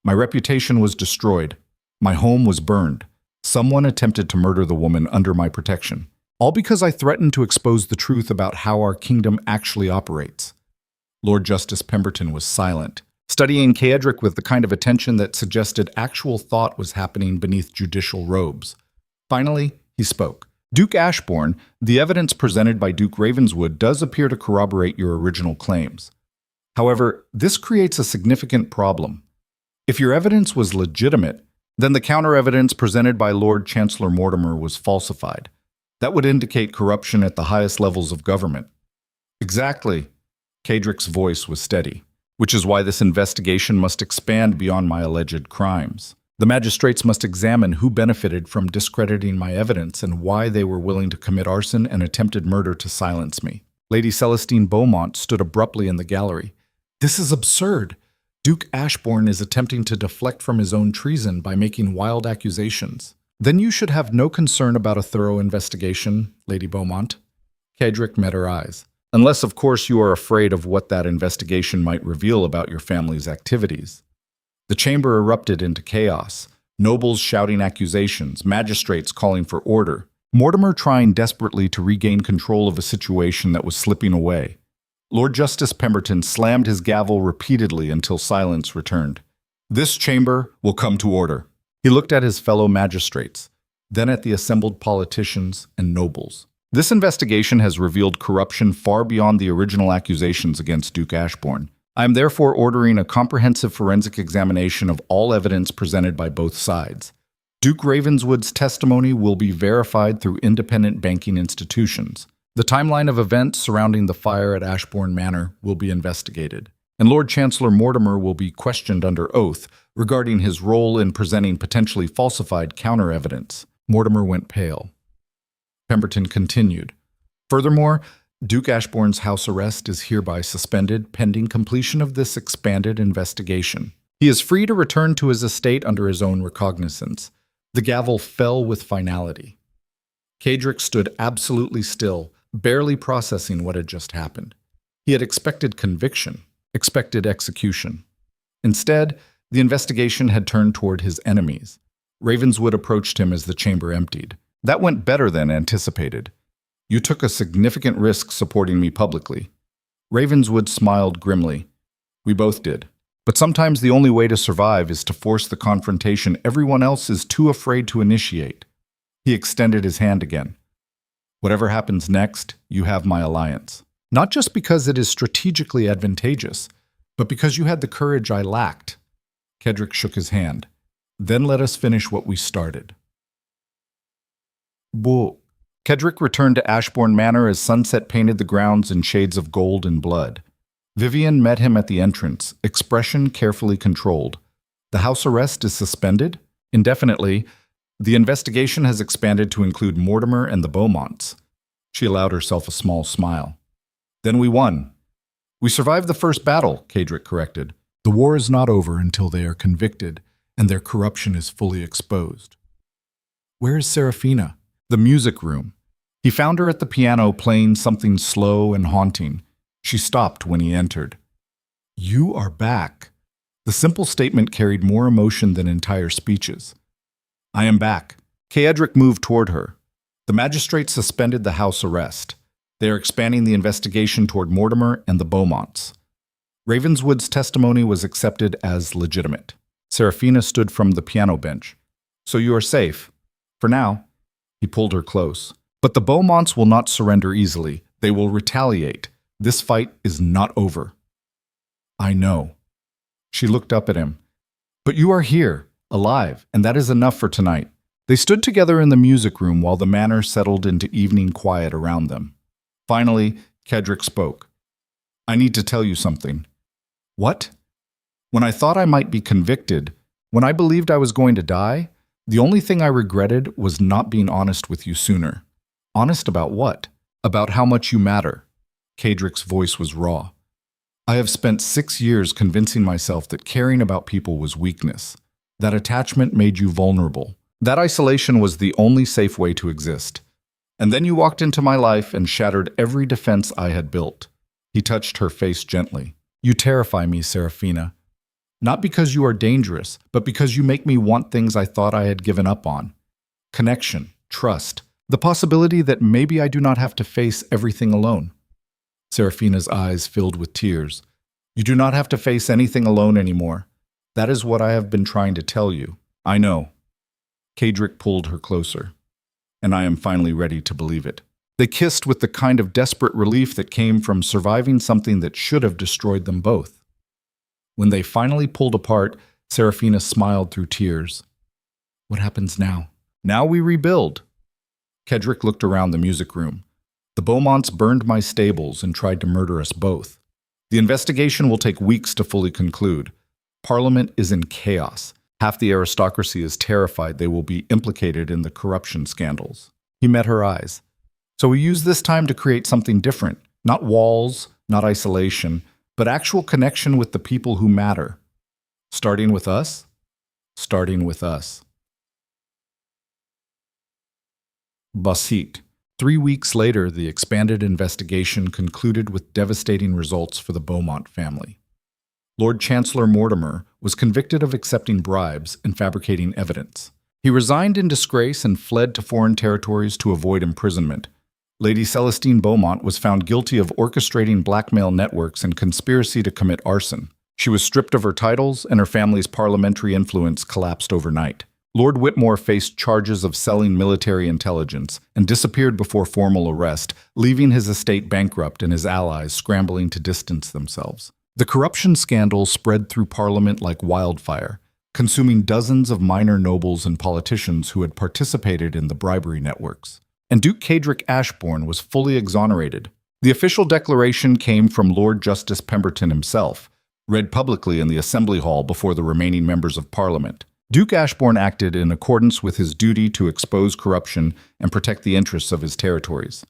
My reputation was destroyed. My home was burned. Someone attempted to murder the woman under my protection. All because I threatened to expose the truth about how our kingdom actually operates. Lord Justice Pemberton was silent, studying Caedric with the kind of attention that suggested actual thought was happening beneath judicial robes. Finally, he spoke. Duke Ashborne, the evidence presented by Duke Ravenswood does appear to corroborate your original claims. However, this creates a significant problem. If your evidence was legitimate, then the counter-evidence presented by Lord Chancellor Mortimer was falsified. That would indicate corruption at the highest levels of government. Exactly. Caedric's voice was steady, which is why this investigation must expand beyond my alleged crimes. The magistrates must examine who benefited from discrediting my evidence and why they were willing to commit arson and attempted murder to silence me. Lady Celestine Beaumont stood abruptly in the gallery. This is absurd. Duke Ashborne is attempting to deflect from his own treason by making wild accusations. Then you should have no concern about a thorough investigation, Lady Beaumont. Caedric met her eyes. Unless, of course, you are afraid of what that investigation might reveal about your family's activities. The chamber erupted into chaos, nobles shouting accusations, magistrates calling for order, Mortimer trying desperately to regain control of a situation that was slipping away. Lord Justice Pemberton slammed his gavel repeatedly until silence returned. This chamber will come to order. He looked at his fellow magistrates, then at the assembled politicians and nobles. This investigation has revealed corruption far beyond the original accusations against Duke Ashborne. I am therefore ordering a comprehensive forensic examination of all evidence presented by both sides. Duke Ravenswood's testimony will be verified through independent banking institutions. The timeline of events surrounding the fire at Ashbourne Manor will be investigated, and Lord Chancellor Mortimer will be questioned under oath regarding his role in presenting potentially falsified counter-evidence. Mortimer went pale. Pemberton continued. Furthermore, Duke Ashbourne's house arrest is hereby suspended pending completion of this expanded investigation. He is free to return to his estate under his own recognizance. The gavel fell with finality. Caedric stood absolutely still, barely processing what had just happened. He had expected conviction, expected execution. Instead, the investigation had turned toward his enemies. Ravenswood approached him as the chamber emptied. That went better than anticipated. You took a significant risk supporting me publicly. Ravenswood smiled grimly. We both did. But sometimes the only way to survive is to force the confrontation everyone else is too afraid to initiate. He extended his hand again. Whatever happens next, you have my alliance. Not just because it is strategically advantageous, but because you had the courage I lacked. Caedric shook his hand. Then let us finish what we started. Bull. Caedric returned to Ashbourne Manor as sunset painted the grounds in shades of gold and blood. Vivian met him at the entrance, expression carefully controlled. The house arrest is suspended? Indefinitely. The investigation has expanded to include Mortimer and the Beaumonts. She allowed herself a small smile. Then we won. We survived the first battle, Caedric corrected. The war is not over until they are convicted and their corruption is fully exposed. Where is Seraphina? The music room. He found her at the piano playing something slow and haunting. She stopped when he entered. You are back. The simple statement carried more emotion than entire speeches. I am back. Caedric moved toward her. The magistrate suspended the house arrest. They are expanding the investigation toward Mortimer and the Beaumonts. Ravenswood's testimony was accepted as legitimate. Seraphina stood from the piano bench. So you are safe. For now. He pulled her close. But the Beaumonts will not surrender easily. They will retaliate. This fight is not over. I know. She looked up at him. But you are here, alive, and that is enough for tonight. They stood together in the music room while the manor settled into evening quiet around them. Finally, Caedric spoke. I need to tell you something. What? When I thought I might be convicted, when I believed I was going to die, the only thing I regretted was not being honest with you sooner. Honest about what? About how much you matter. Caedric's voice was raw. I have spent 6 years convincing myself that caring about people was weakness, that attachment made you vulnerable, that isolation was the only safe way to exist. And then you walked into my life and shattered every defense I had built. He touched her face gently. You terrify me, Seraphina. Not because you are dangerous, but because you make me want things I thought I had given up on. Connection, trust, the possibility that maybe I do not have to face everything alone. Seraphina's eyes filled with tears. You do not have to face anything alone anymore. That is what I have been trying to tell you. I know. Caedric pulled her closer. And I am finally ready to believe it. They kissed with the kind of desperate relief that came from surviving something that should have destroyed them both. When they finally pulled apart, Seraphina smiled through tears. What happens now? Now we rebuild. Caedric looked around the music room. The Beaumonts burned my stables and tried to murder us both. The investigation will take weeks to fully conclude. Parliament is in chaos. Half the aristocracy is terrified they will be implicated in the corruption scandals. He met her eyes. So we use this time to create something different. Not walls, not isolation, but actual connection with the people who matter. Starting with us? Starting with us. Basit. 3 weeks later, the expanded investigation concluded with devastating results for the Beaumont family. Lord Chancellor Mortimer was convicted of accepting bribes and fabricating evidence. He resigned in disgrace and fled to foreign territories to avoid imprisonment. Lady Celestine Beaumont was found guilty of orchestrating blackmail networks and conspiracy to commit arson. She was stripped of her titles, and her family's parliamentary influence collapsed overnight. Lord Whitmore faced charges of selling military intelligence and disappeared before formal arrest, leaving his estate bankrupt and his allies scrambling to distance themselves. The corruption scandal spread through Parliament like wildfire, consuming dozens of minor nobles and politicians who had participated in the bribery networks. And Duke Caedric Ashborne was fully exonerated. The official declaration came from Lord Justice Pemberton himself, read publicly in the Assembly Hall before the remaining members of Parliament. Duke Ashborne acted in accordance with his duty to expose corruption and protect the interests of his territories.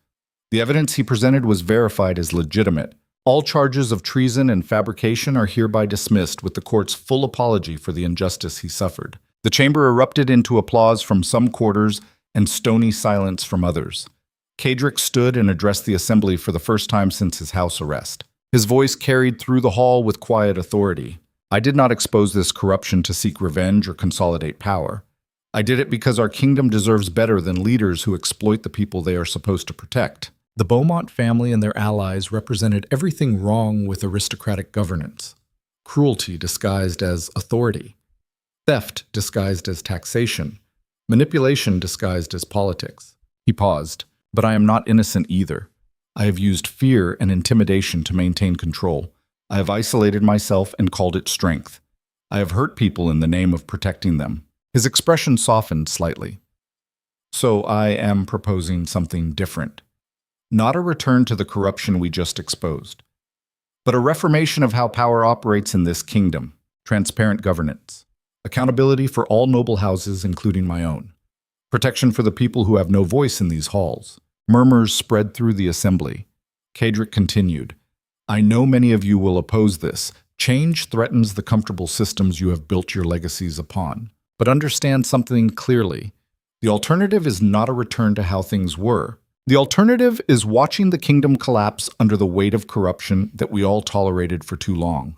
The evidence he presented was verified as legitimate. All charges of treason and fabrication are hereby dismissed with the court's full apology for the injustice he suffered. The chamber erupted into applause from some quarters and stony silence from others. Caedric stood and addressed the assembly for the first time since his house arrest. His voice carried through the hall with quiet authority. I did not expose this corruption to seek revenge or consolidate power. I did it because our kingdom deserves better than leaders who exploit the people they are supposed to protect. The Beaumont family and their allies represented everything wrong with aristocratic governance. cruelty disguised as authority, theft disguised as taxation, manipulation disguised as politics. He paused. But I am not innocent either. I have used fear and intimidation to maintain control. I have isolated myself and called it strength. I have hurt people in the name of protecting them. His expression softened slightly. So I am proposing something different. Not a return to the corruption we just exposed, but a reformation of how power operates in this kingdom, transparent governance, accountability for all noble houses, including my own, protection for the people who have no voice in these halls. Murmurs spread through the assembly. Caedric continued, I know many of you will oppose this. Change threatens the comfortable systems you have built your legacies upon. But understand something clearly. The alternative is not a return to how things were. The alternative is watching the kingdom collapse under the weight of corruption that we all tolerated for too long.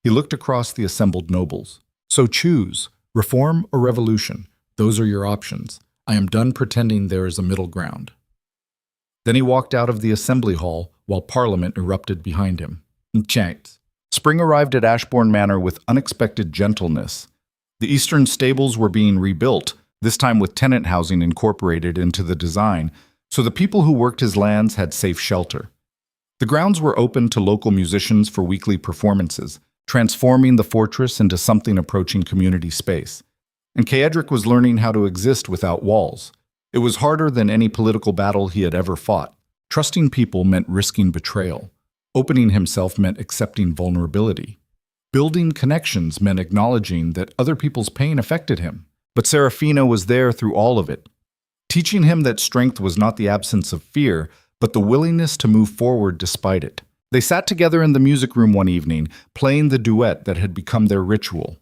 He looked across the assembled nobles. So choose, reform or revolution. Those are your options. I am done pretending there is a middle ground. Then he walked out of the assembly hall while Parliament erupted behind him. Chant. Spring arrived at Ashbourne Manor with unexpected gentleness. The eastern stables were being rebuilt, this time with tenant housing incorporated into the design, so the people who worked his lands had safe shelter. The grounds were open to local musicians for weekly performances, transforming the fortress into something approaching community space. And Caedric was learning how to exist without walls. It was harder than any political battle he had ever fought. Trusting people meant risking betrayal. Opening himself meant accepting vulnerability. Building connections meant acknowledging that other people's pain affected him. But Serafina was there through all of it, teaching him that strength was not the absence of fear, but the willingness to move forward despite it. They sat together in the music room one evening, playing the duet that had become their ritual.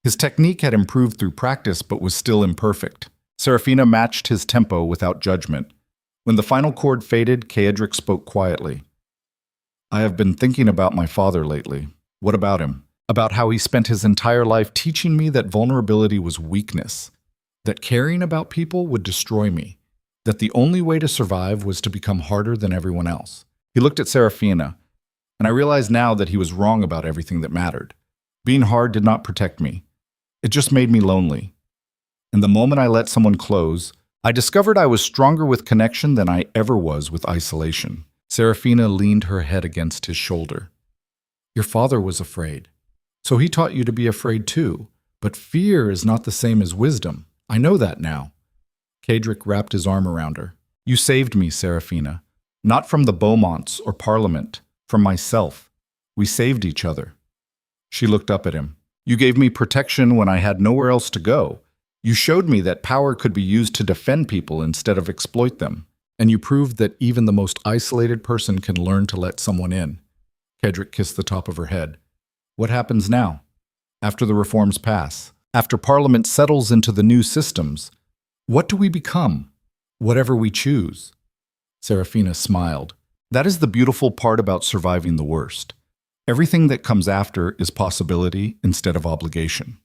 His technique had improved through practice but was still imperfect. Serafina matched his tempo without judgment. When the final chord faded, Caedric spoke quietly. I have been thinking about my father lately. What about him? About how he spent his entire life teaching me that vulnerability was weakness, that caring about people would destroy me, that the only way to survive was to become harder than everyone else. He looked at Serafina, and I realized now that he was wrong about everything that mattered. Being hard did not protect me. It just made me lonely. And the moment I let someone close, I discovered I was stronger with connection than I ever was with isolation. Serafina leaned her head against his shoulder. Your father was afraid. So he taught you to be afraid too. But fear is not the same as wisdom. I know that now. Caedric wrapped his arm around her. You saved me, Serafina. Not from the Beaumonts or Parliament, from myself. We saved each other. She looked up at him. You gave me protection when I had nowhere else to go. You showed me that power could be used to defend people instead of exploit them. And you proved that even the most isolated person can learn to let someone in. Caedric kissed the top of her head. What happens now? After the reforms pass, after Parliament settles into the new systems, what do we become? Whatever we choose. Serafina smiled. That is the beautiful part about surviving the worst. Everything that comes after is possibility instead of obligation.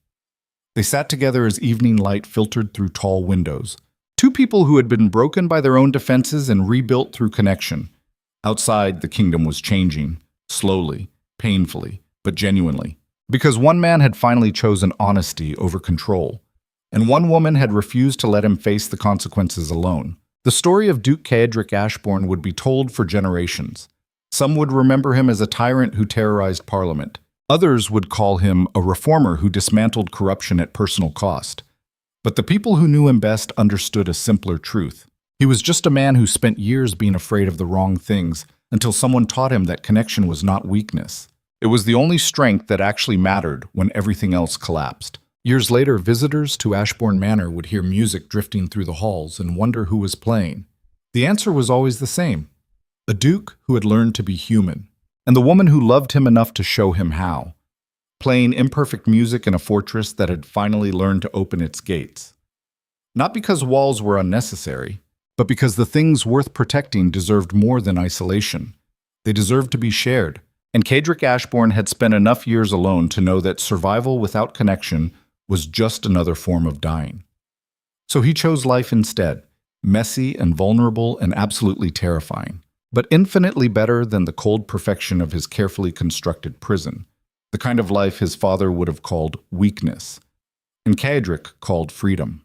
They sat together as evening light filtered through tall windows. Two people who had been broken by their own defenses and rebuilt through connection. Outside, the kingdom was changing, slowly, painfully, but genuinely. Because one man had finally chosen honesty over control, and one woman had refused to let him face the consequences alone. The story of Duke Caedric Ashborne would be told for generations. Some would remember him as a tyrant who terrorized Parliament. Others would call him a reformer who dismantled corruption at personal cost. But the people who knew him best understood a simpler truth. He was just a man who spent years being afraid of the wrong things until someone taught him that connection was not weakness. It was the only strength that actually mattered when everything else collapsed. Years later, visitors to Ashbourne Manor would hear music drifting through the halls and wonder who was playing. The answer was always the same. A duke who had learned to be human, and the woman who loved him enough to show him how, playing imperfect music in a fortress that had finally learned to open its gates. Not because walls were unnecessary, but because the things worth protecting deserved more than isolation. They deserved to be shared, and Caedric Ashborne had spent enough years alone to know that survival without connection was just another form of dying. So he chose life instead, messy and vulnerable and absolutely terrifying, but infinitely better than the cold perfection of his carefully constructed prison. the kind of life his father would have called weakness, and Caedric called freedom.